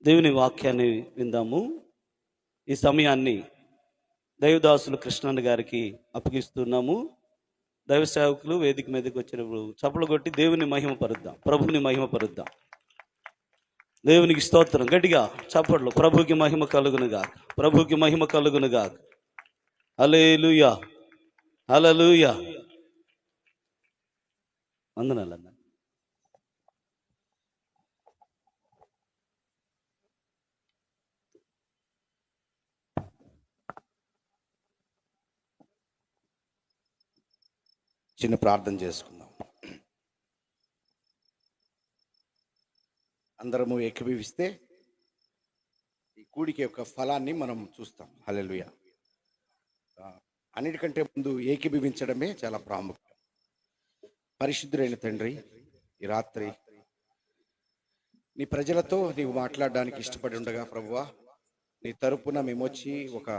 దేవుని వాక్యాన్ని విందాము. ఈ సమయాన్ని దైవదాసులు కృష్ణన్న గారికి అప్పగిస్తున్నాము. దైవ సేవకులు వేదిక మీదకి వచ్చినప్పుడు చప్పలు కొట్టి దేవుని మహిమ పరుద్దాం, ప్రభుని మహిమ పరుద్దాం. దేవునికి స్తోత్రం. గట్టిగా చప్పట్లు. ప్రభుకి మహిమ కలుగునుగా, ప్రభుకి మహిమ కలుగునుగా. హల్లెలూయా, హల్లెలూయా. వందనాలన్న. చిన్న ప్రార్థన చేసుకుందాం. అందరము ఏకీభవిస్తే ఈ కూడిక యొక్క ఫలాన్ని మనం చూస్తాం. హల్లెలూయా. అన్నిటికంటే ముందు ఏకీభవించడమే చాలా ప్రాముఖ్యం. పరిశుద్ధుడైన తండ్రి, ఈ రాత్రి నీ ప్రజలతో నీవు మాట్లాడడానికి ఇష్టపడి ఉండగా ప్రభువా, నీ తరపున మేమొచ్చి ఒక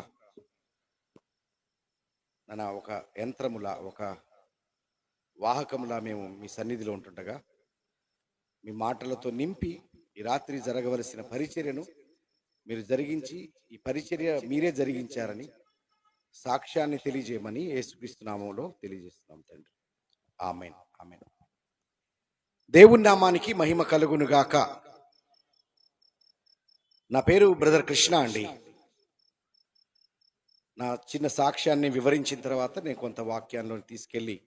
యంత్రములా, ఒక వాహకములా మేము మీ సన్నిధిలో ఉంటుండగా మీ మాటలతో నింపి ఈ రాత్రి జరగవలసిన పరిచర్యను మీరు జరిగించి, ఈ పరిచర్య మీరే జరిగించారని సాక్ష్యాన్ని తెలియజేయమని యేసుక్రీస్తు నామములో తెలియజేస్తున్నాం తండ్రి. ఆమేన్, ఆమేన్. దేవుని నామానికి మహిమ కలుగునుగాక. నా పేరు బ్రదర్ కృష్ణ అండి. నా చిన్న సాక్ష్యాన్ని వివరించిన తర్వాత నేను కొంత వాక్యాల్లో తీసుకెళ్ళి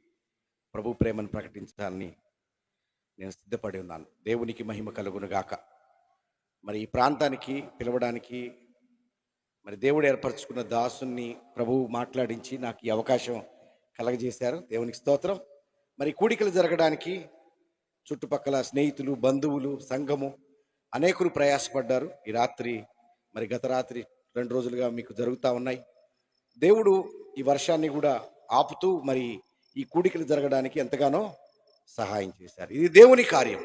ప్రభు ప్రేమను ప్రకటించడాన్ని నేను సిద్ధపడి ఉన్నాను. దేవునికి మహిమ కలుగునుగాక. మరి ఈ ప్రాంతానికి పిలవడానికి మరి దేవుడు ఏర్పరచుకున్న దాసుని ప్రభువు మాట్లాడించి నాకు ఈ అవకాశం కలగజేశారు. దేవునికి స్తోత్రం. మరి కూడికలు జరగడానికి చుట్టుపక్కల స్నేహితులు, బంధువులు, సంఘము అనేకులు ప్రయాసపడ్డారు. ఈ రాత్రి మరి గత రాత్రి 2 రోజులుగా మీకు జరుగుతూ ఉన్నాయి. దేవుడు ఈ వర్షాన్ని కూడా ఆపుతూ మరి ఈ కూడికలు జరగడానికి ఎంతగానో సహాయం చేశారు. ఇది దేవుని కార్యం.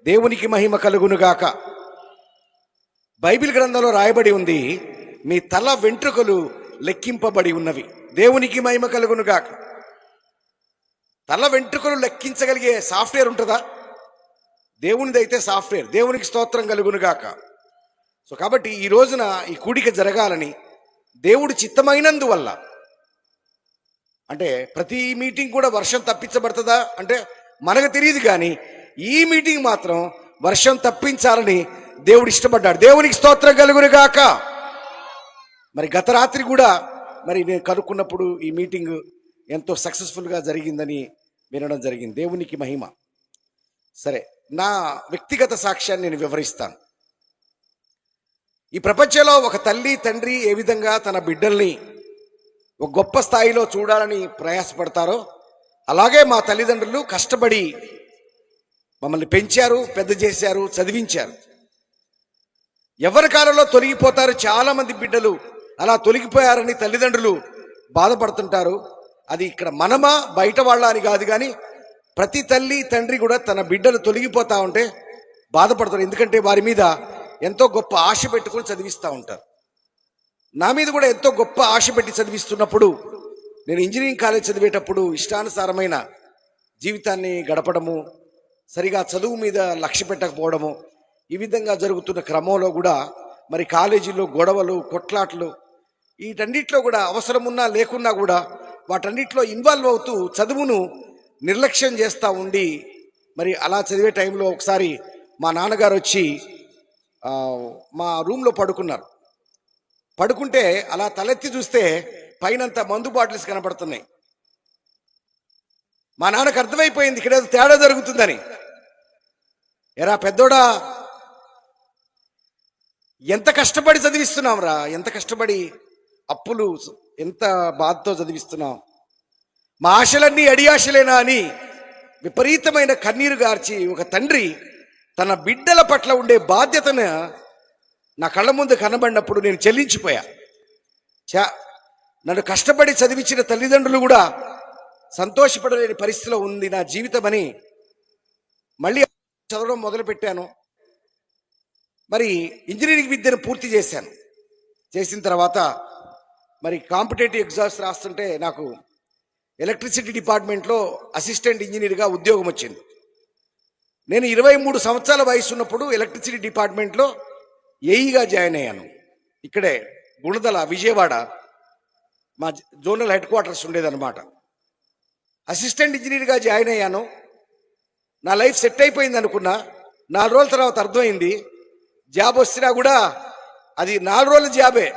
దేవునికి మహిమ కలుగునుగాక. బైబిల్ గ్రంథంలో రాయబడి ఉంది, మీ తల వెంట్రుకలు లెక్కింపబడి ఉన్నవి. దేవునికి మహిమ కలుగునుగాక. తల వెంట్రుకలు లెక్కించగలిగే సాఫ్ట్వేర్ ఉంటుందా? దేవునిది అయితే సాఫ్ట్వేర్. దేవునికి స్తోత్రం కలుగునుగాక. సో కాబట్టి ఈ రోజున ఈ కూడిక జరగాలని దేవుడు చిత్తమైనందువల్ల, అంటే ప్రతి మీటింగ్ కూడా వర్షం తప్పించబడుతుందా అంటే మనకు తెలియదు, కానీ ఈ మీటింగ్ మాత్రం వర్షం తప్పించాలని దేవుడు ఇష్టపడ్డాడు. దేవునికి స్తోత్రం కలుగునుగాక. మరి గత రాత్రి కూడా మరి నేను కనుక్కున్నప్పుడు ఈ మీటింగ్ ఎంతో సక్సెస్ఫుల్గా జరిగిందని వినడం జరిగింది. దేవునికి మహిమ. సరే, నా వ్యక్తిగత సాక్ష్యాన్ని నేను వివరిస్తాను. ఈ ప్రపంచంలో ఒక తల్లి, తండ్రి ఏ విధంగా తన బిడ్డల్ని ఒక గొప్ప స్థాయిలో చూడాలని ప్రయాసపడతారో, అలాగే మా తల్లిదండ్రులు కష్టపడి మమ్మల్ని పెంచారు, పెద్ద చేశారు, చదివించారు. ఎవరి కాలంలో తొలగిపోతారు. చాలా మంది బిడ్డలు అలా తొలగిపోయారని తల్లిదండ్రులు బాధపడుతుంటారు. అది ఇక్కడ మనమా బయట వాళ్ళ అని కాదు, కానీ ప్రతి తల్లి తండ్రి కూడా తన బిడ్డలు తొలగిపోతా ఉంటే బాధపడతారు. ఎందుకంటే వారి మీద ఎంతో గొప్ప ఆశ పెట్టుకొని చదివిస్తూ ఉంటారు. నా మీద కూడా ఎంతో గొప్ప ఆశ పెట్టి చదివిస్తున్నప్పుడు, నేను ఇంజనీరింగ్ కాలేజ్ చదివేటప్పుడు ఇష్టానుసారమైన జీవితాన్ని గడపడము, సరిగా చదువు మీద లక్ష్య పెట్టకపోవడము, ఈ విధంగా జరుగుతున్న క్రమంలో కూడా మరి కాలేజీలో గొడవలు, కొట్లాట్లు, వీటన్నిటిలో కూడా అవసరమున్నా లేకున్నా కూడా వాటన్నిటిలో ఇన్వాల్వ్ అవుతూ చదువును నిర్లక్ష్యం చేస్తూ ఉండి, మరి అలా చదివే టైంలో ఒకసారి మా నాన్నగారు వచ్చి మా రూమ్లో పడుకుంటే అలా తలెత్తి చూస్తే పైనంతా మందు బాటిల్స్ కనపడుతున్నాయి. మా నాన్నకు అర్థమైపోయింది ఇక్కడ ఏదో తేడా జరుగుతుందని. ఎరా పెద్దోడా, ఎంత కష్టపడి చదివిస్తున్నాం రా, ఎంత కష్టపడి అప్పులు, ఎంత బాధతో చదివిస్తున్నాం, మా ఆశలన్నీ అడియాశలేనా అని విపరీతమైన కన్నీరు గార్చి ఒక తండ్రి తన బిడ్డల పట్ల ఉండే బాధ్యతను నా కళ్ళ ముందు కనబడినప్పుడు నేను చెల్లించిపోయా. నన్ను కష్టపడి చదివించిన తల్లిదండ్రులు కూడా సంతోషపడలేని పరిస్థితిలో ఉంది నా జీవితం అని మళ్ళీ చదవడం మొదలుపెట్టాను. మరి ఇంజనీరింగ్ విద్యను పూర్తి చేశాను. చేసిన తర్వాత మరి కాంపిటేటివ్ ఎగ్జామ్స్ రాస్తుంటే నాకు ఎలక్ట్రిసిటీ డిపార్ట్మెంట్లో అసిస్టెంట్ ఇంజనీర్గా ఉద్యోగం వచ్చింది. నేను 23 సంవత్సరాల వయసు ఉన్నప్పుడు ఎలక్ట్రిసిటీ డిపార్ట్మెంట్లో ఏఈగా జాయిన్ అయ్యాను. ఇక్కడే గుణదల విజయవాడ మా జోనల్ హెడ్ క్వార్టర్స్ ఉండేదన్నమాట. అసిస్టెంట్ ఇంజనీర్గా జాయిన్ అయ్యాను. నా లైఫ్ సెట్ అయిపోయింది అనుకున్నా. 4 రోజుల తర్వాత అర్థమైంది జాబ్ వచ్చినా కూడా అది 4 రోజుల జాబే.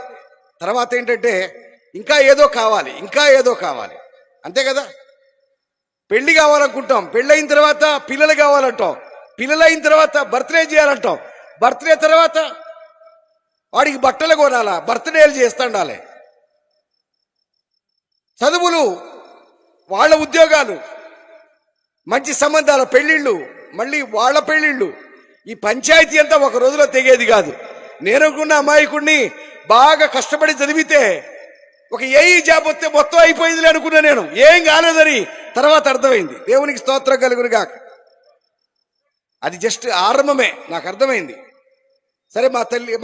తర్వాత ఏంటంటే ఇంకా ఏదో కావాలి, ఇంకా ఏదో కావాలి, అంతే కదా. పెళ్లి కావాలనుకుంటాం, పెళ్ళైన తర్వాత పిల్లలు కావాలంటాం, పిల్లలైన తర్వాత బర్త్డే చేయాలంటాం, బర్త్డే తర్వాత వాడికి బట్టలు కొనాలా, బర్త్డేలు చేస్తుండాలి. చదువులు, వాళ్ళ ఉద్యోగాలు, మంచి సంబంధాల పెళ్లిళ్ళు, మళ్ళీ వాళ్ళ పెళ్లిళ్ళు, ఈ పంచాయతీ అంతా ఒక రోజులో తెగేది కాదు. నేనుకున్న అమాయకుడిని బాగా కష్టపడి చదివితే ఒక ఏఈ జాబ్ వస్తే మొత్తం అయిపోయింది అనుకున్నా. నేను ఏం కాలేదని తర్వాత అర్థమైంది. దేవునికి స్తోత్రం కలుగును గాక. అది జస్ట్ ఆరంభమే, నాకు అర్థమైంది. సరే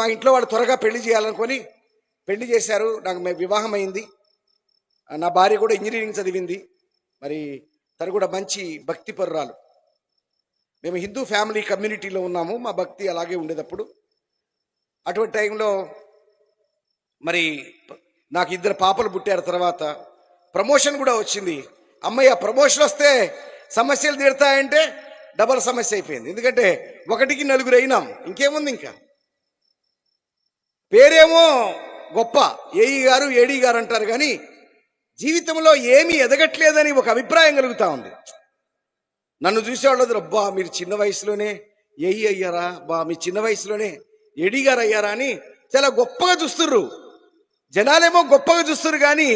మా ఇంట్లో వాళ్ళు త్వరగా పెళ్లి చేయాలనుకొని పెళ్లి చేశారు. నాకు వివాహం అయింది. నా భార్య కూడా ఇంజనీరింగ్ చదివింది. మరి తను కూడా మంచి భక్తి పరురాలు. మేము హిందూ ఫ్యామిలీ కమ్యూనిటీలో ఉన్నాము. మా భక్తి అలాగే ఉండేటప్పుడు అటువంటి టైంలో మరి నాకు 2 పాపలు పుట్టారు. తర్వాత ప్రమోషన్ కూడా వచ్చింది. అమ్మయ్య, ప్రమోషన్ వస్తే సమస్యలు తీరుతాయంటే డబల్ సమస్య అయిపోయింది. ఎందుకంటే 1కి 4 అయినాం. ఇంకేముంది, ఇంకా పేరేమో గొప్ప ఏఈ గారు ఏడీ గారు అంటారు, కానీ జీవితంలో ఏమీ ఎదగట్లేదని ఒక అభిప్రాయం కలుగుతా ఉంది. నన్ను చూసేవాళ్ళు, అబ్బా మీరు చిన్న వయసులోనే ఏఈ అయ్యారా, బా మీ చిన్న వయసులోనే ఏడీ గారు అయ్యారా అని చాలా గొప్పగా చూస్తుర్రు. జనాలేమో గొప్పగా చూస్తున్నారు, కానీ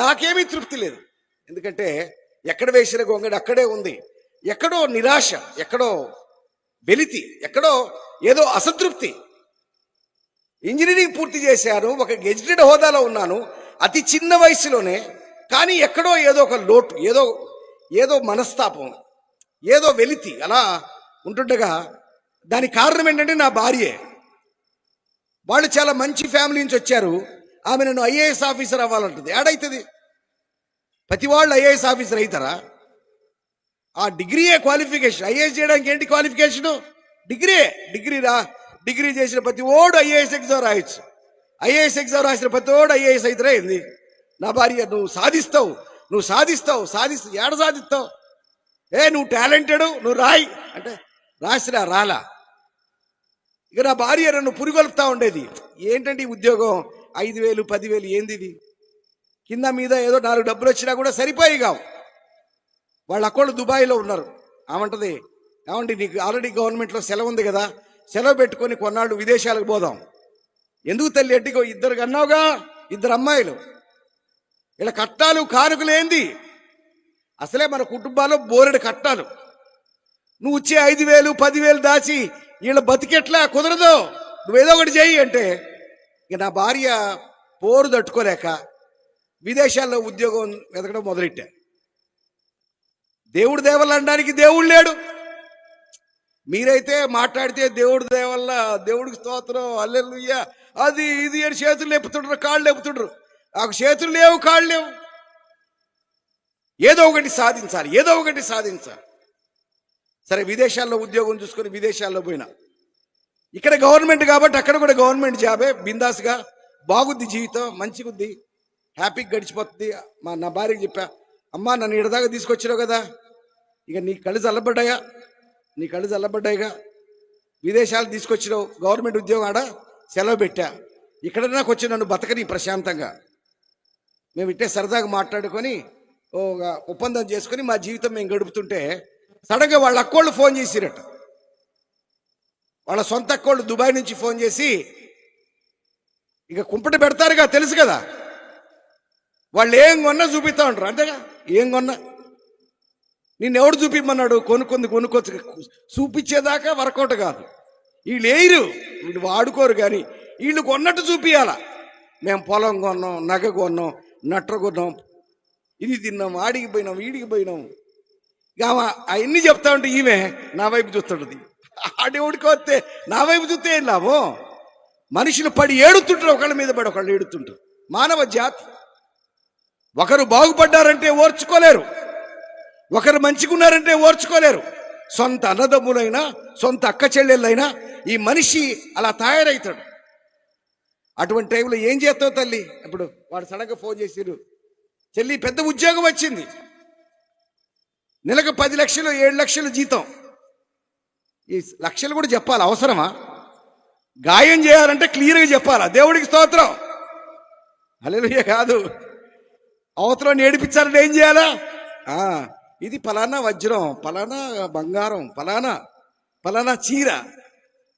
నాకేమీ తృప్తి లేదు. ఎందుకంటే ఎక్కడ వేసిన గొంగడి అక్కడే ఉంది. ఎక్కడో నిరాశ, ఎక్కడో వెలితి, ఎక్కడో ఏదో అసంతృప్తి. ఇంజనీరింగ్ పూర్తి చేశాను, ఒక గెజిటెడ్ హోదాలో ఉన్నాను, అతి చిన్న వయసులోనే, కానీ ఎక్కడో ఏదో ఒక లోటు, ఏదో మనస్తాపం, ఏదో వెలితి అలా ఉంటుండగా దానికి కారణం ఏంటంటే నా భార్యే. వాళ్ళు చాలా మంచి ఫ్యామిలీ నుంచి వచ్చారు. ఆమె నన్ను ఐఏఎస్ ఆఫీసర్ అవ్వాలంటుంది. ఏడైతుంది? ప్రతి వాళ్ళు ఐఏఎస్ ఆఫీసర్ అవుతారా? ఆ డిగ్రీయే క్వాలిఫికేషన్. ఐఏఎస్ చేయడానికి ఏంటి క్వాలిఫికేషను? డిగ్రీ చేసిన ప్రతి ఓడు ఐఏఎస్ ఎగ్జామ్ రాయొచ్చు. ఐఏఎస్ ఎగ్జామ్ రాసిన ప్రతి ఓడు ఐఏఎస్ అవుతారా ఏంది? నా భార్య, నువ్వు సాధిస్తావు ఏడ సాధిస్తావు? నువ్వు టాలెంటెడ్, నువ్వు రాయి అంటే రాసిరా, రాలా. ఇక నా భార్య నన్ను పురిగొల్పుతా ఉండేది. ఏంటంటే ఈ ఉద్యోగం 5,000 10,000 ఏంది ఇది? కింద మీద ఏదో 4 డబ్బులు వచ్చినా కూడా సరిపోయి కావు. వాళ్ళ అక్కళ్ళు దుబాయ్లో ఉన్నారు. ఆమంటది, ఏమండి నీకు ఆల్రెడీ గవర్నమెంట్లో సెలవు ఉంది కదా, సెలవు పెట్టుకొని కొన్నాళ్ళు విదేశాలకు పోదాం. ఎందుకు తల్లి, ఎట్టిగో 2 కన్నావుగా, 2 అమ్మాయిలు, ఇలా కట్టాలు కానుకలు ఏంది? అసలే మన కుటుంబాల్లో బోరెడు కట్టాలు. నువ్వు వచ్చే 5,000 10,000 దాచి వీళ్ళ బతికెట్లా? కుదరదు, నువ్వేదో ఒకటి చేయి అంటే ఇక నా భార్య పోరు తట్టుకోలేక విదేశాల్లో ఉద్యోగం వెతకడం మొదలెట్టా. దేవుడి దేవల్ల అనడానికి దేవుడు లేడు. మీరైతే మాట్లాడితే దేవుడి దేవల్ల, దేవుడికి స్తోత్రం, హల్లెలూయా, అది ఇది అని చేతులు లేపుతుండ్రు, కాళ్ళు లేపుతుండ్రు. నాకు చేతులు లేవు, కాళ్ళు లేవు. ఏదో ఒకటి సాధించాలి. సరే విదేశాల్లో ఉద్యోగం చూసుకొని విదేశాల్లో పోయినా. ఇక్కడ గవర్నమెంట్ కాబట్టి అక్కడ కూడా గవర్నమెంట్ జాబే. బిందాస్గా బాగుద్ది, జీవితం మంచిగుద్ది, హ్యాపీగా గడిచిపోతుంది. నా భార్యకి చెప్పా, అమ్మా నన్ను ఇడదాకా తీసుకొచ్చినావు కదా, ఇక నీ కళ్ళు చల్లబడ్డాయిగా, విదేశాలు తీసుకొచ్చినావు, గవర్నమెంట్ ఉద్యోగం ఆడ సెలవు పెట్టా, ఇక్కడ నాకు వచ్చి నన్ను బతకని ప్రశాంతంగా. మేము ఇట్టే సరదాగా మాట్లాడుకొని ఒక ఒప్పందం చేసుకొని మా జీవితం మేము గడుపుతుంటే సడన్గా వాళ్ళ అక్కోళ్ళు ఫోన్ చేసిరట. వాళ్ళ సొంత అక్కోళ్ళు దుబాయ్ నుంచి ఫోన్ చేసి, ఇక కుంపటి పెడతారుగా, తెలుసు కదా, వాళ్ళు ఏం కొన్నా చూపిస్తా ఉంటారు. అంతేగా, ఏం కొన్నా నిన్నెవడు చూపిమ్మన్నాడు? కొనుక్కొచ్చు, చూపించేదాకా వర్కౌట్ కాదు. వీళ్ళు వాడుకోరు, కానీ వీళ్ళు కొన్నట్టు చూపియాల. మేము పొలం కొన్నాం, నగ కొన్నాం, నట్ర కొన్నాం, ఇది తిన్నాం, ఆడికి పోయినాం, వీడికి పోయినాం. ఇక అవన్నీ చెప్తా ఉంటే ఈమె నా వైపు చూస్తుంటుంది. ఆడేవుడికి వస్తే నా వైపు చూస్తే ఏం లాభం? మనుషులు పడి ఏడుతుంటారు, ఒకళ్ళ మీద పడి ఒకళ్ళు ఏడుతుంటారు. మానవ జాతి. ఒకరు బాగుపడ్డారంటే ఓర్చుకోలేరు, ఒకరు మంచిగున్నారంటే ఓర్చుకోలేరు. సొంత అన్నదమ్ములైనా, సొంత అక్క చెల్లెళ్ళైనా ఈ మనిషి అలా తయారవుతాడు. అటువంటి టైంలో ఏం చేస్తావు తల్లి? ఇప్పుడు వాడు సడన్గా ఫోన్ చేసిరు, చెల్లి పెద్ద ఉద్యోగం వచ్చింది, నెలకు 10 లక్షలు 7 లక్షలు జీతం. ఈ లక్షలు కూడా చెప్పాలి, అవసరమా? గాయం చేయాలంటే క్లియర్గా చెప్పాలా? దేవుడికి స్తోత్రం, హల్లెలూయా కాదు. అవతల ఏడిపించాలంటే ఏం చేయాలా? ఇది ఫలానా వజ్రం, ఫలానా బంగారం, ఫలానా చీర,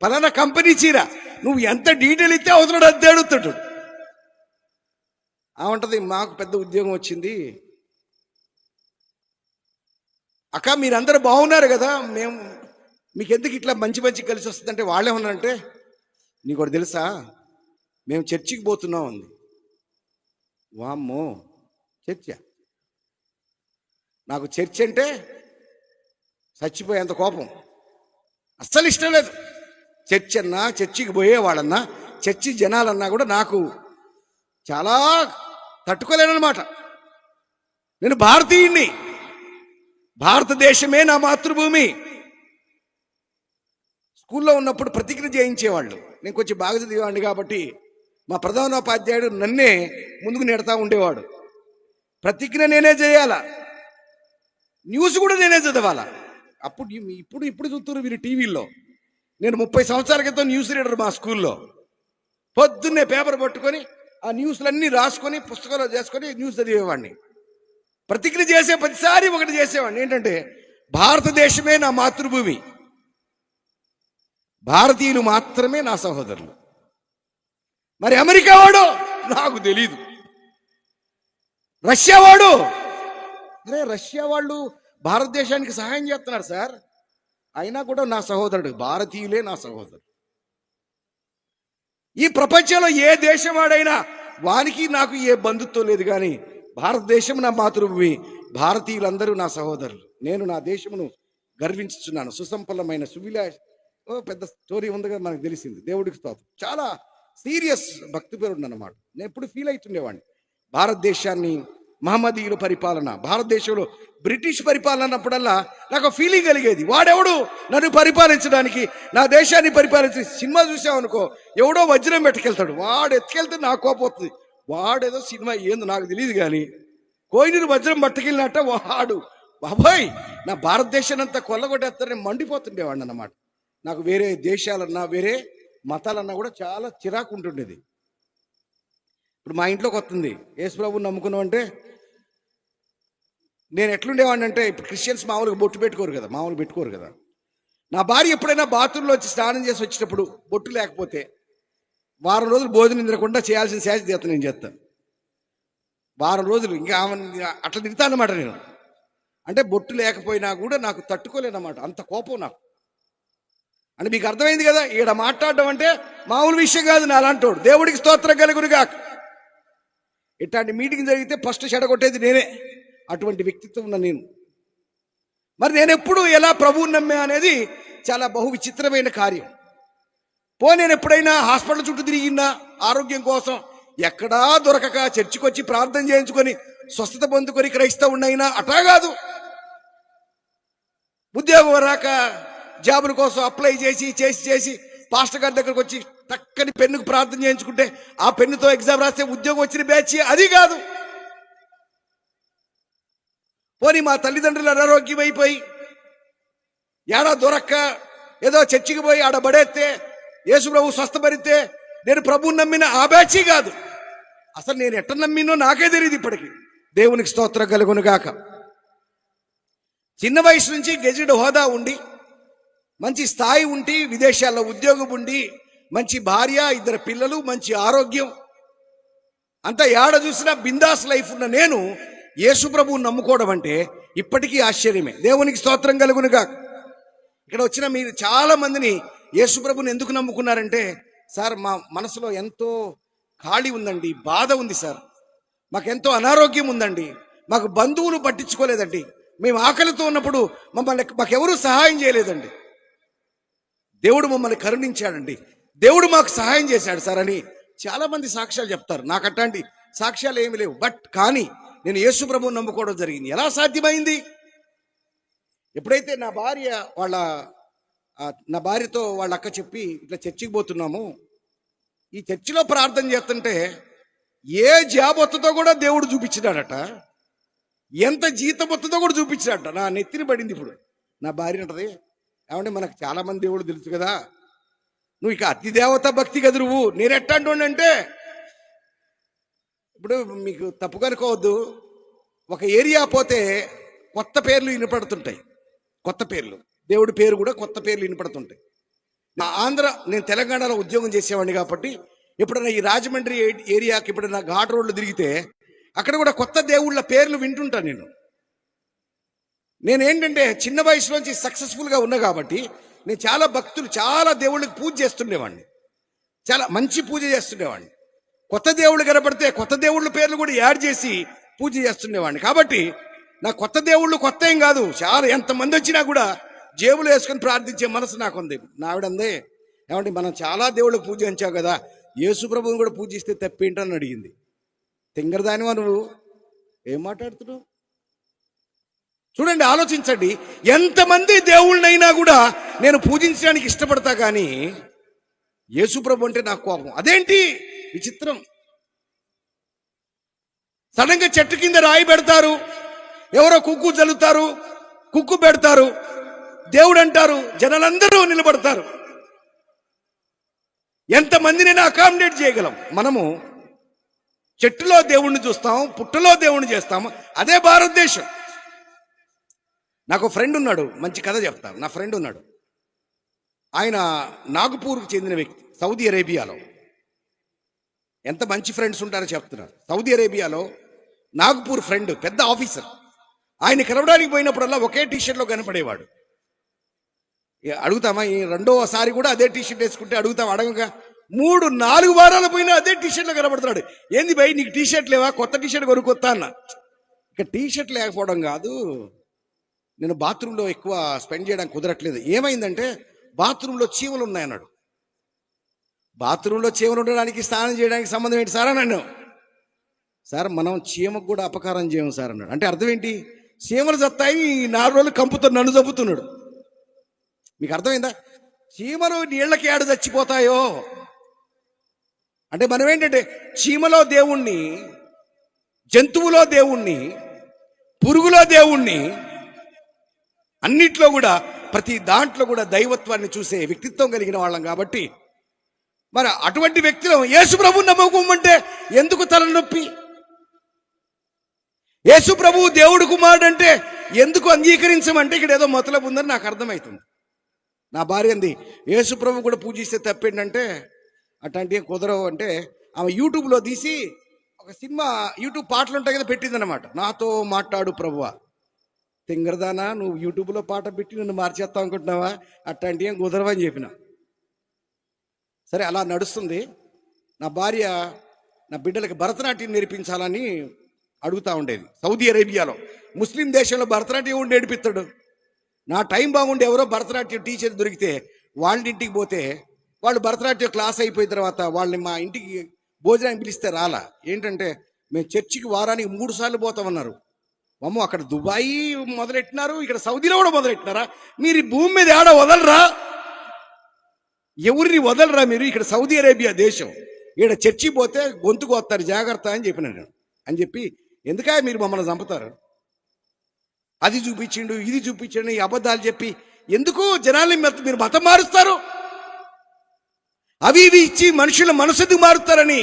ఫలానా కంపెనీ చీర. నువ్వు ఎంత డీటెయిల్ ఇస్తే అవతల అంతే అడుగుతాడు. ఉంటది, మాకు పెద్ద ఉద్యోగం వచ్చింది అక్క, మీరందరూ బాగున్నారు కదా, మీకు ఎందుకు ఇట్లా మంచి కలిసి వస్తుందంటే వాళ్ళే ఉన్నారంటే, నీకు ఒకటి తెలుసా, మేము చర్చికి పోతున్నాం అంది. వామ్మో, చర్చ? నాకు చర్చ్ అంటే చచ్చిపోయేంత కోపం, అస్సలు ఇష్టం లేదు. చర్చ్ అన్నా, చర్చికి పోయేవాళ్ళన్నా, చర్చి జనాలన్నా కూడా నాకు చాలా తట్టుకోలేనమాట. నేను భారతీయుణ్ణి, భారతదేశమే నా మాతృభూమి. స్కూల్లో ఉన్నప్పుడు ప్రతిజ్ఞ చేయించేవాళ్ళు. నేను కొంచెం బాగా చదివేవాడిని కాబట్టి మా ప్రధానోపాధ్యాయుడు నన్నే ముందుకు నెడతా ఉండేవాడు. ప్రతిజ్ఞ నేనే చేయాలా, న్యూస్ కూడా నేనే చదవాలా. ఇప్పుడు చూస్తున్నారు మీరు టీవీల్లో. నేను 30 సంవత్సరాల క్రితం న్యూస్ రీడర్ మా స్కూల్లో. పొద్దున్నే పేపర్ పట్టుకొని ఆ న్యూస్లన్నీ రాసుకొని పుస్తకంలో చేసుకొని న్యూస్ చదివేవాడిని. ప్రతిజ్ఞ చేసే ప్రతిసారి ఒకటి చేసేవాడిని, ఏంటంటే భారతదేశమే నా మాతృభూమి, భారతీయులు మాత్రమే నా సహోదరులు. మరి అమెరికా వాడు నాకు తెలీదు, రష్యా వాడు, అరే రష్యా వాళ్ళు భారతదేశానికి సహాయం చేస్తున్నారు సార్, అయినా కూడా నా సహోదరుడు, భారతీయులే నా సహోదరుడు. ఈ ప్రపంచంలో ఏ దేశం వాడైనా వానికి నాకు ఏ బంధుత్వం లేదు, కానీ భారతదేశం నా మాతృభూమి, భారతీయులందరూ నా సహోదరులు. నేను నా దేశమును గర్వించుచున్నాను. సుసంపన్నమైన పెద్ద స్టోరీ ఉందిగా మనకు తెలిసింది. దేవుడికి స్తోత్రం. చాలా సీరియస్ భక్తి పేరు ఉందన్నమాట. నేను ఎప్పుడు ఫీల్ అవుతుండేవాడిని, భారతదేశాన్ని మహమ్మదీయుల పరిపాలన, భారతదేశంలో బ్రిటిష్ పరిపాలన అన్నప్పుడల్లా నాకు ఫీలింగ్ కలిగేది, వాడెవడు నన్ను పరిపాలించడానికి, నా దేశాన్ని పరిపాలించి. సినిమా చూసామనుకో, ఎవడో వజ్రం పెట్టుకెళ్తాడు, వాడు ఎత్తుకెళ్తే నాకు కోపం వస్తుంది. వాడేదో సినిమా ఏందో నాకు తెలియదు, కానీ కోయినూరు వజ్రం పట్టుకెళ్ళినట్ట వాడు, బాబాయ్ నా భారతదేశాన్ని అంతా కొల్లగొట్టేస్తారని మండిపోతుండేవాడిని అన్నమాట. నాకు వేరే దేశాలన్నా వేరే మతాలన్నా కూడా చాలా చిరాకు ఉంటుండేది. ఇప్పుడు మా ఇంట్లోకి వస్తుంది, యేసు ప్రభువుని నమ్ముకున్నాం అంటే నేను ఎట్లుండేవాడిని అంటే, ఇప్పుడు క్రిస్టియన్స్ మామూలుగా బొట్టు పెట్టుకోరు కదా, నా భార్య ఎప్పుడైనా బాత్రూంలో వచ్చి స్నానం చేసి వచ్చేటప్పుడు బొట్టు లేకపోతే వారం రోజులు భోజనం తినకుండా చేయాల్సిన శాస్త్రీయత నేను చేస్తాను. వారం రోజులు ఇంకా అట్లా తిడతాను అన్నమాట నేను. అంటే బొట్టు లేకపోయినా కూడా నాకు తట్టుకోలేనమాట, అంత కోపం నాకు. అంటే మీకు అర్థమైంది కదా, ఈడ మాట్లాడడం అంటే మామూలు విషయం కాదు. నా అలాంటోడు, దేవుడికి స్తోత్రం కలుగునుగా. ఇట్లాంటి మీటింగ్ జరిగితే ఫస్ట్ చెడగొట్టేది నేనే, అటువంటి వ్యక్తిత్వం ఉన్న నేను. మరి నేను ఎప్పుడు ఎలా ప్రభువుని నమ్మే అనేది చాలా బహు విచిత్రమైన కార్యం. నేను ఎప్పుడైనా హాస్పిటల్ చుట్టూ తిరిగినా ఆరోగ్యం కోసం, ఎక్కడా దొరకక చర్చికి వచ్చి ప్రార్థన చేయించుకొని స్వస్థత పొందుకొని క్రైస్తవునైనా అట్లా కాదు. ఉద్యోగం రాక జాబుల కోసం అప్లై చేసి పాస్టర్ గారి దగ్గరకు వచ్చి టక్కని పెన్నుకు ప్రార్థన చేయించుకుంటే ఆ పెన్నుతో ఎగ్జామ్ రాస్తే ఉద్యోగం వచ్చిన బ్యాచ్ అది కాదు. పోనీ మా తల్లిదండ్రులు అనారోగ్యం అయిపోయి ఏడా దొరక్క ఏదో చర్చికి పోయి ఆడ బడేస్తే యేసు ప్రభు స్వస్థపరిస్తే నేను ప్రభువుని నమ్మిన ఆ బ్యాచీ కాదు. అసలు నేను ఎట్ట నమ్మినో నాకే తెలియదు ఇప్పటికీ. దేవునికి స్తోత్రం కలుగును గాక. చిన్న వయసు నుంచి గెజిడ్ హోదా ఉండి, మంచి స్థాయి ఉండి, విదేశాల్లో ఉద్యోగం ఉండి, మంచి భార్య, 2 పిల్లలు, మంచి ఆరోగ్యం, అంతా ఏడ చూసినా బిందాస్ లైఫ్ ఉన్న నేను యేసు ప్రభువుని నమ్ముకోవడం అంటే ఇప్పటికీ ఆశ్చర్యమే. దేవునికి స్తోత్రం కలుగునుగా. ఇక్కడ వచ్చిన మీరు చాలా మందిని యేసు ప్రభువుని ఎందుకు నమ్ముకున్నారంటే, సార్ మా మనసులో ఎంతో ఖాళీ ఉందండి, బాధ ఉంది సార్, మాకెంతో అనారోగ్యం ఉందండి, మాకు బంధువులు పట్టించుకోలేదండి, మేము ఆకలితో ఉన్నప్పుడు మాకెవరూ సహాయం చేయలేదండి, దేవుడు మమ్మల్ని కరుణించాడండి, దేవుడు మాకు సహాయం చేశాడు సార్ అని చాలా మంది సాక్ష్యాలు చెప్తారు. నాకు అట్లాంటి సాక్ష్యాలు ఏమి లేవు. కానీ నేను యేసు ప్రభువుని నమ్ముకోవడం జరిగింది. ఎలా సాధ్యమైంది? ఎప్పుడైతే నా భార్యతో వాళ్ళ అక్క చెప్పి ఇట్లా చర్చికి పోతున్నాము, ఈ చర్చిలో ప్రార్థన చేస్తుంటే ఏ జాబ్ వస్తుందో కూడా దేవుడు చూపించినాడట, ఎంత జీతం వస్తుందో కూడా చూపించాడట. నా నెత్తిని పడింది ఇప్పుడు. నా భార్య అంటది, ఏమంటే మనకు చాలా మంది దేవుడు తెలుసు కదా, నువ్వు ఇక అతి దేవత భక్తి కదా నువ్వు. నేను ఎట్టాంటి అంటే, ఇప్పుడు మీకు తప్పుగా అనుకోవద్దు, ఒక ఏరియా పోతే కొత్త పేర్లు వినపడుతుంటాయి. కొత్త పేర్లు, దేవుడి పేరు కూడా కొత్త పేర్లు వినపడుతుంటాయి. నేను తెలంగాణలో ఉద్యోగం చేసేవాడిని కాబట్టి ఎప్పుడన్నా ఈ రాజమండ్రి ఏరియాకి ఎప్పుడన్నా ఘాట్ రోడ్లు తిరిగితే అక్కడ కూడా కొత్త దేవుళ్ళ పేర్లు వింటుంటాను. నేనేంటంటే చిన్న వయసులోంచి సక్సెస్ఫుల్గా ఉన్నా కాబట్టి నేను చాలా భక్తులు, చాలా దేవుళ్ళకి పూజ చేస్తుండేవాడిని, చాలా మంచి పూజ చేస్తుండేవాడిని. కొత్త దేవుళ్ళు కనపడితే కొత్త దేవుళ్ళ పేర్లు కూడా యాడ్ చేసి పూజ చేస్తుండేవాడిని. కాబట్టి నా కొత్త దేవుళ్ళు కొత్త ఏం కాదు, చాలా ఎంతమంది వచ్చినా కూడా జేబులు వేసుకొని ప్రార్థించే మనసు నాకు ఉంది. నావిడందే, ఏమంటే మనం చాలా దేవుళ్ళకి పూజ చేయించావు కదా, యేసు ప్రభువుని కూడా పూజిస్తే తప్పేంటని అడిగింది. తింగరదానివా నువ్వు, ఏం మాట్లాడుతున్నావు? చూడండి, ఆలోచించండి. ఎంతమంది దేవుళ్ళనైనా కూడా నేను పూజించడానికి ఇష్టపడతా, కానీ యేసు ప్రభు అంటే నాకు కోపం. అదేంటి విచిత్రం. సడన్గా చెట్టు కింద రాయి పెడతారు, ఎవరో కుక్కు జల్లుతారు, కుక్కు పెడతారు, దేవుడు అంటారు, జనాలందరూ నిలబడతారు. ఎంతమందినైనా అకామిడేట్ చేయగలం. మనము చెట్టులో దేవుణ్ణి చూస్తాం, పుట్టలో దేవుణ్ణి చేస్తాము. అదే భారతదేశం. నాకు ఫ్రెండ్ ఉన్నాడు, మంచి కథ చెప్తాను. నా ఫ్రెండ్ ఉన్నాడు, ఆయన నాగపూర్కు చెందిన వ్యక్తి, సౌదీ అరేబియాలో. ఎంత మంచి ఫ్రెండ్స్ ఉంటారో చెప్తున్నారు. సౌదీ అరేబియాలో నాగపూర్ ఫ్రెండ్, పెద్ద ఆఫీసర్. ఆయన కలవడానికి పోయినప్పుడల్లా ఒకే టీషర్ట్లో కనపడేవాడు. అడుగుతామా, ఈ రెండోసారి కూడా అదే టీషర్ట్ వేసుకుంటే అడుగుతాం, అడగగా 3-4 వారాలు పోయినా అదే టీషర్ట్లో కనబడుతున్నాడు. ఏంది భయ్ నీకు టీషర్ట్ లేవా, కొత్త టీషర్ట్ కొనుక్కొత్తా అన్న. ఇక టీషర్ట్ లేకపోవడం కాదు, నేను బాత్రూంలో ఎక్కువ స్పెండ్ చేయడానికి కుదరట్లేదు. ఏమైందంటే బాత్రూంలో చీమలు ఉన్నాయన్నాడు. బాత్రూంలో చీమలు ఉండడానికి స్నానం చేయడానికి సంబంధం ఏంటి సార్ అన్నాను. సార్ మనం చీమకు కూడా అపకారం చేయము సార్ అన్నాడు. అంటే అర్థం ఏంటి, చీమలు చస్తాయి, 4 రోజులు కంపుతో నన్ను చంపుతున్నాడు. మీకు అర్థమైందా? చీమలు నీళ్ళకి ఏడు చచ్చిపోతాయో అంటే మనం ఏంటంటే చీమలో దేవుణ్ణి, జంతువులో దేవుణ్ణి, పురుగులో దేవుణ్ణి, అన్నిట్లో కూడా ప్రతి దాంట్లో కూడా దైవత్వాన్ని చూసే వ్యక్తిత్వం కలిగిన వాళ్ళం. కాబట్టి మరి అటువంటి వ్యక్తులు యేసు ప్రభువుని నమ్మకమంటే ఎందుకు తలనొప్పి? యేసు ప్రభువు దేవుడు కుమారుడు అంటే ఎందుకు అంగీకరించమంటే ఇక్కడ ఏదో మొదలపు ఉందని నాకు అర్థమవుతుంది. నా భార్య అంది, యేసు ప్రభు కూడా పూజిస్తే తప్పేంటంటే అట్లాంటివి కుదరవు అంటే, ఆమె యూట్యూబ్లో తీసి ఒక సినిమా, యూట్యూబ్ పాటలు ఉంటాయి కదా, పెట్టిందనమాట. నాతో మాట్లాడు ప్రభువా. తింగరదానా, నువ్వు యూట్యూబ్లో పాట పెట్టి నన్ను మార్చేస్తావు అనుకుంటున్నావా? అట్లాంటివి ఏం కుదరవని చెప్పిన. సరే, అలా నడుస్తుంది. నా భార్య నా బిడ్డలకి భరతనాట్యం నేర్పించాలని అడుగుతూ ఉండేది. సౌదీ అరేబియాలో, ముస్లిం దేశంలో భరతనాట్యం ఎవడు నేర్పిస్తాడు? నా టైం బాగుండి ఎవరో భరతనాట్యం టీచర్ దొరికితే వాళ్ళ ఇంటికి పోతే, వాళ్ళు భరతనాట్యం క్లాస్ అయిపోయిన తర్వాత వాళ్ళని మా ఇంటికి భోజనానికి పిలిస్తే రాలా. ఏంటంటే మేము చర్చికి వారానికి 3 సార్లు పోతామన్నారు. అమ్మో, అక్కడ దుబాయ్ మొదలెట్టినారు, ఇక్కడ సౌదీలో కూడా మొదలెట్టినారా? మీరు ఈ భూమి మీద ఏడ వదలరా? ఎవరిని వదలరా మీరు? ఇక్కడ సౌదీ అరేబియా దేశం, ఇక్కడ చర్చి పోతే గొంతుకు వస్తారు, జాగ్రత్త అని చెప్పిన నేను. అని చెప్పి, ఎందుకా మీరు మమ్మల్ని చంపుతారు, అది చూపించిండు, ఇది చూపించండి, ఈ అబద్ధాలు చెప్పి ఎందుకు జనాల్ని మీరు మతం మారుస్తారు? అవి ఇవి ఇచ్చి మనుషుల మనసుకు మారుతారని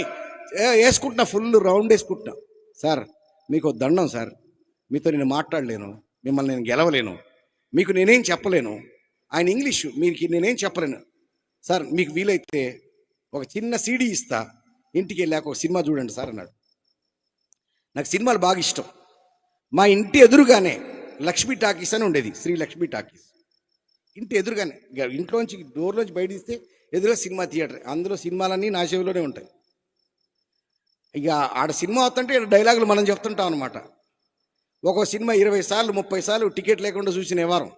వేసుకుంటున్నా, ఫుల్ రౌండ్ వేసుకుంటున్నా. సార్ మీకు దండం సార్, మీతో నేను మాట్లాడలేను, మిమ్మల్ని నేను గెలవలేను, మీకు నేనేం చెప్పలేను. ఆయన ఇంగ్లీషు, మీకు నేనేం చెప్పలేను. సార్ మీకు వీలైతే ఒక చిన్న సీడీ ఇస్తా, ఇంటికి వెళ్ళాక ఒక సినిమా చూడండి సార్ అన్నాడు. నాకు సినిమాలు బాగా ఇష్టం. మా ఇంటి ఎదురుగానే లక్ష్మీ టాకీస్ అని ఉండేది, శ్రీ లక్ష్మీ టాకీస్. ఇంటి ఎదురుగానే, ఇంట్లోంచి డోర్లోంచి బయట తీస్తే ఎదురుగా సినిమా థియేటర్. అందులో సినిమాలన్నీ నా చెవిలోనే ఉంటాయి. ఇక ఆడ సినిమా అవుతుంటే డైలాగులు మనం చెప్తుంటాం అనమాట. ఒక్కో సినిమా 20 సార్లు 30 సార్లు టికెట్ లేకుండా చూసిన వారం.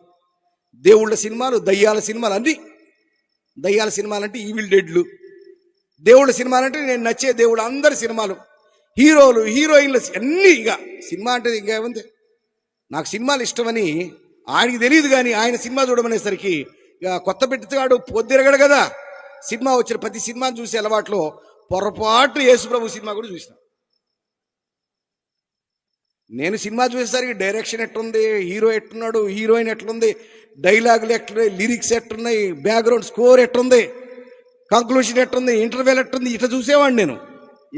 దేవుళ్ళ సినిమాలు, దయ్యాల సినిమాలు, అన్నీ. దయ్యాల సినిమాలంటే ఈవిల్ డెడ్లు, దేవుళ్ళ సినిమాలంటే నేను నచ్చే దేవుడు అందరి సినిమాలు, హీరోలు హీరోయిన్లు అన్నీ. ఇక సినిమా అంటే ఇంకా ఏముంది, నాకు సినిమాలు ఇష్టమని ఆయనకి తెలియదు. కానీ ఆయన సినిమా చూడమనేసరికి ఇక కొత్త పెట్టిగాడు పొద్దురగడు కదా, సినిమా వచ్చిన ప్రతి సినిమా చూసే అలవాట్లో పొరపాటు యేసుప్రభు సినిమా కూడా చూసిన. నేను సినిమా చూసేసరికి డైరెక్షన్ ఎట్లుంది, హీరో ఎట్టున్నాడు, హీరోయిన్ ఎట్లుంది, డైలాగులు ఎట్లున్నాయి, లిరిక్స్ ఎట్టున్నాయి, బ్యాక్గ్రౌండ్ స్కోర్ ఎట్లుంది, కంక్లూషన్ ఎట్టుంది, ఇంటర్వెల్ ఎట్టుంది, ఇట్లా చూసేవాడిని నేను.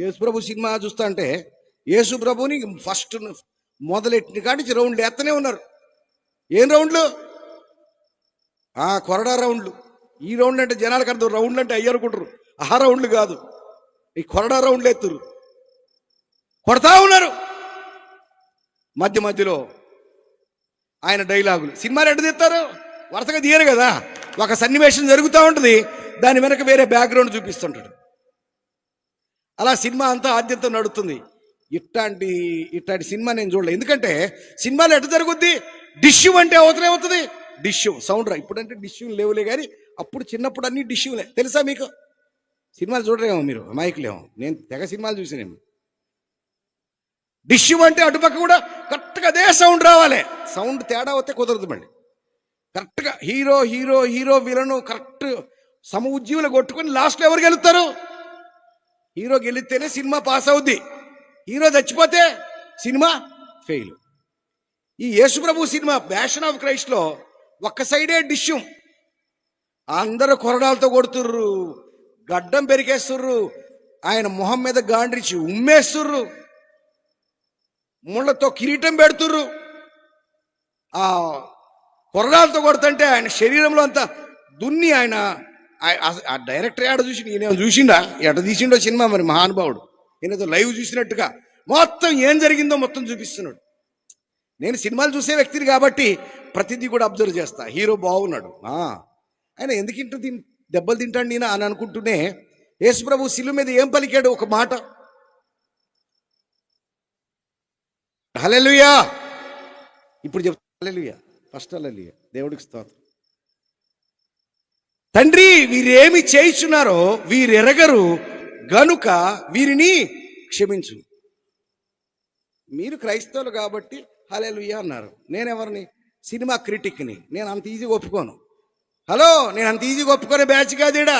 యేసుప్రభు సినిమా చూస్తా అంటే యేసుప్రభుని ఫస్ట్ మొదలెట్టిన కాడి రౌండ్లు ఎత్తనే ఉన్నారు. ఏం రౌండ్లు? కొరడా రౌండ్లు. ఈ రౌండ్ అంటే జనాలకు అర్థం, రౌండ్లు అంటే అయ్యనుకుంటారు. ఆ రౌండ్లు కాదు, ఈ కొరడా రౌండ్లు ఎత్తురు, కొడతా ఉన్నారు. మధ్య మధ్యలో ఆయన డైలాగులు. సినిమాలు ఎట్ట తీస్తారు? వరుసగా తీయరు కదా. ఒక సన్నివేశం జరుగుతూ ఉంటుంది, దాని వెనక వేరే బ్యాక్గ్రౌండ్ చూపిస్తుంటాడు. అలా సినిమా అంతా ఆద్యంతం నడుస్తుంది. ఇట్లాంటి సినిమా నేను చూడలేదు. ఎందుకంటే సినిమాలు ఎట్ట జరుగుద్ది? డిష్యూ అంటే అవతలే అవుతుంది. డిష్యూ సౌండ్ రా. ఇప్పుడంటే డిష్యూ లేవులే, కానీ అప్పుడు చిన్నప్పుడు అన్ని డిష్యూలే. తెలుసా మీకు? సినిమాలు చూడరేమో మీరు, అమాయకులేమో. నేను తెగ సినిమాలు చూసినేమో. డిష్యూ అంటే అటుపక్క కూడా కరెక్ట్గా అదే సౌండ్ రావాలి. సౌండ్ తేడా వస్తే కుదరదు. మళ్ళీ కరెక్ట్గా hero hero hero villain correct సమ ఉజ్జీవులు కొట్టుకొని లాస్ట్లో ఎవరు గెలుస్తారు? హీరో గెలిస్తేనే సినిమా పాస్ అవుద్ది. హీరో చచ్చిపోతే సినిమా ఫెయిల్. ఈ యేసుప్రభు సినిమా ప్యాషన్ ఆఫ్ క్రైస్ట్లో ఒక్క సైడే డిష్యూ. అందరూ కొరడాలతో కొడుతుర్రు, గడ్డం పెరికేస్తుర్రు, ఆయన మొహం మీద గాండ్రిచి ఉమ్మేస్తుర్రు, ముళ్ళతో కిరీటం పెడుతుర్రు. ఆ కొరడాలతో కొడుతుంటే ఆయన శరీరంలో అంతా దున్ని ఆయన ఆ డైరెక్టర్ ఆడ చూసి ఈయన చూసిండా, ఎట తీసిండో సినిమా మరి మహానుభావుడు. ఈయనతో లైవ్ చూసినట్టుగా మొత్తం ఏం జరిగిందో మొత్తం చూపిస్తున్నాడు. నేను సినిమాలు చూసే వ్యక్తిని కాబట్టి ప్రతిదీ కూడా అబ్జర్వ్ చేస్తా. హీరో బాగున్నాడు, ఆయన ఎందుకు ఇంటూ దెబ్బలు తింటాడు నేను అని అనుకుంటూనే యేసుప్రభు శిలువ మీద ఏం పలికాడు? ఒక మాట, హల్లెలూయా. ఇప్పుడు చెప్తా, హల్లెలూయా. ఫస్ట్ హల్లెలూయా, దేవుడికి స్తోత్రం. తండ్రి, వీరేమి చేయుచున్నారో వీరెరగరు గనుక వీరిని క్షమించు. మీరు క్రైస్తవులు కాబట్టి హల్లెలూయా అన్నారు. నేనెవరిని? సినిమా క్రిటిక్ని. నేను అంత ఈజీగా ఒప్పుకోను. హలో, నేను అంత ఈజీగా ఒప్పుకునే బ్యాచ్ కాదేడా.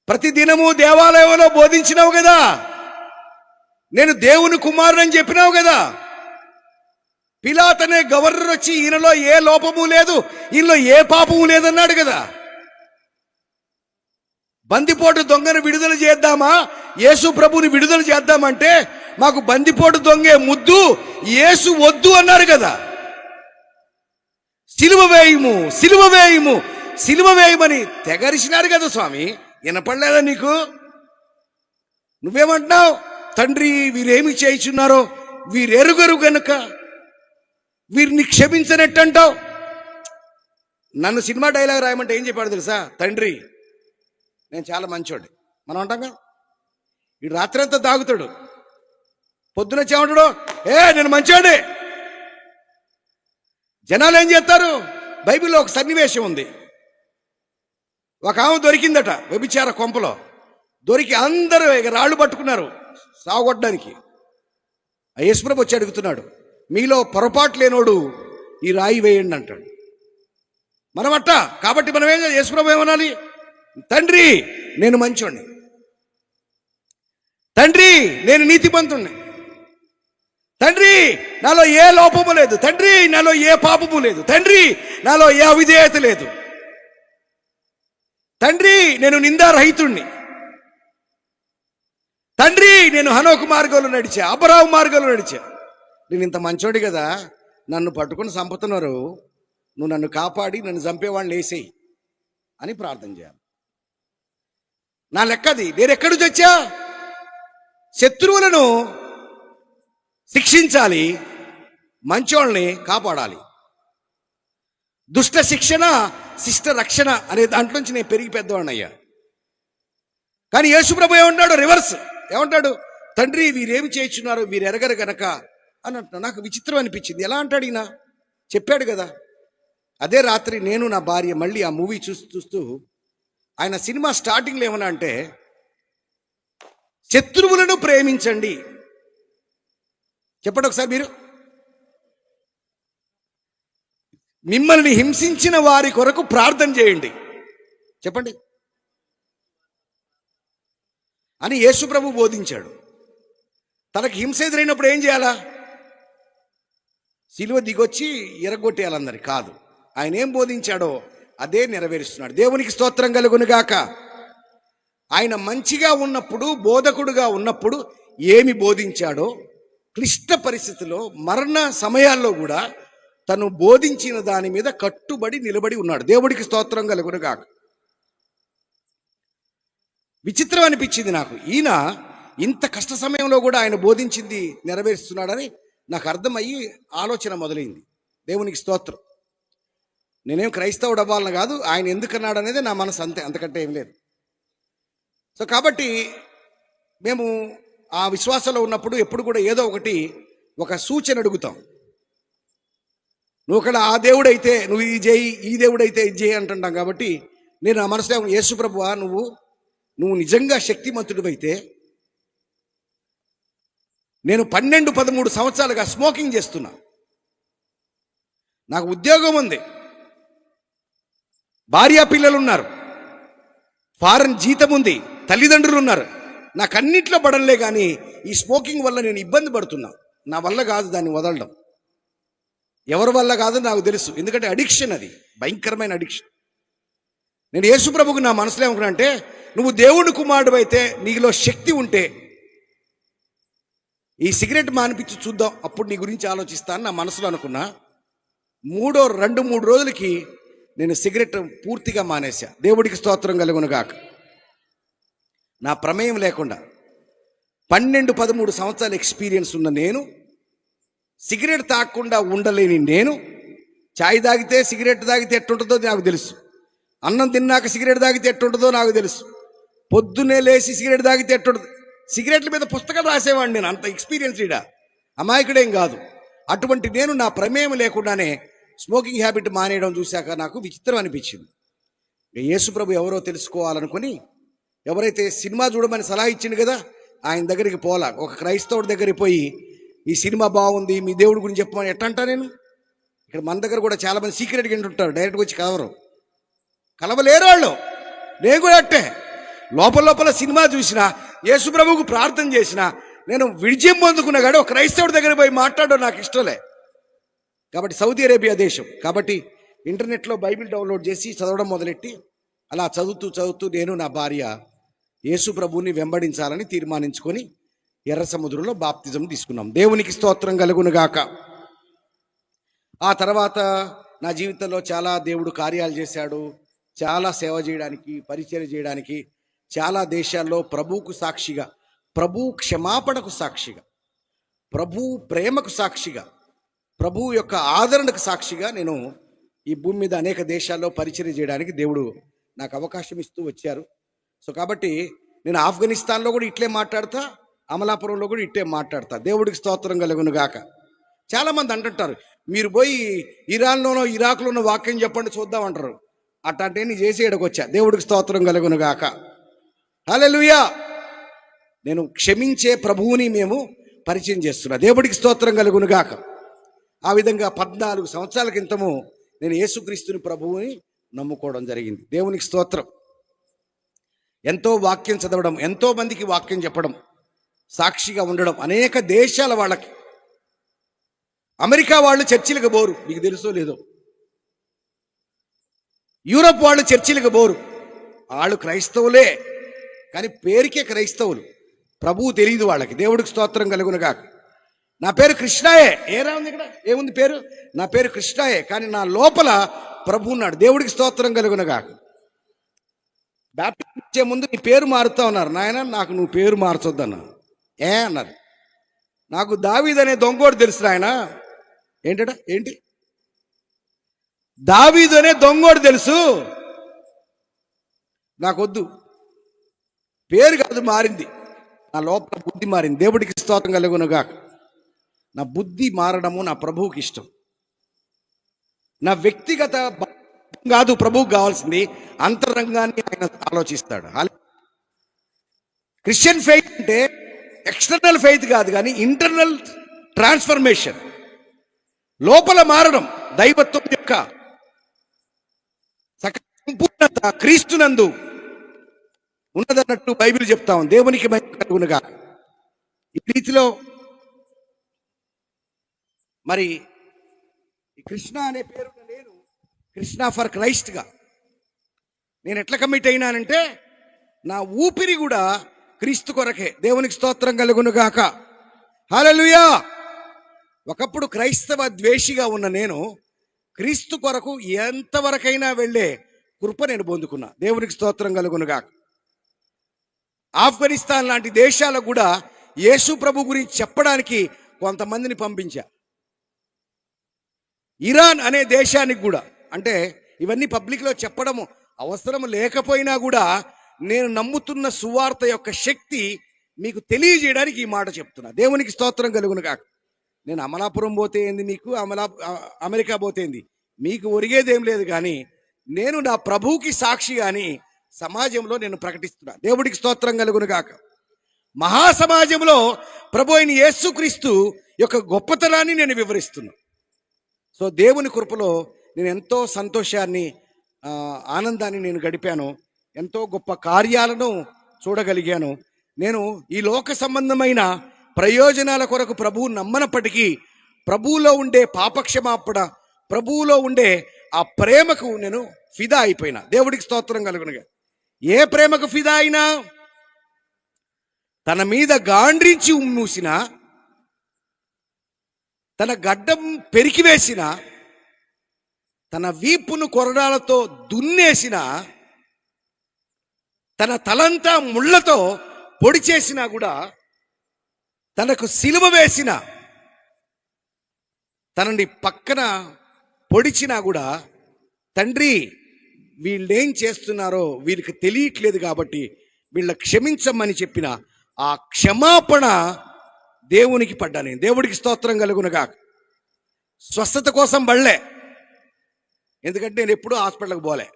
ప్రతి దినము దేవాలయంలో బోధించినావు కదా, నేను దేవుని కుమారుని చెప్పినావు కదా. పిలాతనే గవర్నర్ వచ్చి ఈయనలో ఏ లోపము లేదు, ఈయనలో ఏ పాపము లేదన్నాడు కదా. బందిపోటు దొంగను విడుదల చేద్దామా, యేసు ప్రభుని విడుదల చేద్దామంటే మాకు బందిపోటు దొంగే ముద్దు, యేసు వద్దు అన్నారు కదా. సిలువ వేయము, సిలువ వేయము, సిలువ వేయమని తెగరిసినారు కదా స్వామి. వినపడలేదా నీకు? నువ్వేమంటున్నావు? తండ్రి, వీరేమి చేయుచున్నారో వీరెరుగరు గనుక వీరిని క్షమించనట్టు అంటావు. నన్ను సినిమా డైలాగ్ రాయమంటే ఏం చెప్పాడు తెలుసా? తండ్రి, నేను చాలా మంచోడు. మనం అంటాం, వీడు రాత్రి అంతా తాగుతాడు, పొద్దున చెమంటాడు, నేను మంచోడే. జనాలు ఏం చేస్తారు? బైబిల్లో ఒక సన్నివేశం ఉంది. ఒక ఆమె దొరికిందట వ్యభిచార కొంపలో. దొరికి అందరూ ఇక రాళ్ళు పట్టుకున్నారు సాగొట్టడానికి. యేసుప్రభు వచ్చి అడుగుతున్నాడు, మీలో పొరపాటు లేనోడు ఈ రాయి వేయండి అంటాడు. మనం అట్ట కాబట్టి మనం ఏం చేయాలి? యేసుప్రభు ఏమనాలి? తండ్రి, నేను మంచోడిని. తండ్రి, నేను నీతిమంతుణ్ణి. తండ్రి, నాలో ఏ లోపము లేదు. తండ్రి, నాలో ఏ పాపము లేదు. తండ్రి, నాలో ఏ అవిధేయత లేదు. తండ్రి, నేను నిందారహితుణ్ణి. తండ్రి, నేను హనోకు మార్గంలో నడిచా, అబ్రాహాము మార్గంలో నడిచా. నేను ఇంత మంచోడి కదా, నన్ను పట్టుకుని చంపుతున్నారు, నువ్వు నన్ను కాపాడి నన్ను చంపేవాళ్ళని వేసేయి అని ప్రార్థన చేయాలి. నా లెక్కది. నేను ఎక్కడి నుంచి వచ్చా? శత్రువులను శిక్షించాలి, మంచోళ్ళని కాపాడాలి. దుష్ట శిక్షణ, శిష్ట రక్షణ అనే దాంట్లోంచి నేను పెరిగి పెద్దవాడిని అయ్యా. కానీ యేసుప్రభు ఏమంటాడు? రివర్స్. ఏమంటాడు? తండ్రి, వీరేమి చేయించున్నారు వీరు ఎరగరు గనక అన్నట్టు. నాకు విచిత్రం అనిపించింది. ఎలా అంటాడు ఈయన? చెప్పాడు కదా. అదే రాత్రి నేను నా భార్య మళ్ళీ ఆ మూవీ చూస్తూ ఆయన సినిమా స్టార్టింగ్లో ఏమన్నా అంటే, శత్రువులను ప్రేమించండి. చెప్పండి ఒకసారి మీరు. మిమ్మల్ని హింసించిన వారి కొరకు ప్రార్థన చేయండి. చెప్పండి అని యేసు ప్రభు బోధించాడు. తనకు హింస ఎదురైనప్పుడు ఏం చేయాలా? సిలువ దిగొచ్చి ఎరగొట్టేయాలందరి కాదు. ఆయన ఏం బోధించాడో అదే నెరవేరుస్తున్నాడు. దేవునికి స్తోత్రం కలుగునుగాక. ఆయన మంచిగా ఉన్నప్పుడు, బోధకుడుగా ఉన్నప్పుడు ఏమి బోధించాడో క్లిష్ట పరిస్థితిలో, మరణ సమయాల్లో కూడా తను బోధించిన దాని మీద కట్టుబడి నిలబడి ఉన్నాడు. దేవుడికి స్తోత్రం కలుగునుగాక. విచిత్రం అనిపించింది నాకు, ఈయన ఇంత కష్ట సమయంలో కూడా ఆయన బోధించింది నెరవేరుస్తున్నాడని నాకు అర్థమయ్యి ఆలోచన మొదలైంది. దేవునికి స్తోత్రం. నేనేం క్రైస్తవుడు అవ్వాలని కాదు, ఆయన ఎందుకన్నాడు అనేది నా మనసు, అంతే, అంతకంటే ఏం లేదు. సో కాబట్టి మేము ఆ విశ్వాసంలో ఉన్నప్పుడు ఎప్పుడు కూడా ఏదో ఒకటి, ఒక సూచన అడుగుతాం. నువ్వు ఒకవేళ ఆ దేవుడైతే నువ్వు ఇది చేయి, ఈ దేవుడైతే ఇది చేయి అంటుంటాం. కాబట్టి నేను ఆ మనసులో, యేసు ప్రభువా, నువ్వు నిజంగా శక్తిమంతుడివైతే, నేను 12-13 సంవత్సరాలుగా స్మోకింగ్ చేస్తున్నా, నాకు ఉద్యోగం ఉంది, భార్యా పిల్లలు ఉన్నారు, ఫారెన్ జీతం ఉంది, తల్లిదండ్రులు ఉన్నారు, నాకు అన్నిట్లో పడలే, కానీ ఈ స్మోకింగ్ వల్ల నేను ఇబ్బంది పడుతున్నా. నా వల్ల కాదు దాన్ని వదలడం, ఎవరి వల్ల కాదు నాకు తెలుసు, ఎందుకంటే అడిక్షన్, అది భయంకరమైన అడిక్షన్. నేను యేసు ప్రభుకు నా మనసులో ఏమనుకున్నానంటే, నువ్వు దేవుడి కుమారుడు అయితే, నీలో శక్తి ఉంటే ఈ సిగరెట్ మానిపించి చూద్దాం, అప్పుడు నీ గురించి ఆలోచిస్తాను నా మనసులో అనుకున్నా. 2-3 రోజులకి నేను సిగరెట్ పూర్తిగా మానేశా. దేవుడికి స్తోత్రం కలుగునుగాక. నా ప్రమేయం లేకుండా 12-13 సంవత్సరాల ఎక్స్పీరియన్స్ ఉన్న నేను, సిగరెట్ తాగకుండా ఉండలేని నేను, చాయ్ తాగితే, సిగరెట్ తాగితే ఎట్టుంటుందో నాకు తెలుసు, అన్నం తిన్నాక సిగరెట్ తాగితే ఎట్టుంటుందో నాకు తెలుసు, పొద్దున్నే లేచి సిగరెట్ తాగితే ఎట్టుంటుంది. సిగరెట్ల మీద పుస్తకాలు రాసేవాడిని నేను, అంత ఎక్స్పీరియన్స్ ఇడా, అమాయకుడేం కాదు. అటువంటి నేను నా ప్రమేయం లేకుండానే స్మోకింగ్ హ్యాబిట్ మానేయడం చూశాక నాకు విచిత్రం అనిపించింది. యేసు ప్రభు ఎవరో తెలుసుకోవాలనుకుని, ఎవరైతే సినిమా చూడమని సలహా ఇచ్చింది కదా, ఆయన దగ్గరికి పోలా. ఒక క్రైస్తవుడి దగ్గరికి పోయి, ఈ సినిమా బాగుంది, మీ దేవుడి గురించి చెప్పమని ఎట్లా అంటా నేను? ఇక్కడ మన దగ్గర కూడా చాలా మంది సీక్రెట్గా వింటుంటారు, డైరెక్ట్గా వచ్చి కలవలేరు వాళ్ళు. నేను కూడా అట్టే లోపల సినిమా చూసినా, యేసు ప్రభువుకు ప్రార్థన చేసినా, నేను విజయం పొందుకున్నా కానీ ఒక క్రైస్తవుడి దగ్గర పోయి మాట్లాడడం నాకు ఇష్టంలే. కాబట్టి సౌదీ అరేబియా దేశం కాబట్టి ఇంటర్నెట్లో బైబిల్ డౌన్లోడ్ చేసి చదవడం మొదలెట్టి, అలా చదువుతూ నేను నా భార్య యేసు ప్రభువుని వెంబడించాలని తీర్మానించుకొని ఎర్ర సముద్రంలో బాప్తిజం తీసుకున్నాం. దేవునికి స్తోత్రం కలుగునుగాక. ఆ తర్వాత నా జీవితంలో చాలా దేవుడు కార్యాలు చేశాడు. చాలా సేవ చేయడానికి, పరిచయం చేయడానికి, చాలా దేశాల్లో ప్రభువుకు సాక్షిగా, ప్రభు క్షమాపణకు సాక్షిగా, ప్రభు ప్రేమకు సాక్షిగా, ప్రభు యొక్క ఆదరణకు సాక్షిగా నేను ఈ భూమి మీద అనేక దేశాల్లో పరిచయం చేయడానికి దేవుడు నాకు అవకాశం ఇస్తూ వచ్చారు. సో కాబట్టి నేను ఆఫ్ఘనిస్తాన్లో కూడా ఇట్లే మాట్లాడతా, అమలాపురంలో కూడా ఇట్లే మాట్లాడతా. దేవుడికి స్తోత్రం కలుగునుగాక. చాలామంది అంటుంటారు, మీరు పోయి ఇరాన్లోనో ఇరాక్లోనో వాక్యం చెప్పండి చూద్దాం అంటారు. అట్లాంటి నేను చేసి ఎడకొచ్చా. దేవుడికి స్తోత్రం కలుగునుగాక. హల్లెలూయా. నేను క్షమించే ప్రభువుని మేము పరిచయం చేస్తున్నా. దేవుడికి స్తోత్రం కలుగునుగాక. ఆ విధంగా 14 సంవత్సరాల క్రితము నేను యేసుక్రీస్తుని ప్రభువుని నమ్ముకోవడం జరిగింది. దేవునికి స్తోత్రం. ఎంతో వాక్యం చదవడం, ఎంతో మందికి వాక్యం చెప్పడం, సాక్షిగా ఉండడం, అనేక దేశాల వాళ్ళకి. అమెరికా వాళ్ళు చర్చిలకు పోరు, మీకు తెలుసో లేదో. యూరోప్ వాళ్ళు చర్చిలకు పోరు, వాళ్ళు క్రైస్తవులే కానీ పేరుకే క్రైస్తవులు, ప్రభువు తెలియదు వాళ్ళకి. దేవుడికి స్తోత్రం కలుగునుగాక. నా పేరు కృష్ణాయే, ఏరా ఉంది ఇక్కడ, ఏముంది పేరు? నా పేరు కృష్ణాయే, కానీ నా లోపల ప్రభు ఉన్నాడు. దేవుడికి స్తోత్రం కలుగునుగాక. బ్యాప్టిజం ఇచ్చే ముందు నీ పేరు మారుతా ఉన్నారు. నాయన నాకు నువ్వు పేరు మార్చొద్దన్నా. అన్నారు. నాకు దావీదు అనే దొంగోడు తెలుసు నాయన. ఏంటి దావీదు అనే దొంగోడు తెలుసు, నాకొద్దు. పేరు కాదు మారింది, నా లోపల బుద్ధి మారింది. దేవుడికి స్తోత్రం కలుగునుగాక. నా బుద్ధి మారడము నా ప్రభువుకి ఇష్టం. నా వ్యక్తిగత కాదు ప్రభువుకు కావాల్సింది, అంతరంగాన్ని ఆయన ఆలోచిస్తాడు. క్రిస్టియన్ ఫెయిత్ అంటే ఎక్స్టర్నల్ ఫెయిత్ కాదు, కానీ ఇంటర్నల్ ట్రాన్స్ఫర్మేషన్, లోపల మారడం, దైవత్వం యొక్క సంపూర్ణత. క్రీస్తునందు ఉన్నదన్నట్టు బైబిల్ చెప్తా ఉంది. దేవునికి మహిమ కలుగునుగా. ఈ రీతిలో మరి ఈ కృష్ణ అనే పేరున నేను కృష్ణ ఫర్ క్రైస్ట్గా నేను ఎట్లా కమిట్ అయినానంటే నా ఊపిరి కూడా క్రీస్తు కొరకే. దేవునికి స్తోత్రం కలుగునుగాక. హల్లెలూయా. ఒకప్పుడు క్రైస్తవ ద్వేషిగా ఉన్న నేను క్రీస్తు కొరకు ఎంతవరకైనా వెళ్ళే కృప నేను పొందుకున్నా. దేవునికి స్తోత్రం కలుగునుగాక. ఆఫ్ఘనిస్తాన్ లాంటి దేశాలకు కూడా యేసు ప్రభు గురించి చెప్పడానికి కొంతమందిని పంపించా. ఇరాన్ అనే దేశానికి కూడా, అంటే ఇవన్నీ పబ్లిక్లో చెప్పడం అవసరం లేకపోయినా కూడా నేను నమ్ముతున్న సువార్త యొక్క శక్తి మీకు తెలియజేయడానికి ఈ మాట చెప్తున్నా. దేవునికి స్తోత్రం కలుగునుగాక. నేను అమలాపురం పోతే ఏంది, మీకు అమెరికా పోతే ఏంది, మీకు ఒరిగేదేం లేదు. కానీ నేను నా ప్రభువుకి సాక్షి కానీ సమాజంలో నేను ప్రకటిస్తున్నా. దేవుడికి స్తోత్రం కలుగునుగాక. మహాసమాజంలో ప్రభు అయిన యేసుక్రీస్తు యొక్క గొప్పతనాన్ని నేను వివరిస్తున్నా. సో దేవుని కృపలో నేను ఎంతో సంతోషాన్ని, ఆనందాన్ని నేను గడిపాను. ఎంతో గొప్ప కార్యాలను చూడగలిగాను. నేను ఈ లోక సంబంధమైన ప్రయోజనాల కొరకు ప్రభువు నమ్మనప్పటికీ ప్రభువులో ఉండే పాపక్షమాపణ, ప్రభువులో ఉండే ఆ ప్రేమకు నేను ఫిదా అయిపోయినా. దేవుడికి స్తోత్రం కలుగునుగా. ఏ ప్రేమకు ఫిదా అయినా? తన మీద గాండ్రించి మూసిన, తన గడ్డం పెరికివేసిన, తన వీపును కొరడాలతో దున్నేసిన, తన తలంతా ముళ్ళతో పొడి చేసినా కూడా, తనకు సిలువ వేసిన, తనని పక్కన పొడిచినా కూడా, తండ్రి వీళ్ళేం చేస్తున్నారో వీళ్ళకి తెలియట్లేదు కాబట్టి వీళ్ళ క్షమించమని చెప్పిన ఆ క్షమాపణ దేవునికి పడ్డా నేను. దేవుడికి స్తోత్రం కలుగునుగా. స్వస్థత కోసం బళ్ళే, ఎందుకంటే నేను ఎప్పుడూ హాస్పిటల్కి పోలే.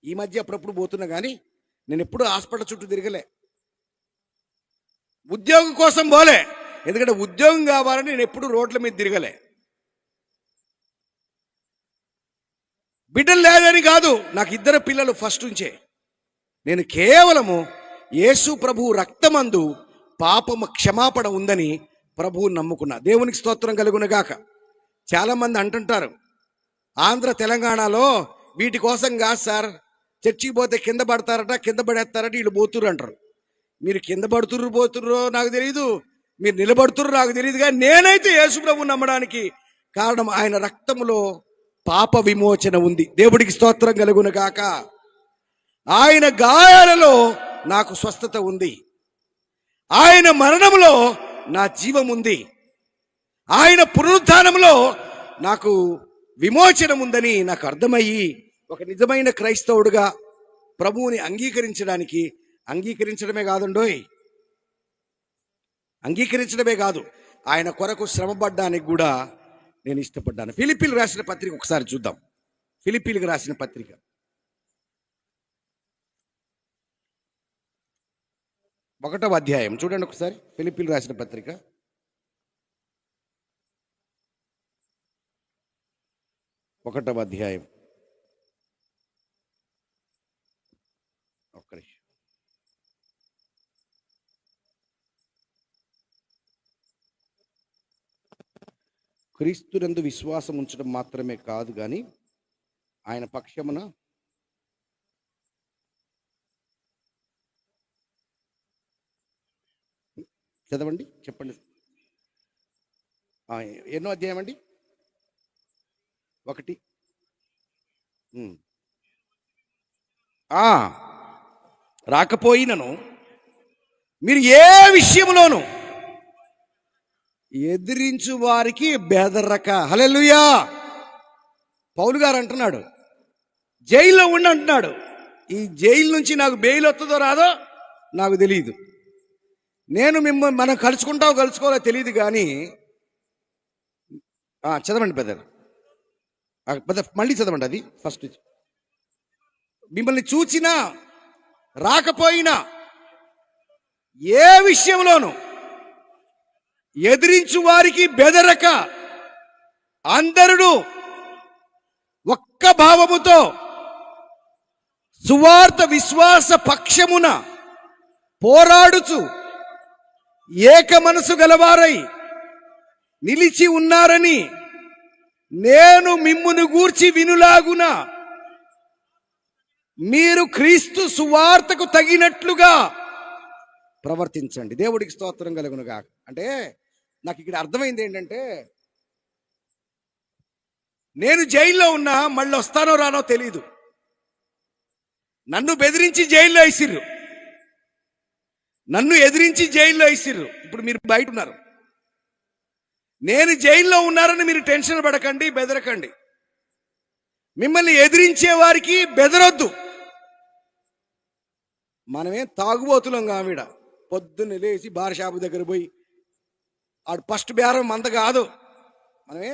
ఈ మధ్య అప్పుడప్పుడు పోతున్నా కానీ నేను ఎప్పుడూ హాస్పిటల్ చుట్టూ తిరగలే. ఉద్యోగం కోసం పోలే, ఎందుకంటే ఉద్యోగం కావాలని నేను ఎప్పుడు రోడ్ల మీద తిరగలే. బిడ్డలు లేదని కాదు, నాకు 2 పిల్లలు ఫస్ట్ నుంచే. నేను కేవలము యేసు ప్రభువు రక్తమందు పాపము క్షమాపణ ఉందని ప్రభువు నమ్ముకున్నా. దేవునికి స్తోత్రం కలుగునుగాక. చాలామంది అంటుంటారు, ఆంధ్ర తెలంగాణలో వీటి కోసం కాదు సార్, చర్చికి పోతే కింద పడతారట, కింద పడేస్తారట, వీళ్ళు పోతుర్రు అంటారు. మీరు కింద పోతుర్రో నాకు తెలియదు, మీరు నిలబడుతుర్రో నాకు తెలియదు. కానీ నేనైతే యేసు ప్రభువు నమ్మడానికి కారణం ఆయన రక్తములో పాప విమోచన ఉంది. దేవుడికి స్తోత్రం కలుగునుగాక. ఆయన గాయాలలో నాకు స్వస్థత ఉంది. ఆయన మరణంలో నా జీవం ఉంది. ఆయన పునరుత్థానంలో నాకు విమోచనం ఉందని నాకు అర్థమయ్యి ఒక నిజమైన క్రైస్తవుడుగా ప్రభువుని అంగీకరించడమే కాదండోయ్, అంగీకరించడమే కాదు, ఆయన కొరకు శ్రమపడ్డానికి కూడా నేను ఇష్టపడ్డాను. ఫిలిప్పీలకు రాసిన పత్రిక ఒకసారి చూద్దాం. ఫిలిప్పీలకు రాసిన పత్రిక 1వ అధ్యాయం చూడండి ఒకసారి. ఫిలిప్పీలకు రాసిన పత్రిక 1వ అధ్యాయం. ఒక్క నిమిషం. క్రీస్తునందు విశ్వాసం ఉంచడం మాత్రమే కాదు కానీ ఆయన పక్షమున చదవండి, చెప్పండి. ఎన్నో అధ్యాయం అండి? 1. రాకపోయినను మీరు ఏ విషయంలోనూ ఎదిరించు వారికి బెదరక. హల్లెలూయా. పౌలు గారు అంటున్నాడు, జైల్లో ఉండి అంటున్నాడు, ఈ జైలు నుంచి నాకు బెయిల్ వస్తుందో రాదో నాకు తెలియదు. నేను మిమ్మల్ని మనం కలుసుకోవాలో తెలియదు కానీ చదవండి బ్రదర్, మళ్ళీ చదవండి. అది ఫస్ట్. మిమ్మల్ని చూచినా రాకపోయినా ఏ విషయంలోనూ ఎదిరించు వారికి బెదరక అందరూ ఒక్క భావముతో సువార్త విశ్వాస పక్షమున పోరాడుచు ఏక మనసు గలవారై నిలిచి ఉన్నారని నేను మిమ్మును గూర్చి వినులాగున మీరు క్రీస్తు సువార్తకు తగినట్లుగా ప్రవర్తించండి. దేవుడికి స్తోత్రం కలుగునుగాక. అంటే నాకు ఇక్కడ అర్థమైంది ఏంటంటే, నేను జైల్లో ఉన్నా మళ్ళీ వస్తానో రానో తెలీదు. నన్ను బెదిరించి జైల్లో వేసిర్రు, నన్ను ఎదిరించి జైల్లో వేసిర్రు. ఇప్పుడు మీరు బయట ఉన్నారు. నేను జైల్లో ఉన్నారని మీరు టెన్షన్ పడకండి, బెదరకండి. మిమ్మల్ని ఎదిరించే వారికి బెదరొద్దు. మనమేం తాగుబోతులం కావిడ. పొద్దున్న లేచి బార్ షాపు దగ్గర పోయి ఆడు ఫస్ట్ బేరం మంద కాదు. మనమే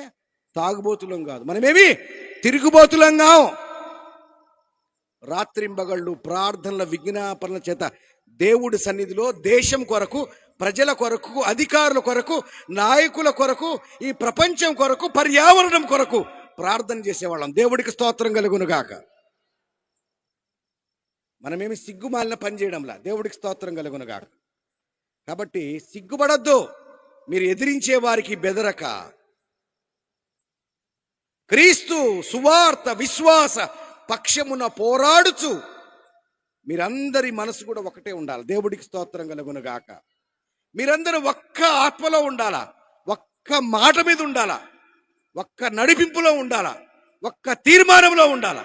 తాగుబోతులం కాదు, మనమేమి తిరుగుబోతులం కావు. రాత్రింబగళ్ళు ప్రార్థనల విజ్ఞాపనల చేత దేవుడి సన్నిధిలో దేశం కొరకు, ప్రజల కొరకు, అధికారుల కొరకు, నాయకుల కొరకు, ఈ ప్రపంచం కొరకు, పర్యావరణం కొరకు ప్రార్థన చేసేవాళ్ళం. దేవుడికి స్తోత్రం కలుగునుగాక. మనమేమి సిగ్గుమాలిన పని చేయడంలా. దేవుడికి స్తోత్రం కలుగునుగాక. కాబట్టి సిగ్గుపడద్దు. మీరు ఎదిరించే వారికి బెదరక, క్రీస్తు సువార్త విశ్వాస పక్షమున పోరాడుచు మీరందరి మనసు కూడా ఒకటే ఉండాలి. దేవుడికి స్తోత్రం కలుగునుగాక. మీరందరూ ఒక్క ఆత్మలో ఉండాలా, ఒక్క మాట మీద ఉండాలా, ఒక్క నడిపింపులో ఉండాలా, ఒక్క తీర్మానంలో ఉండాలా.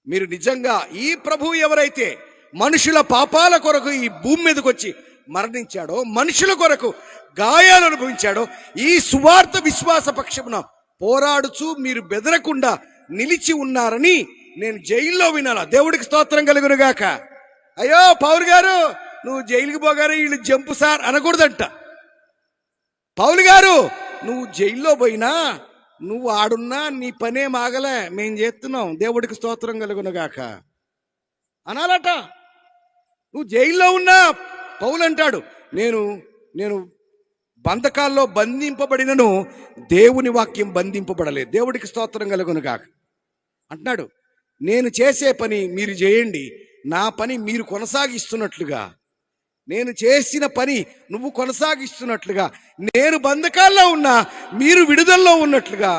మీరు నిజంగా ఈ ప్రభువు ఎవరైతే మనుషుల పాపాల కొరకు ఈ భూమి మీదకి వచ్చి మరణించాడో, మనుషుల కొరకు గాయాలు అనుభవించాడో, ఈ సువార్త విశ్వాస పక్షమున పోరాడుచు మీరు బెదరకుండా నిలిచి ఉన్నారని నేను జైల్లో వినాలా. దేవుడికి స్తోత్రం కలుగునుగాక. అయ్యో పౌలు గారు నువ్వు జైలుకి పోగానే వీళ్ళు జంపు సార్ అనకూడదంట. పౌలు గారు నువ్వు జైల్లో పోయినా నువ్వు ఆడున్నా నీ పనే మాగలే, మేం చేస్తున్నాం. దేవుడికి స్తోత్రం కలుగునుగాక అనాలట. నువ్వు జైల్లో ఉన్నా పౌలు అంటాడు, నేను బంధకాల్లో బంధింపబడినను దేవుని వాక్యం బంధింపబడలేదు. దేవుడికి స్తోత్రం కలుగునుగాక అంటున్నాడు. నేను చేసే పని మీరు చేయండి, నా పని మీరు కొనసాగిస్తున్నట్లుగా, నేను చేసిన పని నువ్వు కొనసాగిస్తున్నట్లుగా, నేను బంధకాల్లో ఉన్నా మీరు విడుదలలో ఉన్నట్లుగా,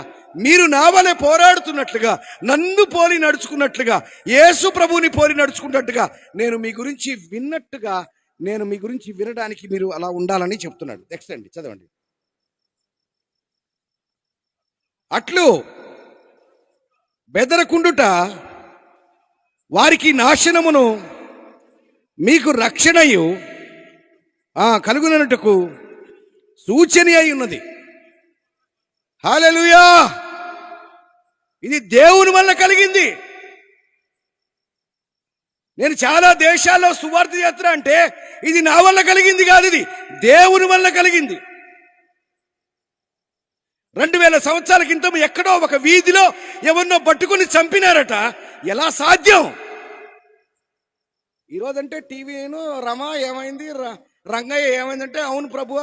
మీరు నా వలె పోరాడుతున్నట్లుగా, నన్ను పోలి నడుచుకున్నట్లుగా, యేసు ప్రభువుని పోలి నడుచుకున్నట్టుగా నేను మీ గురించి విన్నట్టుగా, నేను మీ గురించి వినడానికి మీరు అలా ఉండాలని చెప్తున్నాడు. నెక్స్ట్ అండి చదవండి. అట్లు బెదరకుండుట వారికి నాశనమును, మీకు రక్షణయు కలుగునట్టుకు సూచన అయి ఉన్నది. హల్లెలూయా. ఇది దేవుని వల్ల కలిగింది. నేను చాలా దేశాల్లో సువార్త చేస్తున్నా అంటే ఇది నా వల్ల కలిగింది కాదు, ఇది దేవుని వల్ల కలిగింది. 2000 సంవత్సరాల క్రితం ఎక్కడో ఒక వీధిలో ఎవరినో పట్టుకుని చంపినారట. ఎలా సాధ్యం? ఈరోజంటే టీవీను రమా ఏమైంది, రంగయ్య ఏమైందంటే అవును ప్రభు,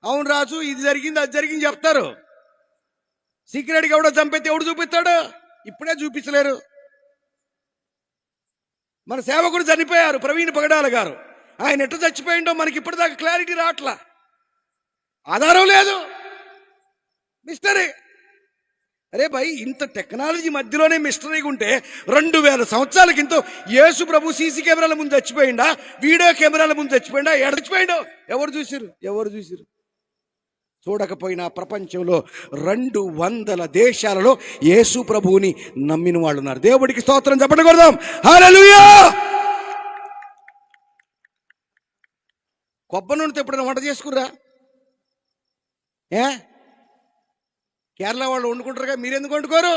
అవును రాజు, ఇది జరిగింది అది జరిగింది చెప్తారు. సీక్రెట్గా ఎవడో చంపితే ఎవడు చూపిస్తాడు? ఇప్పుడే చూపించలేరు. మన సేవకుడు చనిపోయారు, ప్రవీణ్ పగడాల గారు. ఆయన ఎట్లా చచ్చిపోయిండో మనకి ఇప్పటిదాకా క్లారిటీ రావట్లా, ఆధారం లేదు, మిస్టరీ. అరే భయ్, ఇంత టెక్నాలజీ మధ్యలోనే మిస్టరీగా ఉంటే 2000 సంవత్సరాల కింద యేసు ప్రభు సీసీ కెమెరాల ముందు చచ్చిపోయిందా, వీడియో కెమెరాల ముందు చచ్చిపోయిందా, ఎడ చచ్చిపోయిండో ఎవరు చూసిరు? చూడకపోయినా ప్రపంచంలో 200 దేశాలలో యేసు ప్రభువుని నమ్మిన వాళ్ళు ఉన్నారు. దేవుడికి స్తోత్రం చెప్పండి, కొడదాం హల్లెలూయా. కొబ్బరి నూనెతో ఎప్పుడైనా వంట చేసుకుర్రా? కేరళ వాళ్ళు వండుకుంటారుగా, మీరెందుకు వండుకోరు?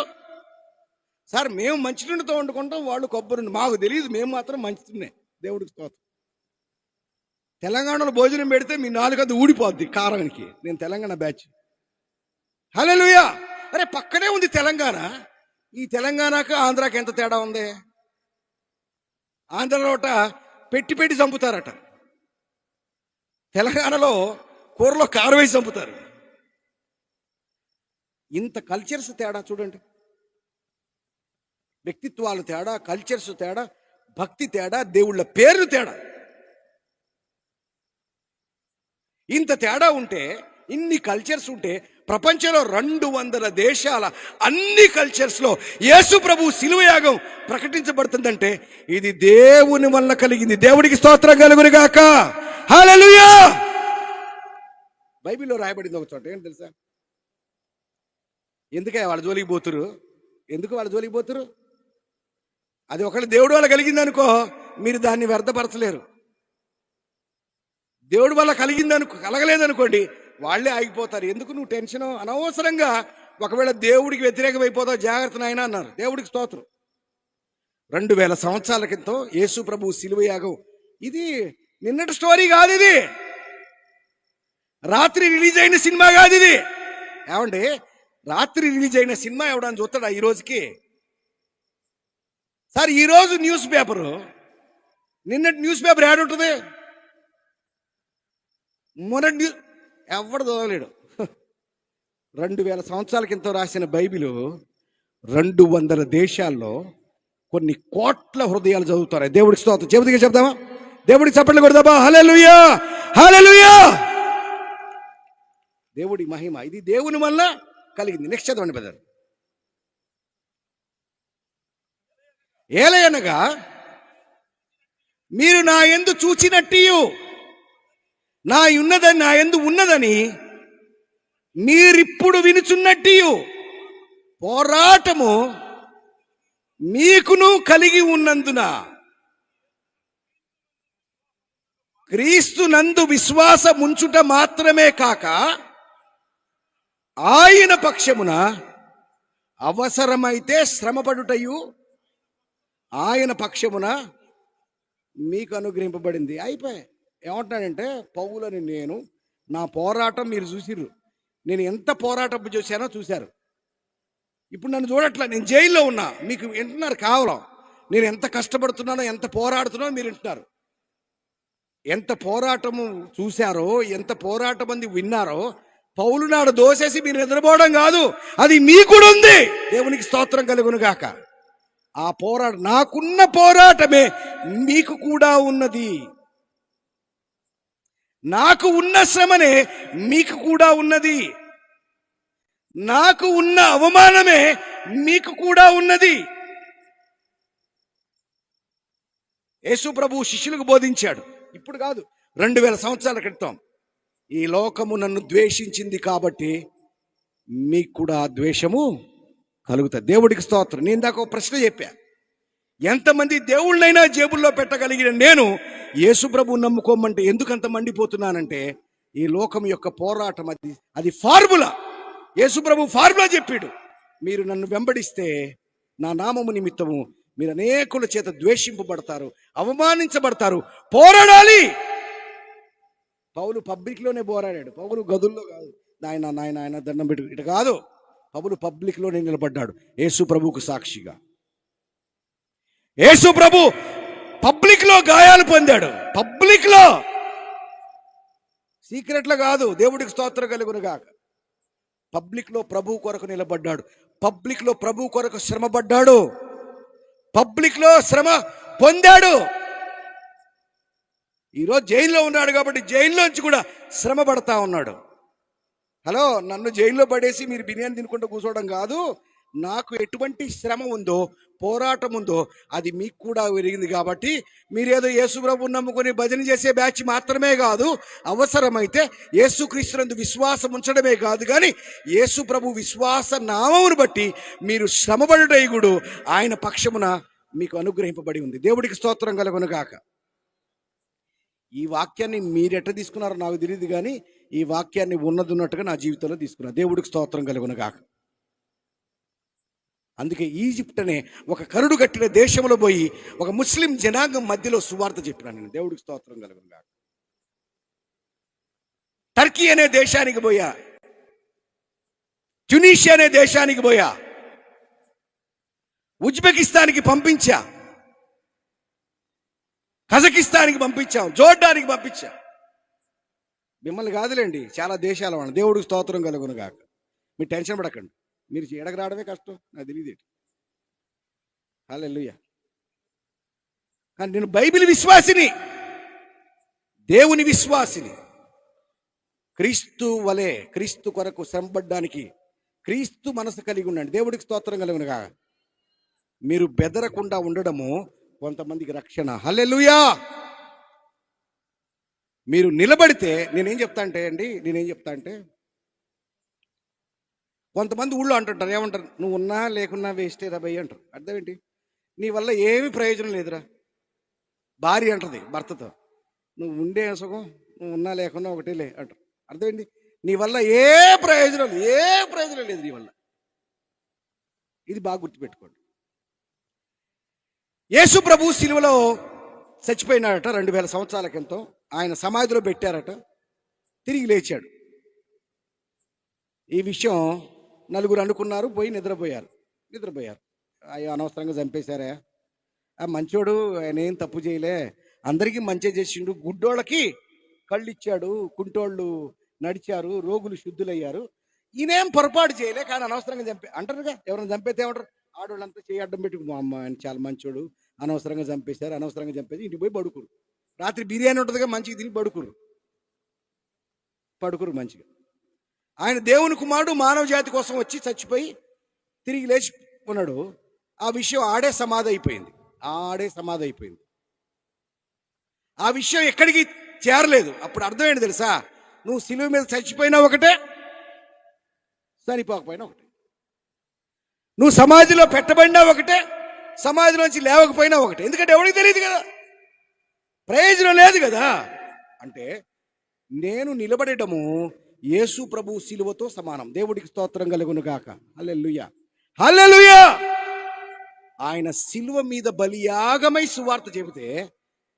సార్ మేము మంచి నూనెతో వండుకుంటాం, వాళ్ళు కొబ్బరి నూనె. మాకు తెలియదు, మేము మాత్రం మంచి నూనె. దేవుడికి స్తోత్రం. తెలంగాణలో భోజనం పెడితే మీ నాలుగది ఊడిపోద్ది కారానికి. నేను తెలంగాణ బ్యాచ్. హల్లెలూయా. అరే పక్కనే ఉంది తెలంగాణ. ఈ తెలంగాణకు ఆంధ్రాకి ఎంత తేడా ఉంది? ఆంధ్రలోట పెట్టి చంపుతారట, తెలంగాణలో కూరలో కారం వేసి చంపుతారు. ఇంత కల్చర్స్ తేడా చూడండి. వ్యక్తిత్వాలు తేడా, కల్చర్స్ తేడా, భక్తి తేడా, దేవుళ్ళ పేర్లు తేడా. ఇంత తేడా ఉంటే, ఇన్ని కల్చర్స్ ఉంటే, ప్రపంచంలో 200 దేశాల అన్ని కల్చర్స్లో యేసు ప్రభు శిలువ యాగం ప్రకటించబడుతుందంటే ఇది దేవుని వల్ల కలిగింది. దేవుడికి స్తోత్రం కలుగును గాక. హల్లెలూయా. బైబిల్లో రాయబడింది ఒక చోట, ఏంటి తెలుసా? ఎందుకే వాళ్ళ జోలికి పోతురు? ఎందుకు వాళ్ళ జోలికి పోతురు? అది ఒకళ్ళు దేవుడు వల్ల కలిగింది అనుకో, మీరు దాన్ని వ్యర్థపరచలేరు. దేవుడి వల్ల కలగలేదనుకోండి, వాళ్ళే ఆగిపోతారు. ఎందుకు నువ్వు టెన్షన్? అనవసరంగా ఒకవేళ దేవుడికి వ్యతిరేకమైపోతావు, జాగ్రత్త నాయన అన్నారు. దేవుడికి స్తోత్రం. 2000 సంవత్సరాల క్రితం యేసు ప్రభు శిలువ యాగం ఇది నిన్నటి స్టోరీ కాదు. ఇది రాత్రి రిలీజ్ అయిన సినిమా కాదు. ఇది ఏమండి, రాత్రి రిలీజ్ అయిన సినిమా ఎవడని చూస్తాడా ఈ రోజుకి? సార్, ఈరోజు న్యూస్ పేపరు, నిన్నటి న్యూస్ పేపర్ ఏడుంటుంది? మొన్నటి న్యూస్ ఎవడు చదవలేడు. 2000 సంవత్సరాల క్రితం రాసిన బైబిలు 200 దేశాల్లో కొన్ని కోట్ల హృదయాలు చదువుతారు. దేవుడికి స్తోత్రం. చెబుతుగా చెప్తామా? దేవుడికి చప్పట్లు కొడదామా? హల్లెలూయా, హల్లెలూయా. దేవుడి మహిమ ఇది దేవుని వల్ల కలిగింది. నెక్స్ట్ చదవండి బ్రదర్. ఏలయనగా మీరు నా యందు చూచినట్టియు నా యందు ఉన్నదని మీరిప్పుడు వినుచున్నట్టియు పోరాటము మీకును కలిగి ఉన్నందున క్రీస్తు నందు విశ్వాసముంచుట మాత్రమే కాక ఆయన పక్షమున అవసరమైతే శ్రమపడుటయు ఆయన పక్షమున మీకు అనుగ్రహింపబడింది. అయిపోయి ఏమంటున్నాడంటే, పౌలని నేను నా పోరాటం మీరు చూసిర్రు. నేను ఎంత పోరాటం చేశానో చూశారు. ఇప్పుడు నన్ను చూడట్లా, నేను జైల్లో ఉన్నా. మీకు వింటున్నారు కావాలం. నేను ఎంత కష్టపడుతున్నానో, ఎంత పోరాడుతున్నానో మీరు వింటున్నారు. ఎంత పోరాటము చూశారో, ఎంత పోరాటం మంది విన్నారో. పౌలు నాడు దోసేసి మీరు నిద్రపోవడం కాదు, అది మీకు కూడా ఉంది. దేవునికి స్తోత్రం కలుగును గాక. ఆ పోరాటం, నాకున్న పోరాటమే మీకు కూడా ఉన్నది. నాకు ఉన్న శ్రమనే మీకు కూడా ఉన్నది. నాకు ఉన్న అవమానమే మీకు కూడా ఉన్నది. యేసు ప్రభు శిష్యులకు బోధించాడు. ఇప్పుడు కాదు, 2000 సంవత్సరాల క్రితం. ఈ లోకము నన్ను ద్వేషించింది కాబట్టి మీకు కూడా ద్వేషము కలుగుతుంది. దేవుడికి స్తోత్రం. నేను దాకా ఒక ప్రశ్న చెప్పా. ఎంతమంది దేవుళ్ళైనా జేబుల్లో పెట్టగలిగిన నేను యేసు ప్రభు నమ్ముకోమంటే ఎందుకంత మండిపోతున్నానంటే, ఈ లోకం యొక్క పోరాటం అది ఫార్ములా. యేసు ప్రభు ఫార్ములా చెప్పాడు. మీరు నన్ను వెంబడిస్తే నా నామము నిమిత్తము మీరు అనేకుల చేత ద్వేషింపబడతారు, అవమానించబడతారు. పోరాడాలి. పౌలు పబ్లిక్లోనే పోరాడాడు. పౌలు గదుల్లో కాదు, నాయన నాయన ఆయన దండం పెట్టు ఇటు కాదు. పౌలు పబ్లిక్లోనే నిలబడ్డాడు యేసు ప్రభువుకు సాక్షిగా. యేసు ప్రభు పబ్లిక్లో గాయాలు పొందాడు. పబ్లిక్లో, సీక్రెట్లో కాదు. దేవుడికి స్తోత్రం కలుగును గాక. పబ్లిక్లో ప్రభు కొరకు నిలబడ్డాడు. పబ్లిక్లో ప్రభు కొరకు శ్రమపడ్డాడు. పబ్లిక్లో శ్రమ పొందాడు. ఈరోజు జైల్లో ఉన్నాడు కాబట్టి జైల్లోంచి కూడా శ్రమ పడతా ఉన్నాడు. హలో, నన్ను జైల్లో పడేసి మీరు బిర్యానీ తినుకుంటూ కూర్చోవడం కాదు. నాకు ఎటువంటి శ్రమ ఉందో, పోరాటం ఉందో అది మీకు కూడా పెరిగింది. కాబట్టి మీరేదో యేసు ప్రభు నమ్ముకొని భజన చేసే బ్యాచ్ మాత్రమే కాదు, అవసరమైతే యేసుక్రీస్తునందు విశ్వాసం ఉంచడమే కాదు, కానీ యేసు ప్రభు విశ్వాస నామమును బట్టి మీరు శ్రమపడుటయుడు ఆయన పక్షమున మీకు అనుగ్రహింపబడి ఉంది. దేవుడికి స్తోత్రం కలుగును గాక. ఈ వాక్యాన్ని మీరు ఎట్లా తీసుకున్నారో నాకు తెలియదు, కానీ ఈ వాక్యాన్ని ఉన్నట్టుగా నా జీవితంలో తీసుకున్నా. దేవుడికి స్తోత్రం కలుగును గాక. అందుకే ఈజిప్ట్ అనే ఒక కరుడు కట్టిన దేశంలో పోయి ఒక ముస్లిం జనాంగం మధ్యలో సువార్త చెప్పినాను నేను. దేవుడికి స్తోత్రం కలుగును గాక. టర్కీ అనే దేశానికి పోయా, ట్యునీషియా అనే దేశానికి పోయా, ఉజ్బెకిస్తాన్కి పంపించా, కజకిస్తాన్కి పంపించాం, జోర్డానికి పంపించా. మిమ్మల్ని కాదులేండి, చాలా దేశాల వాళ్ళు. దేవుడికి స్తోత్రం కలుగును గాక. మీరు టెన్షన్ పడకండి. మీరు ఎడకు రావడమే కష్టం, నాకు తెలియదు. హల్లెలూయా. కానీ నేను బైబిల్ విశ్వాసిని, దేవుని విశ్వాసిని. క్రీస్తు వలె, క్రీస్తు కొరకు శ్రమపడ్డానికి క్రీస్తు మనసు కలిగి ఉండండి. దేవుడికి స్తోత్రం కలుగునుగా. మీరు బెదరకుండా ఉండడము కొంతమందికి రక్షణ. హల్లెలూయా. మీరు నిలబడితే నేనేం చెప్తా అంటే కొంతమంది ఊళ్ళో అంటుంటారు, ఏమంటారు, నువ్వు ఉన్నా లేకున్నా వేస్టే రా భయ్య అంటారు. అర్థం ఏంటి? నీ వల్ల ఏమీ ప్రయోజనం లేదురా. భార్య అంటది భర్తతో, నువ్వు ఉండే సుఖం, నువ్వు ఉన్నా లేకున్నా ఒకటే లే అంటారు. అర్థం ఏంటి? నీ వల్ల ఏ ప్రయోజనం లేదు నీ వల్ల. ఇది బాగా గుర్తుపెట్టుకోండి. యేసు ప్రభు సిలువలో చచ్చిపోయినాడట 2000 సంవత్సరాల క్రితం. ఆయన సమాధిలో పెట్టారట, తిరిగి లేచాడు. ఈ విషయం నలుగురు అనుకున్నారు, పోయి నిద్రపోయారు. అయ్యో అనవసరంగా చంపేశారా, ఆ మంచోడు, ఆయన ఏం తప్పు చేయలే, అందరికీ మంచి చేసిండు, గుడ్డోళ్ళకి కళ్ళు ఇచ్చాడు, కుంటోళ్ళు నడిచారు, రోగులు శుద్ధులయ్యారు, ఈయనేం పొరపాటు చేయలే, కానీ అనవసరంగా అంటారుగా. ఎవరైనా చంపేస్తే ఏమంటారు? ఆడవాళ్ళంతా చేయి అడ్డం పెట్టి, మా అమ్మ ఆయన చాలా మంచోడు, అనవసరంగా చంపేసి ఇంటికి పోయి పడుకురు. రాత్రి బిర్యానీ ఉంటుందిగా, మంచిగా తిని పడుకురు మంచిగా. ఆయన దేవుని కుమారుడు మానవ జాతి కోసం వచ్చి చచ్చిపోయి తిరిగి లేచి ఉన్నాడు. ఆ విషయం ఆడే సమాధి అయిపోయింది. ఆ విషయం ఎక్కడికి చేరలేదు. అప్పుడు అర్థం ఏంటి తెలుసా? నువ్వు సిలువ మీద చచ్చిపోయినా ఒకటే, చనిపోకపోయినా ఒకటే. నువ్వు సమాధిలో పెట్టబడినా ఒకటే, సమాధిలోంచి లేవకపోయినా ఒకటే. ఎందుకంటే ఎవరికి తెలియదు కదా, ప్రయోజనం లేదు కదా. అంటే నేను నిలబడటము యేసు ప్రభు సిలువతో సమానం. దేవుడికి స్తోత్రం కలుగును గాక. హల్లెలూయా. ఆయన సిలువ మీద బలియాగమై సువార్త చెబితే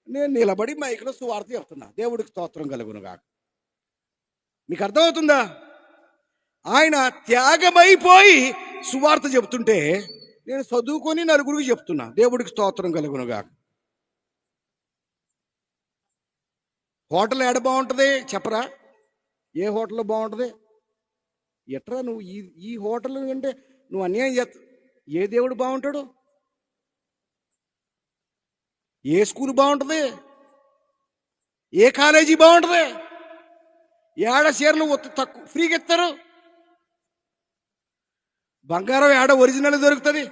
నేను నిలబడి మైకులో సువార్త చెప్తున్నా. దేవుడికి స్తోత్రం కలుగును గాక. మీకు అర్థమవుతుందా? ఆయన త్యాగమైపోయి సువార్త చెబుతుంటే నేను చదువుకొని నలుగురికి చెప్తున్నా. దేవుడికి స్తోత్రం కలుగును గాక. హోటల్ ఏడ బాగుంటుంది చెప్పరా? ఏ హోటల్లో బాగుంటుంది? ఎట్రా నువ్వు ఈ హోటల్ అంటే నువ్వు అన్యాయం చేస్తా. ఏ దేవుడు బాగుంటాడు? ఏ స్కూల్ బాగుంటుంది? ఏ కాలేజీ బాగుంటుంది? ఏడ చీరలు తక్కువ ఫ్రీగా ఇస్తారు? బంగారం ఏడ ఒరిజినల్ దొరుకుతుంది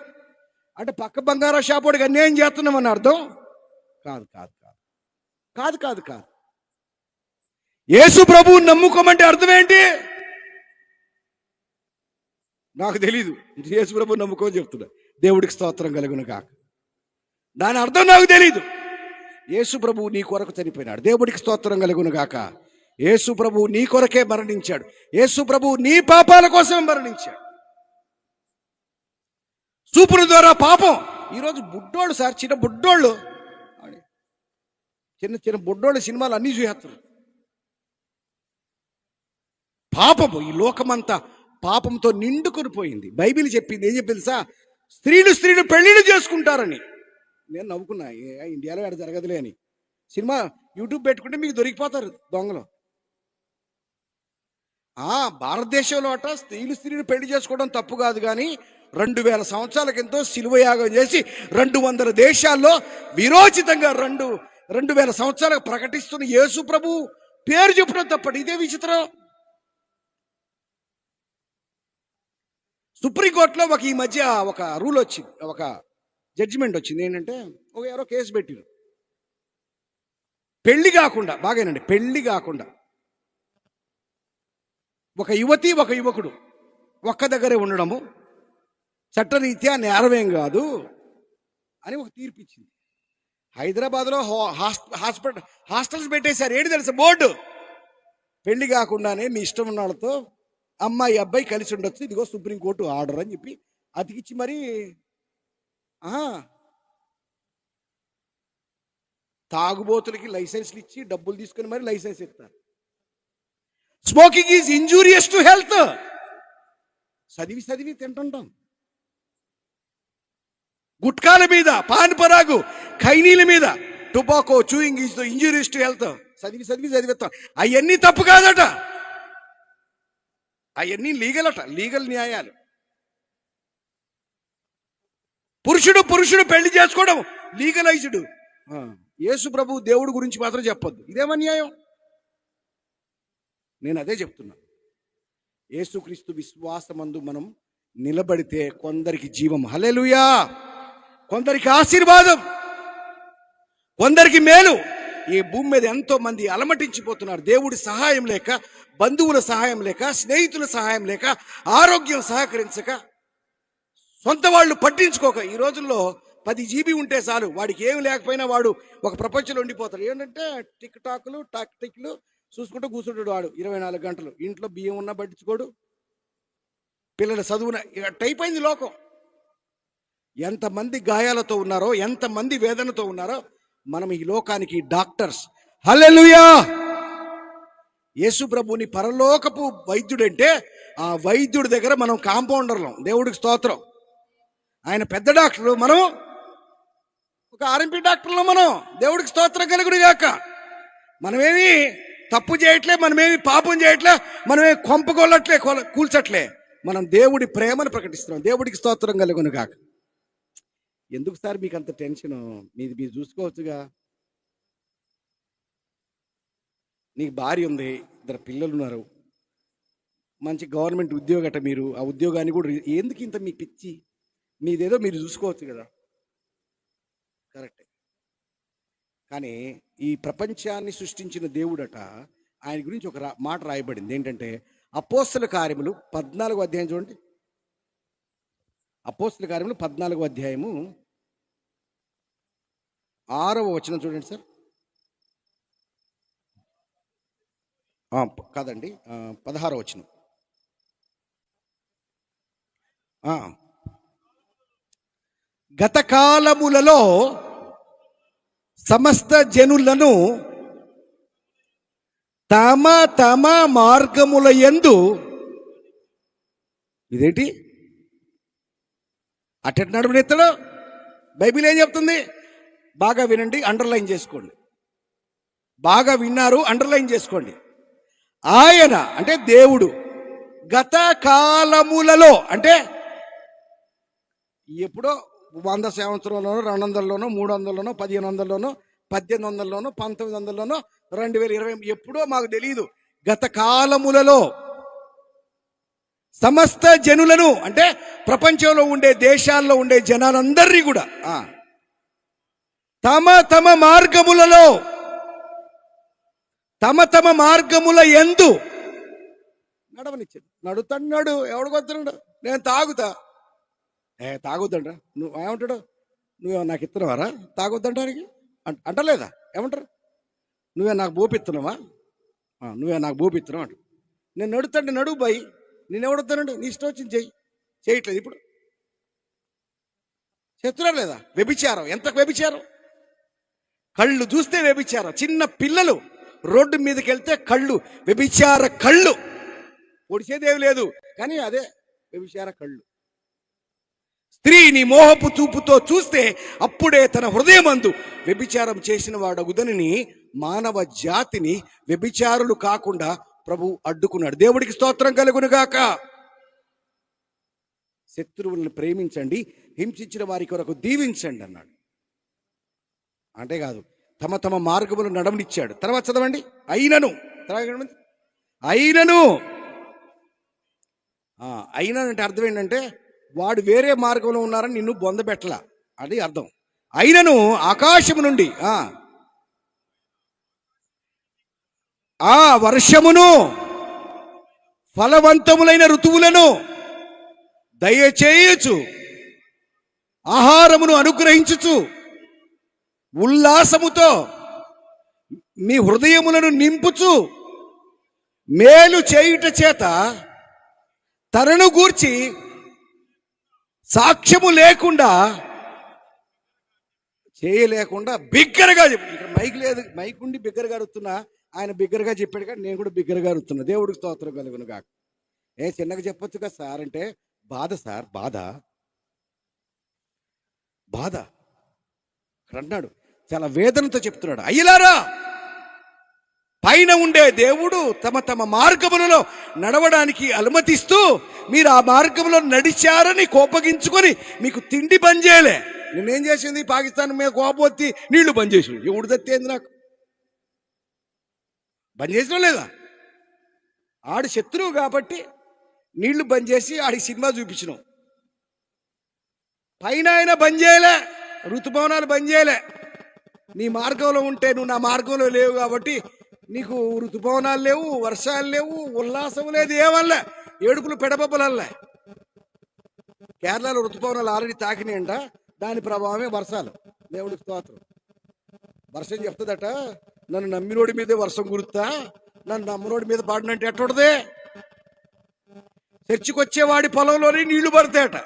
అంటే పక్క బంగారం షాప్ వాడికి అన్యాయం చేస్తున్నామని అర్థం కాదు. యేసు ప్రభువు నమ్ముకోమంటే అర్థం ఏంటి? నాకు తెలీదు. యేసు ప్రభువు నమ్ముకోమని చెప్తున్నా. దేవుడికి స్తోత్రం కలుగును కాక. దాని అర్థం నాకు తెలీదు. యేసు ప్రభువు నీ కొరకు చనిపోయినాడు. దేవుడికి స్తోత్రం కలుగును గాక. యేసు ప్రభువు నీ కొరకే మరణించాడు. యేసు ప్రభువు నీ పాపాల కోసం మరణించాడు. చూపుల ద్వారా పాపం. ఈరోజు బుడ్డోళ్ళు సార్, చిన్న బుడ్డోళ్ళు సినిమాలు అన్నీ చూసేస్తారు. పాపము, ఈ లోకమంతా పాపంతో నిండుకొని పోయింది. బైబిల్ చెప్పింది, ఏం చెప్పింది సార్? స్త్రీలు పెళ్లిళ్ళు చేసుకుంటారని. నేను నవ్వుకున్నా, ఇండియాలో ఎక్కడ జరగదులే అని. సినిమా యూట్యూబ్ పెట్టుకుంటే మీకు దొరికిపోతారు దొంగలు. భారతదేశంలో అట స్త్రీలు పెళ్లి చేసుకోవడం తప్పు కాదు, కానీ 2000 సంవత్సరాల కింద శిలువయాగం చేసి 200 దేశాల్లో విరోచితంగా 2000 సంవత్సరాలకు ప్రకటిస్తున్న యేసు ప్రభు పేరు చెప్పడం తప్పటి. ఇదే విచిత్రం. సుప్రీంకోర్టులో ఈ మధ్య ఒక రూల్ వచ్చింది, ఒక జడ్జిమెంట్ వచ్చింది. ఏంటంటే ఎవరో కేసు పెట్టిరు, పెళ్లి కాకుండా, బాగానండి, పెళ్లి కాకుండా ఒక యువతి ఒక యువకుడు ఒక్క దగ్గరే ఉండడము చట్టరీత్యా నేరమేం కాదు అని ఒక తీర్పు ఇచ్చింది. హైదరాబాద్లో హాస్టల్స్ పెట్టేశారు. ఏంటి తెలుసా? బోర్డు, పెళ్లి కాకుండానే మీ ఇష్టం ఉన్న వాళ్ళతో అమ్మాయి అబ్బాయి కలిసి ఉండొచ్చు, ఇదిగో సుప్రీంకోర్టు ఆర్డర్ అని చెప్పి అతికిచ్చి మరి తాగుబోతులకి లైసెన్స్లు ఇచ్చి డబ్బులు తీసుకుని మరి లైసెన్స్ ఇస్తారు. Smoking is injurious to health. చదివి తింటుంటాం. గుట్కాల మీద, పాన్ పరాగు, ఖైనీల మీద, tobacco, chewing is injurious to health. చదివిస్తాం. అవన్నీ తప్పు కాదట, అవన్నీ లీగల్ అట, లీగల్ న్యాయాలు. పురుషుడు పెళ్లి చేసుకోవడం లీగలైజ్డ్. యేసు ప్రభు దేవుడు గురించి మాత్రం చెప్పొద్దు. ఇదేమన్యాయం? నేను అదే చెప్తున్నా. యేసుక్రీస్తు విశ్వాసమందు మనం నిలబడితే కొందరికి జీవం, హల్లెలూయా, కొందరికి ఆశీర్వాదం, కొందరికి మేలు. ఈ భూమి మీద ఎంతో మంది అలమటించిపోతున్నారు. దేవుడి సహాయం లేక, బంధువుల సహాయం లేక, స్నేహితుల సహాయం లేక, ఆరోగ్యం సహకరించక, సొంత వాళ్ళు పట్టించుకోక. ఈ రోజుల్లో 10 GB ఉంటే చాలు, వాడికి ఏమి లేకపోయినా వాడు ఒక ప్రపంచంలో ఉండిపోతాడు. ఏంటంటే టిక్ టాక్లు టాక్టిక్లు చూసుకుంటూ కూర్చుంటాడు వాడు 24 గంటలు. ఇంట్లో బియ్యం ఉన్నా పట్టించుకోడు, పిల్లల చదువున టైప్ అయింది లోకం. ఎంతమంది గాయాలతో ఉన్నారో, ఎంతమంది వేదనతో ఉన్నారో. మనం ఈ లోకానికి డాక్టర్స్, హల్లెలూయా. యేసు ప్రభుని పరలోకపు వైద్యుడంటే ఆ వైద్యుడి దగ్గర మనం కాంపౌండర్లం, దేవుడికి స్తోత్రం. ఆయన పెద్ద డాక్టరు, మనం ఒక ఆర్ఎంపీ డాక్టర్లో, మనం దేవుడికి స్తోత్రం కలుగును గాక. మనమేమి తప్పు చేయట్లే, మనమేమి పాపం చేయట్లే, మనమేమి కొంపగొల్లట్లే, కూల్చట్లే. మనం దేవుడి ప్రేమను ప్రకటిస్తున్నాం. దేవుడికి స్తోత్రం కలుగును గాక. ఎందుకు సార్ మీకు అంత టెన్షన్? మీరు చూసుకోవచ్చుగా. నీకు భార్య ఉంది, 2 పిల్లలు ఉన్నారు, మంచి గవర్నమెంట్ ఉద్యోగట. మీరు ఆ ఉద్యోగాన్ని కూడా ఎందుకు ఇంత మీ పిచ్చి? మీదేదో మీరు చూసుకోవచ్చు కదా, కరెక్టే. కానీ ఈ ప్రపంచాన్ని సృష్టించిన దేవుడట, ఆయన గురించి ఒక మాట రాయబడింది. ఏంటంటే అపోస్తల కార్యములు 14వ అధ్యాయం చూడండి. అపోస్తల కార్యములు 14వ అధ్యాయము 6వ వచనం చూడండి సార్. కాదండి, 16వ వచనం. గత కాలములలో సమస్త జనులను తమ తమ మార్గముల యందు, ఇదేంటి అట్టెట్ నడుపునెత్తడు? బైబిల్ ఏం చెప్తుంది? బాగా వినండి, అండర్లైన్ చేసుకోండి. బాగా విన్నారు, అండర్లైన్ చేసుకోండి. ఆయన అంటే దేవుడు గత కాలములలో, అంటే ఎప్పుడో 100 సంవత్సరంలోనో, 200లోనో, 300లోనో, 1500లోనో, 1800లోనో, 1900లోనో, 2020 ఎప్పుడో మాకు తెలియదు. గత కాలములలో సమస్త జనులను, అంటే ప్రపంచంలో ఉండే, దేశాల్లో ఉండే జనాలందరినీ కూడా తమ తమ మార్గములలో, తమ తమ మార్గముల యందు నడవనిచ్చాడు. నడుతున్నాడు. ఎవడికొస్తున్నాడు? నేను తాగుతా. తాగొద్దంట. నువ్వు ఏమంటాడు? నువ్వే నాకు ఇస్తున్నావారా తాగొద్దంటానికి? అంటలేదా? ఏమంటారు? నువ్వే నాకు బోపిస్తున్నావా? నువ్వే నాకు బోపిస్తున్నావు అంట. నేను నడుతుంటే నడువు బాయి, నేను ఎవడొద్దానండి? నీ ఇష్టం వచ్చింది చెయ్యి. చేయట్లేదు. ఇప్పుడు చెప్తున్నారు లేదా? వ్యభిచారం. ఎంత వ్యభిచారం! కళ్ళు చూస్తే వ్యభిచారం. చిన్న పిల్లలు రోడ్డు మీదకి వెళ్తే కళ్ళు, వ్యభిచార కళ్ళు. పొడిచేదేవి లేదు, కానీ అదే వ్యభిచార కళ్ళు. స్త్రీని మోహపు చూపుతో చూస్తే అప్పుడే తన హృదయమందు వ్యభిచారం చేసిన వాడగుదనని మానవ జాతిని వ్యభిచారులు కాకుండా ప్రభు అడ్డుకున్నాడు. దేవుడికి స్తోత్రం కలుగును గాక. శత్రువులను ప్రేమించండి, హింసించిన వారి కొరకు దీవించండి అన్నాడు. అంతేకాదు, తమ తమ మార్గములు నడవనిచ్చాడు. తర్వాత చదవండి. అయినను అంటే అర్థం ఏంటంటే వాడు వేరే మార్గంలో ఉన్నారని నిన్ను బొందబెట్టలా, అది అర్థం. అయినను ఆకాశము నుండి వర్షమును, ఫలవంతములైన ఋతువులను దయచేయచ్చు, ఆహారమును అనుగ్రహించుచు, ఉల్లాసముతో మీ హృదయములను నింపుచు, మేలు చేయుట చేత తనను గూర్చి సాక్ష్యము లేకుండా చేయలేకుండా బిగ్గరగా చెప్పు. ఇక్కడ మైక్ లేదు, మైక్ ఉండి బిగ్గరగా అరుతున్నా. ఆయన బిగ్గరగా చెప్పాడు కానీ నేను కూడా బిగ్గరగా అరుతున్నా. దేవుడికి స్తోత్రం కలుగును గాక. చిన్నగా చెప్పొచ్చు కదా సార్ అంటే, బాధ సార్, బాధ ఇక్కడ అన్నాడు. చాలా వేదనతో చెప్తున్నాడు. అయ్యలారా, పైన ఉండే దేవుడు తమ తమ మార్గములలో నడవడానికి అనుమతిస్తూ మీరు ఆ మార్గంలో నడిచారని కోపగించుకొని మీకు తిండి బంద్ చేయలే. నేనేం చేసింది? పాకిస్తాన్ మీద కోపం వచ్చి నీళ్లు బంద్ చేసి ఎవడు తెత్తేంది నాకు? బంద్ చేసినా లేదా? ఆడి శత్రువు కాబట్టి నీళ్లు బంద్ చేసి ఆడికి సినిమా చూపించినాం. పైన ఆయన బంద్ చేయలే, ఋతుపవనాలు బంద్ చేయలే. నీ మార్గంలో ఉంటే నువ్వు నా మార్గంలో లేవు కాబట్టి నీకు ఋతుపవనాలు లేవు, వర్షాలు లేవు, ఉల్లాసం లేదు, ఏమల్లే ఏడుపులు పెడబొబ్బలల్లే. కేరళలో ఋతుపవనాలు ఆల్రెడీ తాకినాయంట, దాని ప్రభావమే వర్షాలు. దేవుడికి స్తోత్రం. వర్షం చెప్తుందట, నన్ను నమ్మినోడి మీదే వర్షం కురుస్తా, నన్ను నమ్మనోడి మీద పాడినంటే ఎట్టొడదే. చర్చికి వచ్చేవాడి పొలంలోనే నీళ్లు పడతాయట,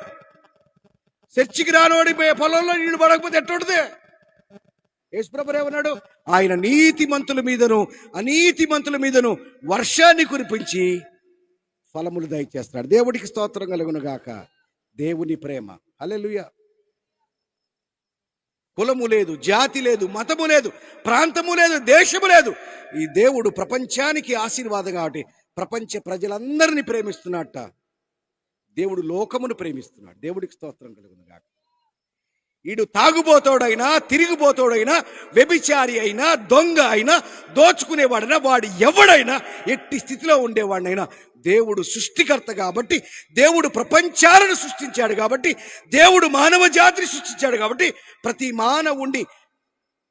చర్చికి రానోడి పొలంలో నీళ్లు పడకపోతే ఎట్టొడదే. యేసుప్రభు ఏమన్నాడు? ఆయన నీతిమంతుల మీదను అనీతిమంతుల మీదను వర్షాన్ని కురిపించి ఫలములు దయచేస్తున్నాడు. దేవుడికి స్తోత్రం కలుగును గాక. దేవుని ప్రేమ. హల్లెలూయా. కులము లేదు, జాతి లేదు, మతము లేదు, ప్రాంతము లేదు, దేశము లేదు. ఈ దేవుడు ప్రపంచానికి ఆశీర్వాదం కాబట్టి ప్రపంచ ప్రజలందరినీ ప్రేమిస్తున్నట్ట. దేవుడు లోకమును ప్రేమిస్తున్నాడు. దేవుడికి స్తోత్రం కలుగును గాక. ఈడు తాగుబోతోడైనా, తిరిగిపోతోడైనా, వ్యభిచారి అయినా, దొంగ అయినా, దోచుకునేవాడైనా, వాడు ఎవడైనా, ఎట్టి స్థితిలో ఉండేవాడినైనా దేవుడు సృష్టికర్త కాబట్టి, దేవుడు ప్రపంచాలను సృష్టించాడు కాబట్టి, దేవుడు మానవ జాతిని సృష్టించాడు కాబట్టి ప్రతి మానవుణ్ణి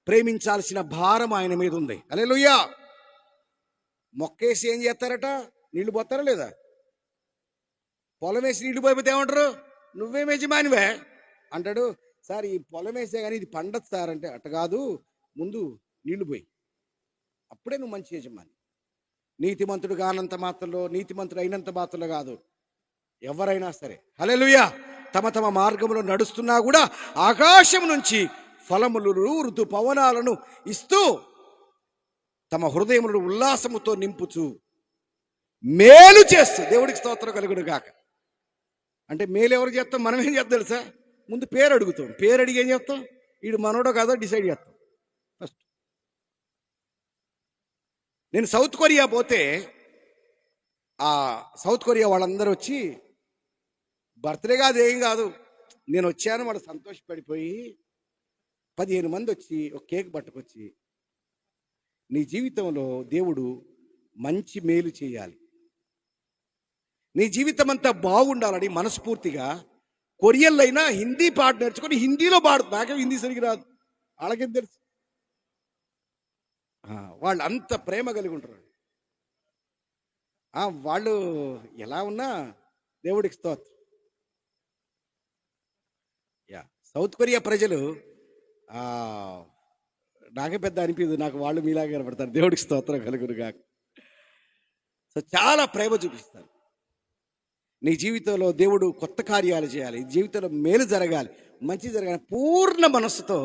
ప్రేమించాల్సిన భారం ఆయన మీద ఉంది. హల్లెలూయా. మొక్కేసి ఏం చేస్తారట? నీళ్లు పోతారా లేదా? పొలం వేసి నీళ్లు పోయిపోతే ఏమంటారు? నువ్వేం యజమానివే అంటాడు. సార్ ఈ పొలం వేసే కానీ ఇది పండదు సార్ అంటే, అట్ట కాదు, ముందు నీళ్లు పోయి, అప్పుడే నువ్వు మంచి యజమాని. నీతిమంతుడు కానంత మాత్రంలో, నీతిమంతుడు అయినంత మాత్రంలో కాదు, ఎవరైనా సరే హల్లెలూయా తమ తమ మార్గంలో నడుస్తున్నా కూడా ఆకాశం నుంచి ఫలములు, ఋతు పవనాలను ఇస్తూ తమ హృదయములను ఉల్లాసముతో నింపుచు మేలు చేస్తూ, దేవుడికి స్తోత్రం కలుగును గాక. అంటే మేలు ఎవరు చేస్తాం? మనం ఏం చేస్తాం తెలుసా? ముందు పేరు అడుగుతాం. పేరు అడిగి ఏం చేస్తాం? వీడు మనోడో కాదో డిసైడ్ చేస్తాం ఫస్ట్. నేను సౌత్ కొరియా పోతే ఆ సౌత్ కొరియా వాళ్ళందరూ వచ్చి, బర్త్డే కాదు ఏం కాదు, నేను వచ్చాను వాడు సంతోషపడిపోయి 15 మంది వచ్చి ఒక కేక్ పట్టుకొచ్చి, నీ జీవితంలో దేవుడు మంచి మేలు చేయాలి, నీ జీవితం అంతా బాగుండాలని మనస్ఫూర్తిగా కొరియన్లో అయినా హిందీ పాట నేర్చుకొని హిందీలో పాడుతుంది. నాకేం హిందీ సరిగ్గా రాదు, వాళ్ళకేం తెలుసు. వాళ్ళు అంత ప్రేమ కలిగి ఉంటారు. వాళ్ళు ఎలా ఉన్నా దేవుడికి స్తోత్రం. సౌత్ కొరియా ప్రజలు నాకే పెద్ద అనిపించదు, నాకు వాళ్ళు మీలాగే కనపడతారు. దేవుడికి స్తోత్రం కలుగును గాక. సో చాలా ప్రేమ చూపిస్తారు. నీ జీవితంలో దేవుడు కొత్త కార్యాలు చేయాలి, జీవితంలో మేలు జరగాలి, మంచి జరగాలి, పూర్ణ మనస్సుతో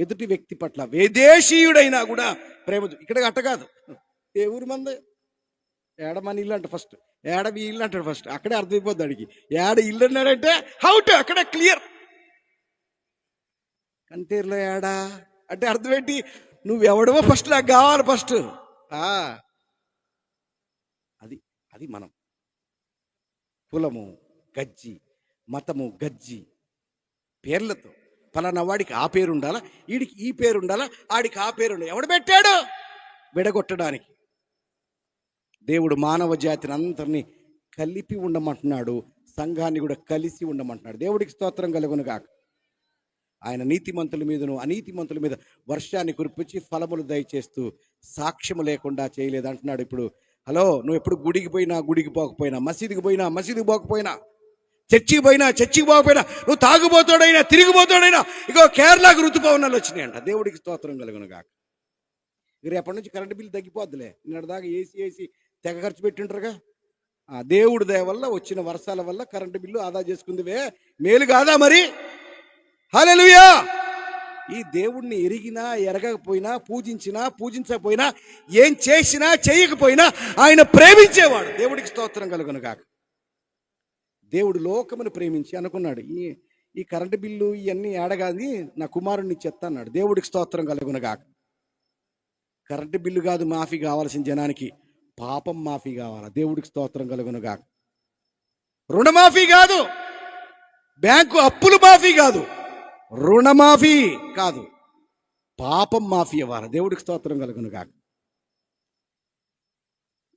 ఎదుటి వ్యక్తి పట్ల విదేశీయుడైనా కూడా ప్రేమ. ఇక్కడ అట్ట కాదు, ఏ ఊరు మంది ఏడ మన ఇల్లు అంటే ఫస్ట్, ఏడ మీ ఇల్లు అంటాడు ఫస్ట్, అక్కడే అర్థమైపోద్ది అడిగి. ఏడ ఇల్లు అన్నాడంటే హౌట్, అక్కడే క్లియర్. కంటేరులో ఏడా అంటే అర్థం ఏంటి? నువ్వెవడవో ఫస్ట్ నాకు కావాలి ఫస్ట్. అది అది మనం. కులము గజ్జి, మతము గజ్జి, పేర్లతో పలానా వాడికి ఆ పేరు ఉండాలా, వీడికి ఈ పేరు ఉండాలా, ఆడికి ఆ పేరు ఉండాలి. ఎవడు పెట్టాడు? విడగొట్టడానికి. దేవుడు మానవ జాతిని అందరినీ కలిపి ఉండమంటున్నాడు, సంఘాన్ని కూడా కలిసి ఉండమంటున్నాడు. దేవుడికి స్తోత్రం కలుగును గాక. ఆయన నీతిమంతుల మీదను అనీతిమంతుల మీద వర్షాన్ని కురిపించి ఫలములు దయచేస్తూ సాక్ష్యము లేకుండా చేయలేదు అంటున్నాడు. ఇప్పుడు హలో, నువ్వు ఎప్పుడు గుడికి పోయినా గుడికి పోకపోయినా, మసీదుకి పోయినా మసీదుకి పోకపోయినా, చర్చికి పోయినా చర్చికి పోకపోయినా, నువ్వు తాగుబోతాడైనా తిరిగిపోతాడైనా, ఇగో కేరళకు ఋతుపవనాలు వచ్చినాయంట. దేవుడికి స్తోత్రం కలుగును గాక. రేపటి నుంచి కరెంటు బిల్లు తగ్గిపోద్దులే. నిన్నటి దాకా ఏసీ తెగ ఖర్చు పెట్టింటారుగా. దేవుడి దయ వల్ల వచ్చిన వర్షాల వల్ల కరెంటు బిల్లు ఆదా చేసుకుందివే, మేలు కాదా మరి? హల్లెలూయా. ఈ దేవుణ్ణి ఎరిగినా ఎరగకపోయినా, పూజించినా పూజించకపోయినా, ఏం చేసినా చేయకపోయినా ఆయన ప్రేమించేవాడు. దేవుడికి స్తోత్రం కలుగును గాక. దేవుడు లోకమును ప్రేమించి అనుకున్నాడు, ఈ కరెంటు బిల్లు ఇవన్నీ ఏడగాది నా కుమారుణ్ణి చెత్త అన్నాడు. దేవుడికి స్తోత్రం కలుగును గాక. కరెంటు బిల్లు కాదు మాఫీ కావాల్సిన జనానికి, పాపం మాఫీ కావాలా. దేవుడికి స్తోత్రం కలుగునుగా. రుణమాఫీ కాదు, బ్యాంకు అప్పులు మాఫీ కాదు, రుణమాఫీ కాదు, పాపం మాఫీ అవ్వాలి. దేవుడికి స్తోత్రం కలుగునుగా.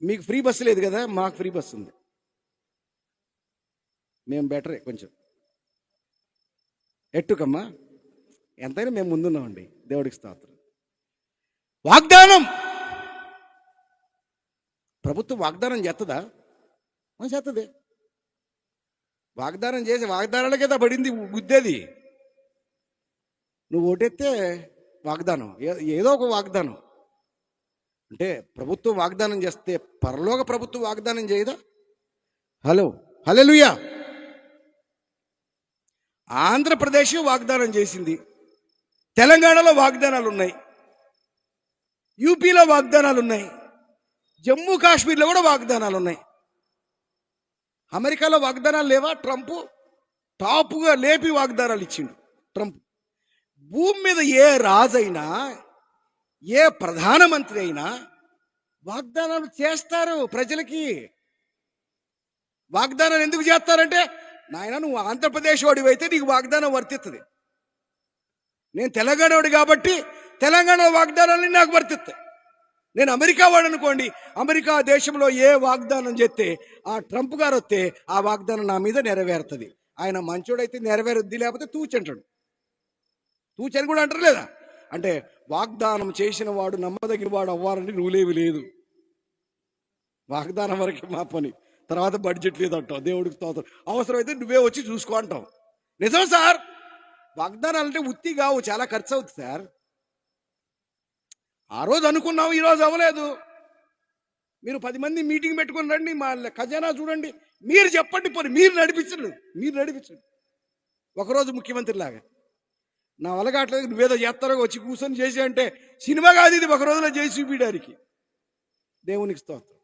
మీకు ఫ్రీ బస్సు లేదు కదా, మాకు ఫ్రీ బస్సు ఉంది. మేము బెటరే కొంచెం. ఎట్టుకమ్మా, ఎంతైనా మేము ముందున్నామండి. దేవుడికి స్తోత్రం. వాగ్దానం, ప్రభుత్వం వాగ్దానం చేస్తుందా? చేస్తుంది. వాగ్దానం చేసి వాగ్దానాలకే పడింది గుద్దేది. నువ్వు ఓటెత్తే వాగ్దానం, ఏదో ఒక వాగ్దానం. అంటే ప్రభుత్వం వాగ్దానం చేస్తే పరలోక ప్రభుత్వం వాగ్దానం చేయదా? హలో, హల్లెలూయా. ఆంధ్రప్రదేశ్ వాగ్దానం చేసింది, తెలంగాణలో వాగ్దానాలు ఉన్నాయి, యూపీలో వాగ్దానాలు ఉన్నాయి, జమ్మూ కాశ్మీర్లో కూడా వాగ్దానాలు ఉన్నాయి. అమెరికాలో వాగ్దానాలు లేవా? ట్రంప్ టాపుగా లేపి వాగ్దానాలు ఇచ్చిండు. ట్రంప్ భూమి మీద ఏ రాజైనా, ఏ ప్రధానమంత్రి అయినా వాగ్దానాలు చేస్తారు ప్రజలకి. వాగ్దానాలు ఎందుకు చేస్తారంటే, నాయన నువ్వు ఆంధ్రప్రదేశ్ వాడివి అయితే నీకు వాగ్దానం వర్తిస్తుంది. నేను తెలంగాణ వాడి కాబట్టి తెలంగాణ వాగ్దానాలు నాకు వర్తిస్తాయి. నేను అమెరికా వాడు అనుకోండి, అమెరికా దేశంలో ఏ వాగ్దానం చేస్తే ఆ ట్రంప్ గారు వస్తే ఆ వాగ్దానం నా మీద నెరవేరుతుంది. ఆయన మంచోడైతే నెరవేరుద్ది, లేకపోతే తూచంటాడు. తూచని కూడా అంటారు లేదా? అంటే వాగ్దానం చేసిన వాడు నమ్మదగిన వాడు అవ్వాలని రూలేవి లేదు. వాగ్దానం వరకు మా పని, తర్వాత బడ్జెట్ లేదంటావు. దేవుడికి స్తోత్రం. అవసరమైతే నువ్వే వచ్చి చూసుకో అంటావు. నిజం సార్, వాగ్దానాలు అంటే ఉత్తి కావు, చాలా ఖర్చు అవుతుంది సార్. ఆ రోజు అనుకున్నావు, ఈరోజు అవ్వలేదు. మీరు 10 మంది మీటింగ్ పెట్టుకొని రండి, మా ఖజానా చూడండి, మీరు చెప్పండి, పోనీ మీరు నడిపించండి. ఒకరోజు ముఖ్యమంత్రి లాగా నా వల్ల కావట్లేదు, నువ్వేదో చేస్తారో వచ్చి కూర్చొని చేసి అంటే సినిమా కాదు ఇది, ఒక రోజులో చేసి చూపించడానికి. దేవునికి స్తోత్రం.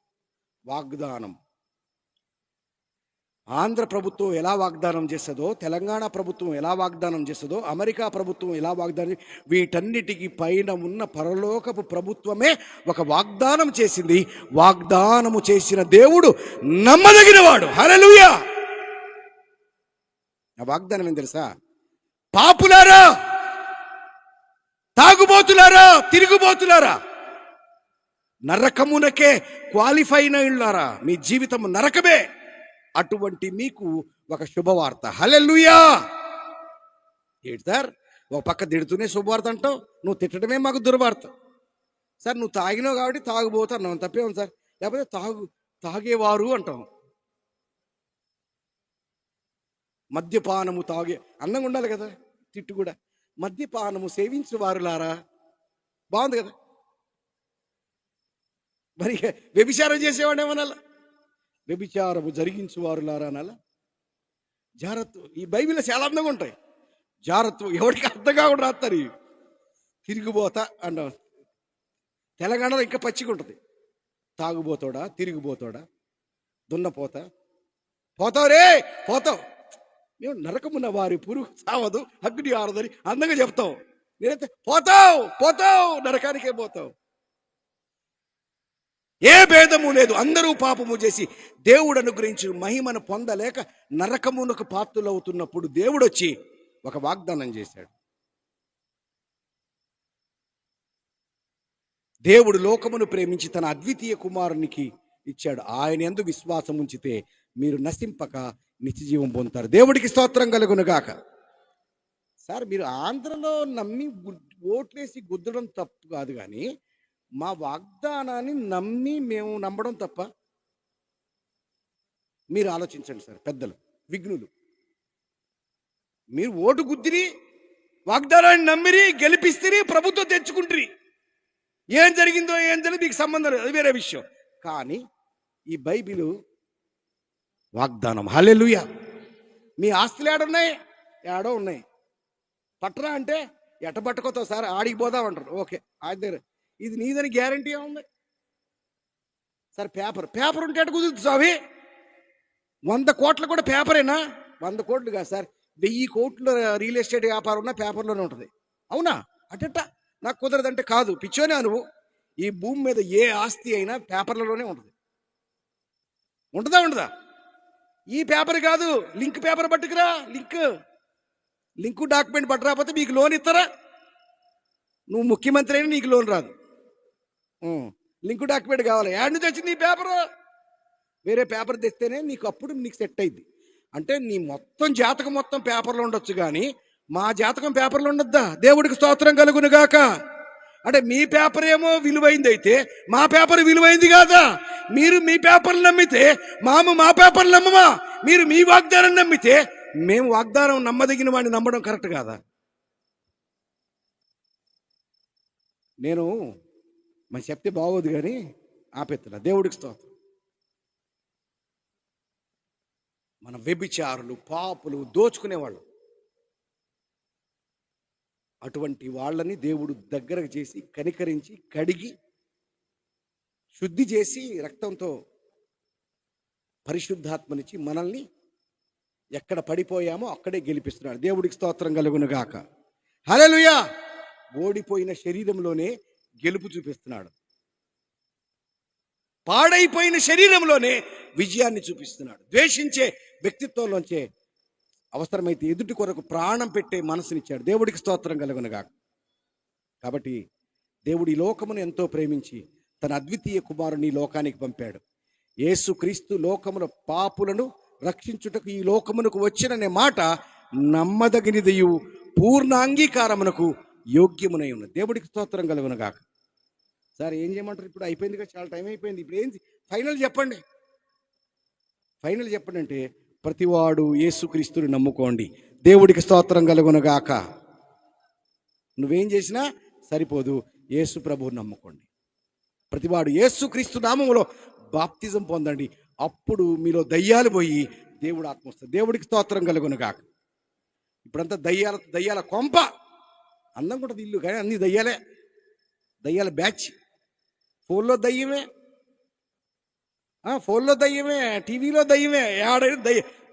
వాగ్దానం ఆంధ్ర ప్రభుత్వం ఎలా వాగ్దానం చేస్తుందో, తెలంగాణ ప్రభుత్వం ఎలా వాగ్దానం చేస్తుందో, అమెరికా ప్రభుత్వం ఎలా వాగ్దానం, వీటన్నిటికీ పైన ఉన్న పరలోకపు ప్రభుత్వమే ఒక వాగ్దానం చేసింది. వాగ్దానము చేసిన దేవుడు నమ్మదగినవాడు. హల్లెలూయా. ఆ వాగ్దానం ఏం తెలుసా? పాపులారా, తాగుబోతులారా, తిరుగుబోతులారా, నరకమునకే క్వాలిఫై అయినారా, మీ జీవితం నరకమే. అటువంటి మీకు ఒక శుభవార్త. హల్లెలూయా. ఏంటి సార్, ఒక పక్క తిడుతూనే శుభవార్త అంటావు, నువ్వు తిట్టడమే మాకు దుర్వార్త. సార్ నువ్వు తాగినావు కాబట్టి తాగుబోతున్నావు, తప్పేమో సార్. లేకపోతే తాగేవారు అంటాం. మద్యపానము అందంగా ఉండాలి కదా తిట్టు కూడా. మద్యపానము సేవించిన వారులారా, బాగుంది కదా. మరి వ్యభిచారం చేసేవాడు ఏమనాల? వ్యభిచారము జరిగించువారులారా అనాల. జాగ్రత్త. ఈ బైబిల్లో చాలా అందంగా ఉంటాయి. జాగ్రత్త, ఎవరికి అర్థం కాకుండా రాస్తారు. తిరిగిపోతా అన్న తెలంగాణలో ఇంకా పచ్చిగా ఉంటుంది. తాగుబోతాడా, తిరిగిపోతాడా, దున్నపోతా, పోతావు రే పోతావు, మేము నరకమున్న వారి పురుగు సావదు, అగ్ని ఆరదని అందంగా చెప్తావు. నేనైతే పోతావు నరకానికే పోతావు. ఏ భేదము లేదు, అందరూ పాపము చేసి దేవుడు అనుగ్రహించిన మహిమను పొందలేక నరకమునకు పాత్రులవుతున్నప్పుడు దేవుడు వచ్చి ఒక వాగ్దానం చేశాడు. దేవుడు లోకమును ప్రేమించి తన అద్వితీయ కుమారునికి ఇచ్చాడు. ఆయన యందు విశ్వాసం ఉంచితే మీరు నశింపక నిత్యజీవం పొందుతారు. దేవుడికి స్తోత్రం కలుగునుగాక. సార్ మీరు ఆంధ్రలో నమ్మి ఓట్లేసి గుద్దడం తప్పు కాదు, కానీ మా వాగ్దానాన్ని నమ్మి మేము నమ్మడం తప్ప? మీరు ఆలోచించండి సార్, పెద్దలు, విఘ్నులు. మీరు ఓటు గుద్దిరి, వాగ్దానాన్ని నమ్మిరి, గెలిపిస్తే ప్రభుత్వం తెచ్చుకుంటారు. ఏం జరిగిందో మీకు సంబంధం లేదు, అది వేరే విషయం. కానీ ఈ బైబిలు వాగ్దానం. హల్లెలూయా. మీ ఆస్తులు ఏడున్నాయి? ఏడో ఉన్నాయి. పట్టరా అంటే ఎట్ట పట్టుకోతావు సార్, ఆడికి పోదామంటారు. ఓకే, ఆడి దగ్గర ఇది నీదని గ్యారంటీ ఏముంది సార్? పేపర్ ఉంటే ఎట్ట కుదురుతుంది స్వామి? 100 కోట్లు కూడా పేపరేనా? 100 కోట్లు కాదు సార్, 1000 కోట్ల రియల్ ఎస్టేట్ వ్యాపారం ఉన్న పేపర్లోనే ఉంటుంది. అవునా? అట్టట నాకు కుదరదంటే కాదు, పిచ్చోనే నువ్వు. ఈ భూమి మీద ఏ ఆస్తి అయినా పేపర్లలోనే ఉంటుంది. ఉంటుందా ఉండదా? ఈ పేపర్ కాదు, లింక్ పేపర్ పట్టుకురా. లింక్ డాక్యుమెంట్ పట్టురాకపోతే మీకు లోన్ ఇస్తారా? నువ్వు ముఖ్యమంత్రి అయినా నీకు లోన్ రాదు. లింక్ డాక్యుమెంట్ కావాలి. యాడ్ నుంచి వచ్చింది ఈ పేపర్. వేరే పేపర్ తెస్తేనే నీకు అప్పుడు నీకు సెట్ అయింది. అంటే నీ మొత్తం జాతకం మొత్తం పేపర్లో ఉండొచ్చు, కానీ మా జాతకం పేపర్లో ఉండొద్దా? దేవుడికి స్తోత్రం కలుగును గాక. అంటే మీ పేపర్ ఏమో విలువైంది అయితే మా పేపర్ విలువైంది కాదా? మీరు మీ పేపర్లు నమ్మితే మా పేపర్లు నమ్మమా? మీరు మీ వాగ్దానం నమ్మితే మేము వాగ్దానం నమ్మదగిన వాడిని నమ్మడం కరెక్ట్ కాదా? నేను మరి చెప్తే బాగోదు కానీ ఆపేస్తున్నా. దేవుడికి స్తోత్రం. మన వ్యభిచారులు, పాపులు, దోచుకునేవాళ్ళు, అటువంటి వాళ్ళని దేవుడు దగ్గరకు చేసి కనికరించి కడిగి శుద్ధి చేసి రక్తంతో పరిశుద్ధాత్మనిచ్చి మనల్ని ఎక్కడ పడిపోయామో అక్కడే గెలిపిస్తున్నాడు. దేవుడికి స్తోత్రం కలుగును గాక. హల్లెలూయా. ఓడిపోయిన శరీరంలోనే గెలుపు చూపిస్తున్నాడు. పాడైపోయిన శరీరంలోనే విజయాన్ని చూపిస్తున్నాడు. ద్వేషించే వ్యక్తిత్వంలోంచే అవసరమైతే ఎదుటి కొరకు ప్రాణం పెట్టే మనసునిచ్చాడు. దేవుడికి స్తోత్రం కలుగునుగా. కాబట్టి దేవుడి లోకమును ఎంతో ప్రేమించి తన అద్వితీయ కుమారుని లోకానికి పంపాడు. యేసు క్రీస్తు లోకముల పాపులను రక్షించుటకు ఈ లోకమునకు వచ్చిననే మాట నమ్మదగినదియు పూర్ణ అంగీకారమునకు యోగ్యమునై ఉన్నది. దేవుడికి స్తోత్రం కలుగునుగా. సార్ ఏం చేయమంటారు? ఇప్పుడు అయిపోయింది కదా, చాలా టైం అయిపోయింది. ఇప్పుడు ఏంటి ఫైనల్ చెప్పండి? ఫైనల్ చెప్పండి అంటే ప్రతివాడు యేసుక్రీస్తుని నమ్ముకోండి. దేవుడికి స్తోత్రం కలుగునుగాక. నువ్వేం చేసినా సరిపోదు, యేసు ప్రభువుని నమ్ముకోండి. ప్రతివాడు యేసుక్రీస్తు నామములో బాప్తిజం పొందండి. అప్పుడు మీలో దయ్యాలు పోయి దేవుడు ఆత్మ వస్తుంది. దేవుడికి స్తోత్రం కలుగునుగాక. ఇప్పుడంతా దయ్యాల కొంప. అందం కూడా ఇల్లు, కానీ అన్ని దయ్యాల బ్యాచ్. ఫోన్లో దయ్యమే, టీవీలో దయ్యమే, ఏడైనా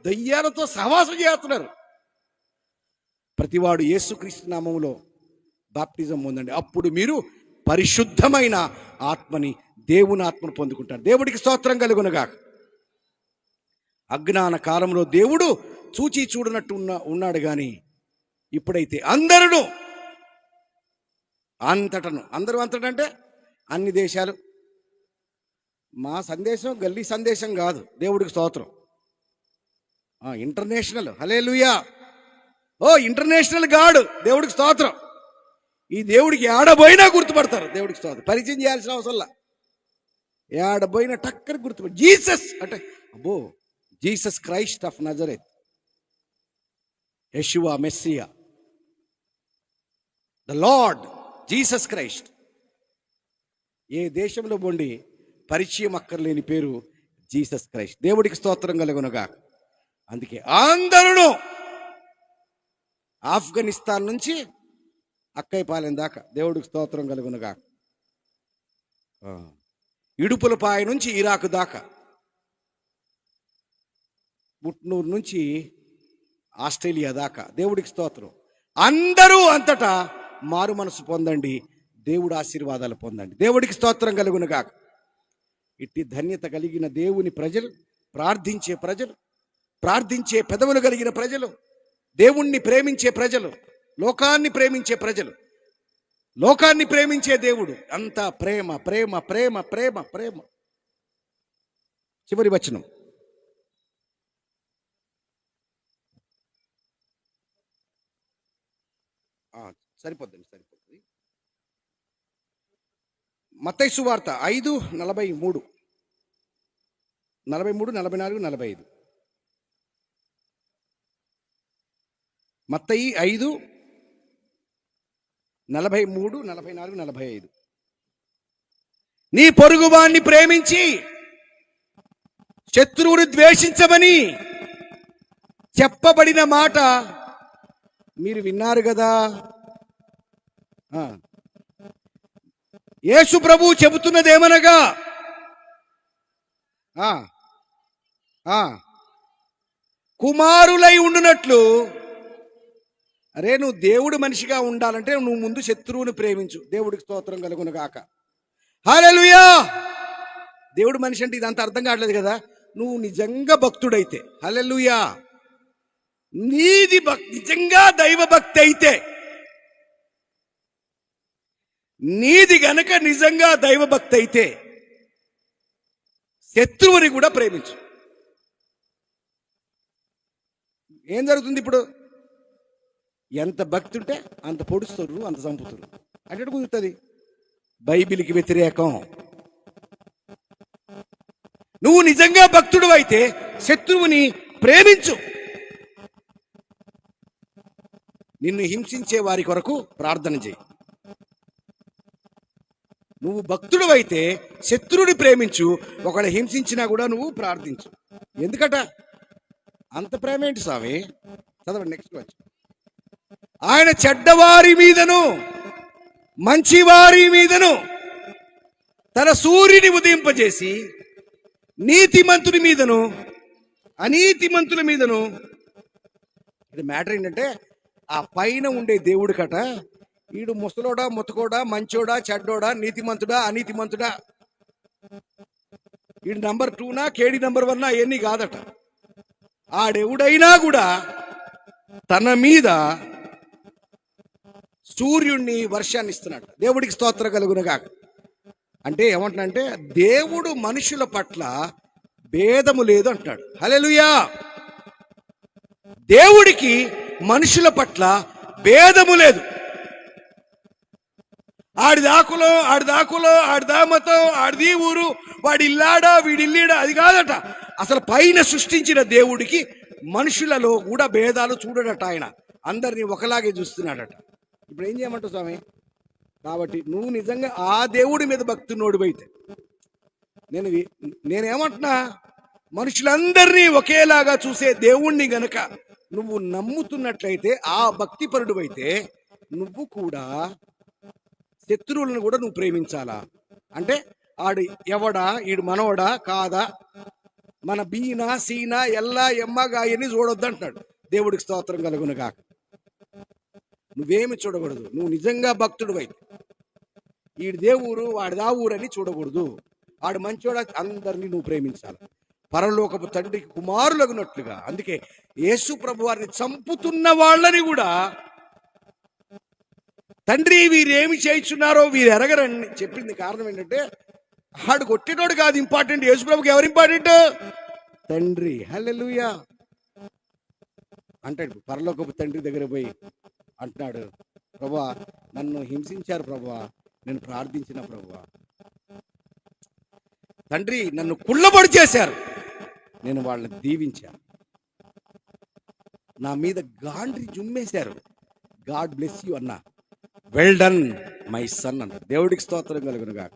దయ్యాలతో సహవాసం చేస్తున్నారు. ప్రతివాడు యేసుక్రీస్తు నామములో బాప్టిజం పొందండి. అప్పుడు మీరు పరిశుద్ధమైన ఆత్మని, దేవుని ఆత్మను పొందుకుంటారు. దేవుడికి స్తోత్రం కలుగునుగా. అజ్ఞాన కాలంలో దేవుడు చూచి చూడనట్టు ఉన్నాడు, కానీ ఇప్పుడైతే అందరూ అంతటను, అందరూ అంతటంటే అన్ని దేశాలు. మా సందేశం గల్లీ సందేశం కాదు. దేవుడికి స్తోత్రం. ఇంటర్నేషనల్. హల్లెలూయా. International God. దేవుడికి స్తోత్రం. ఈ దేవుడికి ఏడబోయినా గుర్తుపడతారు. దేవుడికి స్తోత్రం. పరిచయం చేయాల్సిన అవసరంలా. ఏడబోయినా టక్కని గుర్తుపడి జీసస్ అంటే అబ్బో, Jesus Christ of Nazareth, Yeshua Messiah, the Lord Jesus Christ. ఏ దేశంలో పోండి పరిచయం అక్కర్లేని పేరు జీసస్ క్రైస్ట్. దేవుడికి స్తోత్రం కలుగునుగా. అందుకే అందరూ ఆఫ్ఘనిస్తాన్ నుంచి అక్కైపాలెం దాకా దేవుడికి స్తోత్రం కలుగునుగా. ఇడుపులపాయ నుంచి ఇరాక్ దాకా, ముట్నూరు నుంచి ఆస్ట్రేలియా దాకా దేవుడికి స్తోత్రం. అందరూ అంతటా మారు మనసు పొందండి, దేవుడు ఆశీర్వాదాలు పొందండి. దేవుడికి స్తోత్రం కలుగునుగా. ఇట్టి ధన్యత కలిగిన దేవుని ప్రజలు, ప్రార్థించే పెదవులు కలిగిన ప్రజలు, దేవుణ్ణి ప్రేమించే ప్రజలు, లోకాన్ని ప్రేమించే ప్రజలు, లోకాన్ని ప్రేమించే దేవుడు. అంతా ప్రేమ ప్రేమ ప్రేమ ప్రేమ ప్రేమ. చివరి వచనం. సరిపోద్ది. మత్తయి సువార్త 5:43, 43, 44, 45. మత్తయి 5:43, 44, 45. నీ పొరుగువాణ్ణి ప్రేమించి శత్రువుని ద్వేషించమని చెప్పబడిన మాట మీరు విన్నారు కదా. యేసు ప్రభువు చెబుతున్నదేమనగా, కుమారులై ఉండునట్లు. అరే, నువ్వు దేవుడు మనిషిగా ఉండాలంటే నువ్వు ముందు శత్రువుని ప్రేమించు. దేవుడికి స్తోత్రం కలుగునుగాక. హల్లెలూయా. దేవుడు మనిషి అంటే ఇదంతా అర్థం కావట్లేదు కదా. నువ్వు నిజంగా భక్తుడైతే, హల్లెలూయా, నీది నిజంగా దైవ భక్తి అయితే, నీది గనక నిజంగా దైవ భక్తి అయితే శత్రువుని కూడా ప్రేమించు. ఏం జరుగుతుంది ఇప్పుడు? ఎంత భక్తి ఉంటే అంత పొడుస్తారు, అంత చంపుతారు. అంటే కుదురుతుంది. బైబిల్కి వ్యతిరేకం. నువ్వు నిజంగా భక్తుడు అయితే శత్రువుని ప్రేమించు. నిన్ను హింసించే వారి కొరకు ప్రార్థన చేయి. నువ్వు భక్తుడు అయితే శత్రువుని ప్రేమించు. ఒకవేళ హింసించినా కూడా నువ్వు ప్రార్థించు. ఎందుకట అంత ప్రేమ ఏంటి స్వామి? చదవండి నెక్స్ట్ వచ్చి. ఆయన చెడ్డవారి మీదను మంచివారి మీదను తన సూర్యుని ఉదయింపజేసి నీతిమంతుడి మీదను అనీతిమంతుల మీదను. ఇది మ్యాటర్ ఏంటంటే, ఆ పైన ఉండే దేవుడి కట వీడు ముసలోడా ముతకోడా మంచోడా చెడ్డోడా నీతిమంతుడా అనీతిమంతుడా, వీడు నంబర్ 2నా కేడి నంబర్ 1 అవన్నీ కాదట. ఆడెవుడైనా కూడా తన మీద సూర్యుడిని వర్షాన్ని ఇస్తున్నాడు. దేవుడికి స్తోత్రం కలుగునుగాక. అంటే ఏమంటున్నాడంటే, దేవుడు మనుషుల పట్ల భేదము లేదు అంటున్నాడు. హల్లెలూయా. దేవుడికి మనుషుల పట్ల భేదము లేదు. ఆడిదాకులో ఆడిదామతో ఆడిది ఊరు, వాడి ఇల్లాడా వీడిల్లీడా అది కాదట. అసలు పైన సృష్టించిన దేవుడికి మనుషులలో కూడా భేదాలు చూడడట. ఆయన అందరినీ ఒకలాగే చూస్తున్నాడట. ఇప్పుడు ఏం చేయమంటావు స్వామి? కాబట్టి నువ్వు నిజంగా ఆ దేవుడి మీద భక్తున్నోడివైతే, నేనేమంటున్నా, మనుషులందరినీ ఒకేలాగా చూసే దేవుణ్ణి గనక నువ్వు నమ్ముతున్నట్లయితే, ఆ భక్తిపరుడువైతే నువ్వు కూడా శత్రువులను కూడా నువ్వు ప్రేమించాలా. అంటే ఆడు ఎవడా, ఈడు మనవడా కాదా, మన బీనా సీనా ఎల్లా ఎమ్మగాయని చూడొద్దు అంటున్నాడు. దేవుడికి స్తోత్రం కలుగునుగాక. నువ్వేమి చూడకూడదు. నువ్వు నిజంగా భక్తుడు అయితే ఈడు దేవుడు వాడిదా ఊరని చూడకూడదు. వాడు మంచోడ, అందరినీ నువ్వు ప్రేమించాలి. పరలోకపు తండ్రికి కుమారులగునట్లుగా. అందుకే యేసు ప్రభు వారిని చంపుతున్న వాళ్ళని కూడా, తండ్రి వీరేమి చేయించున్నారో వీరు ఎరగరని చెప్పింది. కారణం ఏంటంటే, ఆడు కొట్టేటోడు కాదు ఇంపార్టెంట్, యేసు ప్రభుకి ఎవరు ఇంపార్టెంట్? తండ్రి. హల్లెలూయా. అంటాడు పరలోకపు తండ్రి దగ్గర పోయి అంటున్నాడు, ప్రభువా నన్ను హింసించారు ప్రభువా, నేను ప్రార్థించిన ప్రభువా. తండ్రి నన్ను కుళ్ళబడి చేశారు, నేను వాళ్ళని దీవించాను. నా మీద గాండ్రి జుమ్మేశారు, గాడ్ బ్లెస్ యూ అన్నా. వెల్ డన్ మై సన్ అన్న. దేవుడికి స్తోత్రం కలుగునుగాక.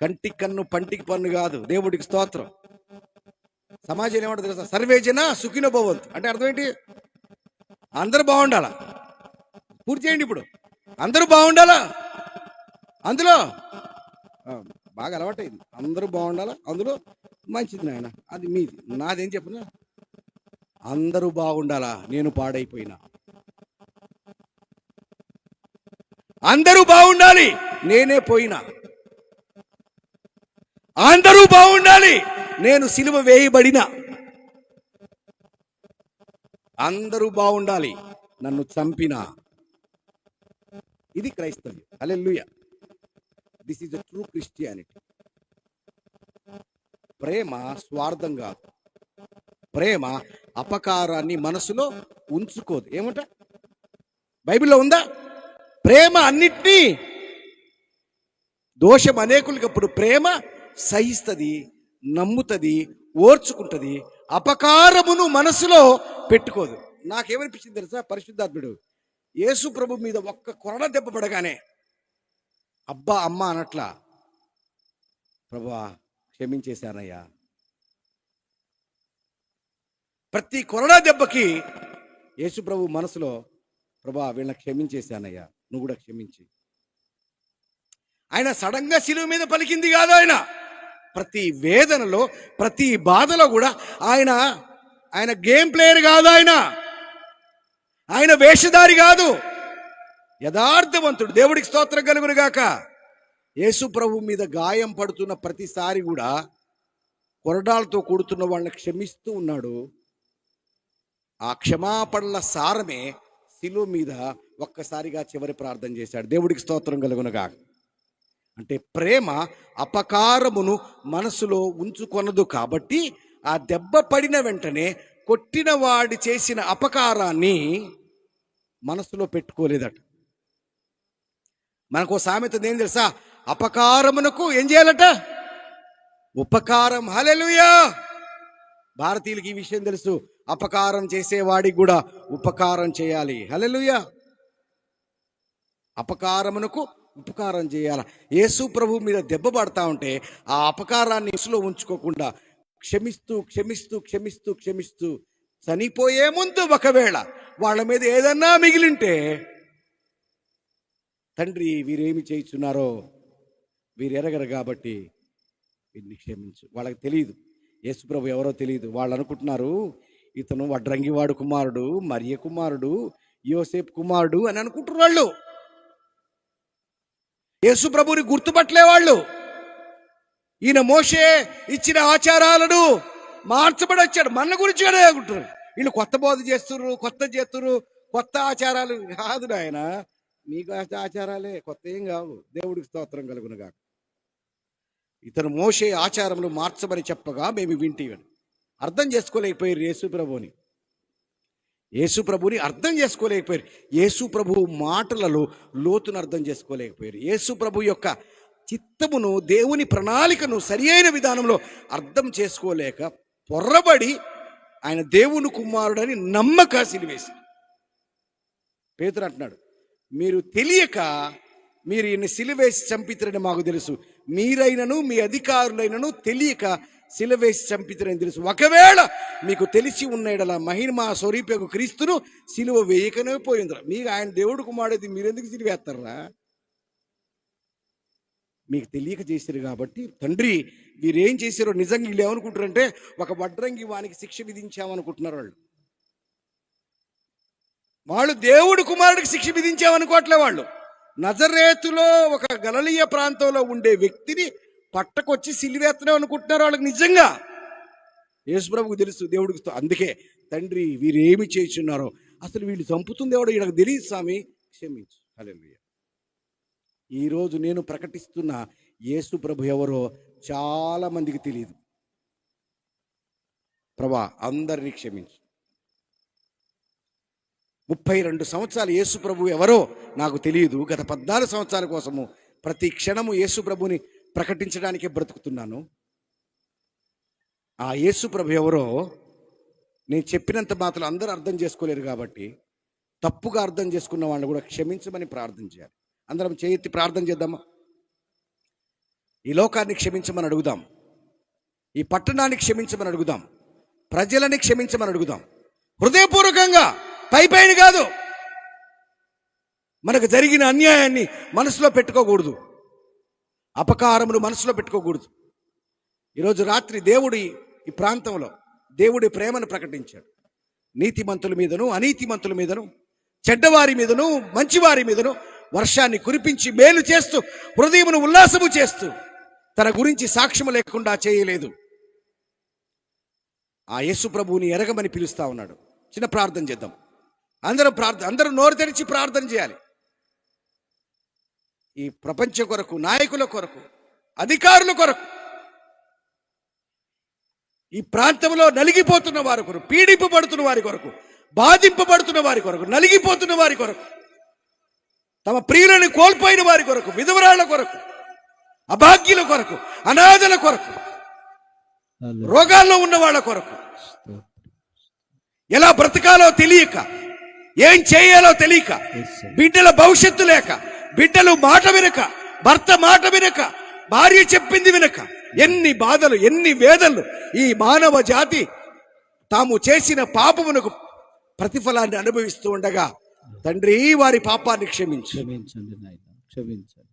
కంటికి కన్ను పంటికి పన్ను కాదు. దేవుడికి స్తోత్రం. సమాజం ఏమంటారు తెలుసా? సర్వేజన సుఖినో భవంతు అంటే అర్థం ఏంటి? అందరూ బాగుండాలా. పూర్తి చేయండి. ఇప్పుడు అందరూ బాగుండాలా, అందులో బాగా అలవాటైంది. అందరూ బాగుండాలా, అందులో మంచిది నాయన, అది మీది. నాదేం చెప్పినా అందరూ బాగుండాలా, నేను పాడైపోయినా. అందరూ బాగుండాలి, నేనే పోయినా. అందరూ బాగుండాలి, నేను సిలువ వేయబడినా. అందరూ బాగుండాలి, నన్ను చంపినా. ఇది క్రైస్తవ్యం. Hallelujah. This is the true Christianity. ప్రేమ స్వార్థం కాదు. ప్రేమ అపకారాన్ని మనసులో ఉంచుకోదు. ఏమంట బైబిల్లో ఉందా? ప్రేమ అన్నిటినీ, దోషం అనేకులకప్పుడు ప్రేమ సహిస్తుంది, నమ్ముతుంది, ఓర్చుకుంటుంది, అపకారమును మనసులో పెట్టుకోదు. నాకేమనిపించింది తెలుసా? పరిశుద్ధాత్ముడు యేసు ప్రభు మీద ఒక్క కొరడ దెబ్బ పడగానే అబ్బా అమ్మ అనట్లా, ప్రభువా క్షమించేశానయ్యా. ప్రతి కొరడా దెబ్బకి యేసు ప్రభు మనసులో, ప్రభువా వీళ్ళని క్షమించేశానయ్యా, నువ్వు కూడా క్షమించి. ఆయన సడన్గా శిలువ మీద పలికింది కాదు. ఆయన ప్రతి వేదనలో, ప్రతి బాధలో కూడా ఆయన గేమ్ ప్లేయర్ కాదు. ఆయన వేషధారి కాదు, యథార్థవంతుడు. దేవుడికి స్తోత్రం కలుగునుగాక. యేసు ప్రభు మీద గాయం పడుతున్న ప్రతిసారి కూడా కొరడాలతో కొడుతున్న వాళ్ళని క్షమిస్తూ ఉన్నాడు. ఆ క్షమాపణల సారమే శిలువ మీద ఒక్కసారిగా చివరి ప్రార్థన చేశాడు. దేవుడికి స్తోత్రం కలుగునుగా. అంటే ప్రేమ అపకారమును మనసులో ఉంచుకొనదు కాబట్టి ఆ దెబ్బ పడిన వెంటనే కొట్టిన వాడి చేసిన అపకారాన్ని మనసులో పెట్టుకోలేదట. మనకు సామెత ఏం తెలుసా? అపకారమునకు ఏం చేయాలట? ఉపకారం. హల్లెలూయా. భారతీయులకి ఈ విషయం తెలుసు. అపకారం చేసేవాడికి కూడా ఉపకారం చేయాలి. హల్లెలూయా. అపకారమునకు ఉపకారం చేయాలి. యేసు ప్రభు మీద దెబ్బ పడతా ఉంటే ఆ అపకారాన్ని మనసులో ఉంచుకోకుండా క్షమిస్తూ క్షమిస్తూ క్షమిస్తూ క్షమిస్తూ చనిపోయే ముందు ఒకవేళ వాళ్ళ మీద ఏదన్నా మిగిలింటే, తండ్రి వీరేమి చేస్తున్నారో వీరు ఎరగరు కాబట్టి వీరిని క్షమించు. వాళ్ళకి తెలియదు యేసుప్రభు ఎవరో తెలియదు. వాళ్ళు అనుకుంటున్నారు ఇతను వడ్రంగివాడు కుమారుడు, మరియ కుమారుడు, యోసేపు కుమారుడు అని అనుకుంటున్నారు వాళ్ళు. యేసుప్రభుని గుర్తుపట్టలే వాళ్ళు. ఈయన మోషే ఇచ్చిన ఆచారాలను మార్చబడి వచ్చాడు. మన గురించి కూడా అనుకుంటున్నారు వీళ్ళు. కొత్త బోధ చేస్తున్నారు, కొత్త ఆచారాలు కాదు నాయన. మీకు ఆచారాలే కొత్త ఏం కావు. దేవుడికి స్తోత్రం కలుగునుగా. ఇతను మోషే ఆచారములు మార్చమని చెప్పగా మేము వింటివని అర్థం చేసుకోలేకపోయారు. యేసు ప్రభుని అర్థం చేసుకోలేకపోయారు. యేసు ప్రభు మాటలలో లోతును అర్థం చేసుకోలేకపోయారు. యేసు ప్రభు యొక్క చిత్తమును, దేవుని ప్రణాళికను సరి అయిన విధానంలో అర్థం చేసుకోలేక పొర్రబడి ఆయన దేవుని కుమారుడని నమ్మక సిలువేసి. పేతురు అంటున్నాడు, మీరు తెలియక మీరు ఈయన్ని సిలువేసి చంపితురని మాకు తెలుసు. మీరైనను మీ అధికారులైనను తెలియక సిలువేసి చంపితురని తెలుసు. ఒకవేళ మీకు తెలిసి ఉన్నడలా మహిమ స్వరూపకు క్రీస్తును సిలువ వేయకనే పోయిందిరా. మీకు ఆయన దేవుడు కుమారుడు, మీరెందుకు సిలువేస్తారా? మీకు తెలియక చేశారు కాబట్టి. తండ్రి వీరేం చేశారో నిజంగా వీళ్ళు ఏమనుకుంటారంటే ఒక వడ్రంగి వానికి శిక్ష విధించామనుకుంటున్నారు వాళ్ళు దేవుడు కుమారుడికి శిక్ష విధించామనుకోవట్లే వాళ్ళు. నజరేతులో ఒక గలిలయ ప్రాంతంలో ఉండే వ్యక్తిని పట్టకొచ్చి సిలువేత్తడం అనుకుంటున్నారు వాళ్ళకి. నిజంగా యేసుప్రభుకు తెలుసు, దేవుడికి. అందుకే తండ్రి వీరేమి చేస్తున్నారో, అసలు వీళ్ళు చంపుతుంది ఎవడో వీళ్ళకి తెలియదు స్వామి, క్షమించు. హల్లెలూయా. ఈరోజు నేను ప్రకటిస్తున్న యేసు ప్రభు ఎవరో చాలా మందికి తెలియదు. ప్రభా అందరినీ క్షమించు. 32 సంవత్సరాలు యేసు ప్రభు ఎవరో నాకు తెలియదు. గత 14 సంవత్సరాల కోసము ప్రతి క్షణము యేసు ప్రభుని ప్రకటించడానికే బ్రతుకుతున్నాను. ఆ యేసు ప్రభు ఎవరో నేను చెప్పినంత మాత్రం అందరూ అర్థం చేసుకోలేరు కాబట్టి తప్పుగా అర్థం చేసుకున్న వాళ్ళు కూడా క్షమించమని ప్రార్థన చేయాలి. అందరం చేయెత్తి ప్రార్థన చేద్దామా? ఈ లోకాన్ని క్షమించమని అడుగుదాం. ఈ పట్టణాన్ని క్షమించమని అడుగుదాం. ప్రజలని క్షమించమని అడుగుదాం. హృదయపూర్వకంగా, పైపైన కాదు. మనకు జరిగిన అన్యాయాన్ని మనసులో పెట్టుకోకూడదు. అపకారమును మనసులో పెట్టుకోకూడదు. ఈరోజు రాత్రి దేవుడి ఈ ప్రాంతంలో దేవుడి ప్రేమను ప్రకటించాడు. నీతిమంతుల మీదను, అనీతిమంతుల మీదను, చెడ్డవారి మీదను, మంచివారి మీదను వర్షాన్ని కురిపించి మేలు చేస్తూ, హృదయమును ఉల్లాసము చేస్తూ తన గురించి సాక్ష్యము లేకుండా చేయలేదు. ఆ యేసు ప్రభువుని ఎరగమని పిలుస్తా ఉన్నాడు. చిన్న ప్రార్థన చేద్దాం. అందరూ నోరు తెరిచి ప్రార్థన చేయాలి. ఈ ప్రపంచ కొరకు, నాయకుల కొరకు, అధికారుల కొరకు, ఈ ప్రాంతంలో నలిగిపోతున్న వారి కొరకు, పీడింపబడుతున్న వారి కొరకు, బాధింపబడుతున్న వారి కొరకు, నలిగిపోతున్న వారి కొరకు, తమ ప్రియులను కోల్పోయిన వారి కొరకు, విధవరాళ్ల కొరకు, అభాగ్యుల కొరకు, అనాథల కొరకు, రోగాల్లో ఉన్న వాళ్ళ కొరకు, ఎలా బ్రతకాలో తెలియక, ఏం చేయాలో తెలియక, బిడ్డల భవిష్యత్తు లేక, బిడ్డలు మాట వినక, భర్త మాట వినక, భార్య చెప్పింది వినక, ఎన్ని బాధలు, ఎన్ని వేదనలు ఈ మానవ జాతి తాము చేసిన పాపమునకు ప్రతిఫలాన్ని అనుభవిస్తూ ఉండగా, తండ్రి వారి పాపాన్ని క్షమించండి నాయన, క్షమించండి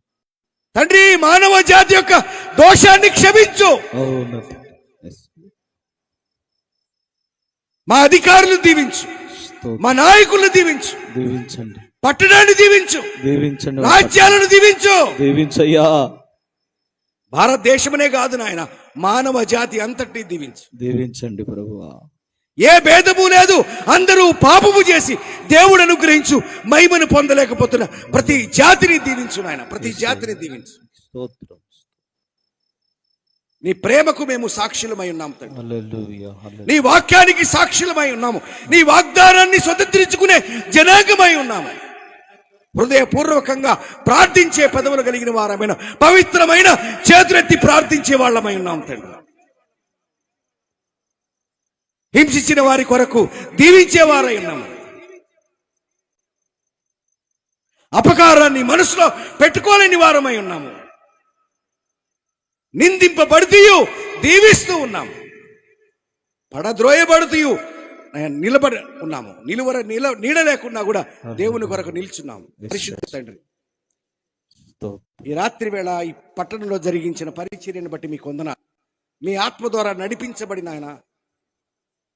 తండ్రి. మానవ జాతి యొక్క దోషాన్ని క్షమించు. మా అధికారులు దీవించు, మా నాయకులను దీవించు, దీవించండి. పట్టణాన్ని దీవించు, దీవించండి. రాజ్యాలను దీవించు, దీవించయ్యా. భారతదేశమనే కాదు నాయన, మానవ జాతి అంతటినీ దీవించు. దీవించండి ప్రభువా. ఏ భేదము లేదు, అందరూ పాపము చేసి దేవుడు అనుగ్రహించు మహిమను పొందలేకపోతున్న ప్రతి జాతిని దీవించు నాయన, ప్రతి జాతిని దీవించు. స్తోత్రం. నీ ప్రేమకు మేము సాక్షులమై ఉన్నాము తండ్రి. హల్లెలూయా, హల్లెలూయా. నీ వాక్యానికి సాక్షులమై ఉన్నాము. నీ వాగ్దానాన్ని స్వతంత్రించుకునే జనాంగమై ఉన్నాము. హృదయపూర్వకంగా ప్రార్థించే పదవులు కలిగిన వారమైన, పవిత్రమైన చేతులెత్తి ప్రార్థించే వాళ్ళమై ఉన్నాం తండ్రి. హింసించిన వారి కొరకు దీవించేవారై ఉన్నాము. అపకారాన్ని మనసులో పెట్టుకోలేని వారమై ఉన్నాము. నిందింపబడుతూ దీవిస్తూ ఉన్నాము. పడద్రోయబడుతూ నిలబడి ఉన్నాము. నీడ లేకుండా కూడా దేవుని కొరకు నిల్చున్నాము. పరిశుద్ధ తండ్రి, ఈ రాత్రి వేళ ఈ పట్టణంలో జరిగించిన పరిచర్యను బట్టి మీకు వందనాలు. మీ ఆత్మ ద్వారా నడిపించబడిన ఆయన,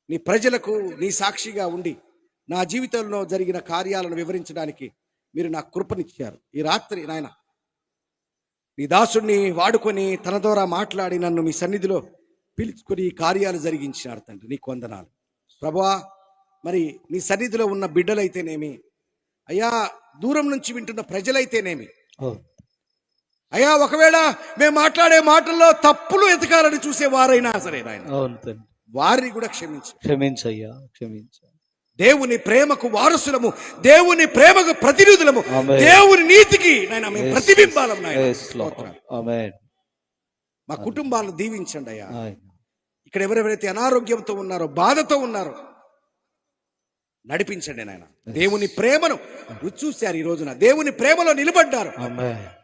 నీ ప్రజలకు నీ సాక్షిగా ఉండి నా జీవితంలో జరిగిన కార్యాలను వివరించడానికి మీరు నాకు కృపనిచ్చారు. ఈ రాత్రి నాయన నీ దాసుడిని వాడుకొని తన ద్వారా మాట్లాడి నన్ను మీ సన్నిధిలో పిలుచుకొని ఈ కార్యాలు జరిగించినారు తండ్రి. నీకు వందనాలు ప్రభువా. మరి నీ సన్నిధిలో ఉన్న బిడ్డలైతేనేమి అయ్యా, దూరం నుంచి వింటున్న ప్రజలైతేనేమి అయ్యా, ఒకవేళ మేము మాట్లాడే మాటల్లో తప్పులు ఎతకాలని చూసే వారైనా సరే నాయన, వారిని కూడా క్షమించయ్యా, క్షమించ. దేవుని ప్రేమకు వారసులము, దేవుని ప్రేమకు ప్రతినిధులము, దేవుని నీతికి నాయన మేము ప్రతిబింబాలం నాయన. మా కుటుంబాలను దీవించండి అయ్యా. ఇక్కడ ఎవరెవరైతే అనారోగ్యంతో ఉన్నారో, బాధతో ఉన్నారో నడిపించండి నాయన. దేవుని ప్రేమను రుచి చూశారు ఈ రోజున, దేవుని ప్రేమలో నిలబడ్డారు.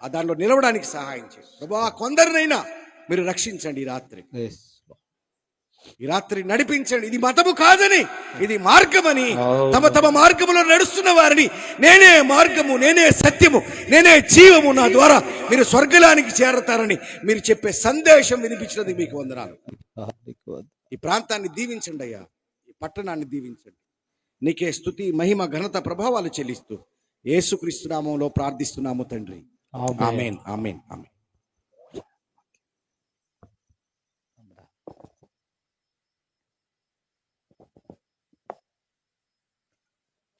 ఆ దానిలో నిలవడానికి సహాయం చేయండి ప్రభువా. కొందరినైనా మీరు రక్షించండి ఈ రాత్రి నడిపించండి. ఇది మతము కాదని, ఇది మార్గమని, తమ తమ మార్గములో నడుస్తున్న వారిని నేనే మార్గము, నేనే సత్యము, నేనే జీవము, నా ద్వారా మీరు స్వర్గలానికి చేరతారని మీరు చెప్పే సందేశం వినిపించినది మీకు వందనాలు. ఈ ప్రాంతాన్ని దీవించండి అయ్యా, ఈ పట్టణాన్ని దీవించండి. నీకే స్తుతి, మహిమ, ఘనత, ప్రభావాలు చెల్లిస్తూ యేసుక్రీస్తు నామములో ప్రార్థిస్తున్నాము తండ్రి. ఆమేన్, ఆమేన్, ఆమేన్.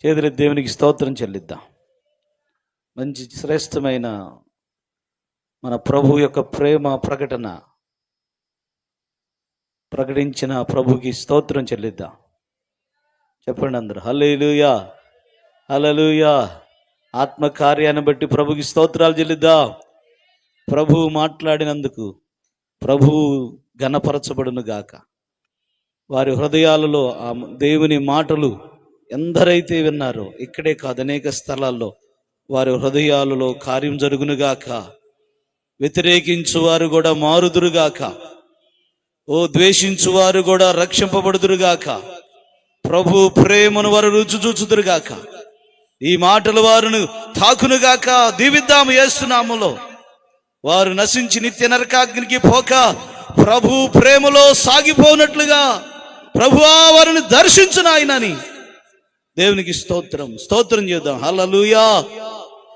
చేతుల దేవునికి స్తోత్రం చెల్లిద్దాం. మంచి శ్రేష్టమైన మన ప్రభు యొక్క ప్రేమ ప్రకటన ప్రకటించిన ప్రభుకి స్తోత్రం చెల్లిద్దాం. చెప్పండి అందరూ హల్లెలూయా, హల్లెలూయా. ఆత్మకార్యాన్ని బట్టి ప్రభుకి స్తోత్రాలు చెల్లిద్దాం. ప్రభువు మాట్లాడినందుకు ప్రభువు ఘనపరచబడును గాక. వారి హృదయాలలో ఆ దేవుని మాటలు ఎందరైతే విన్నారో, ఇక్కడే కాదు అనేక స్థలాల్లో వారి హృదయాలలో కార్యం జరుగునుగాక. వ్యతిరేకించువారు కూడా మారుదురుగాక. ఓ ద్వేషించువారు కూడా రక్షింపబడుదురుగాక. ప్రభు ప్రేమను వారు రుచి చూచుదురుగాక. ఈ మాటలు వారును తాకునుగాక. దీవిద్దాము యేసు నామములో. వారు నశించి నిత్య నరకాగ్నికి పోక ప్రభు ప్రేమలో సాగిపోనట్లుగా ప్రభువా వారిని దర్శించు నాయనని దేవునికి స్తోత్రం, స్తోత్రం చేద్దాం. హల్లెలూయా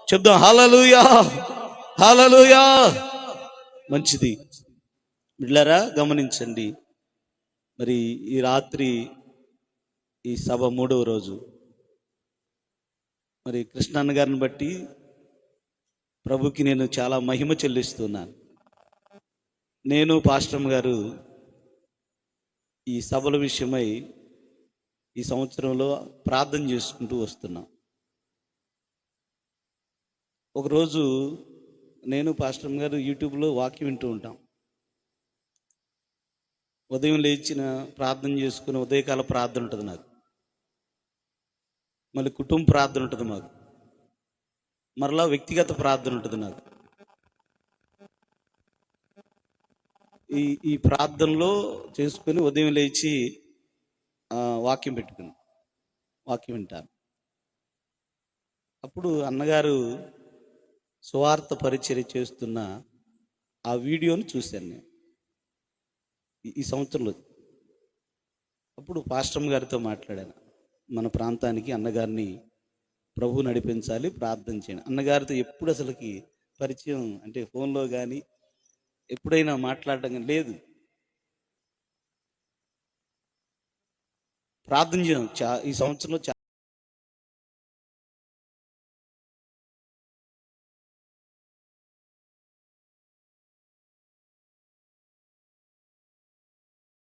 చెప్దాం. హల్లెలూయా, హల్లెలూయా. మంచిది బిడ్డలారా, గమనించండి. మరి ఈ రాత్రి ఈ సభ 3వ రోజు. మరి కృష్ణన్న గారిని బట్టి ప్రభుకి నేను చాలా మహిమ చెల్లిస్తున్నాను. నేను పాస్టర్ గారు ఈ సభల విషయమై ఈ సంవత్సరంలో ప్రార్థన చేసుకుంటూ వస్తున్నాం. ఒకరోజు నేను పాస్టర్ గారు యూట్యూబ్లో వాక్యం వింటూ ఉంటాం. ఉదయం లేచిన ప్రార్థన చేసుకుని ఉదయకాల ప్రార్థన ఉంటుంది నాకు, మళ్ళీ కుటుంబ ప్రార్థన ఉంటుంది మాకు, మరలా వ్యక్తిగత ప్రార్థన ఉంటుంది నాకు. ఈ ప్రార్థనలో చేసుకుని ఉదయం లేచి వాక్యం పెట్టుకుని వాక్యం వింటాను. అప్పుడు అన్నగారు సువార్త పరిచర్య చేస్తున్న ఆ వీడియోని చూశాను నేను ఈ సంవత్సరంలో. అప్పుడు పాస్టర్ గారితో మాట్లాడాను. మన ప్రాంతానికి అన్నగారిని ప్రభు నడిపించాలి, ప్రార్థన చేయండి. అన్నగారితో ఎప్పుడు అసలుకి పరిచయం అంటే ఫోన్లో కానీ ఎప్పుడైనా మాట్లాడడం కానీ లేదు. ప్రార్థన చేయం ఈ సంవత్సరంలో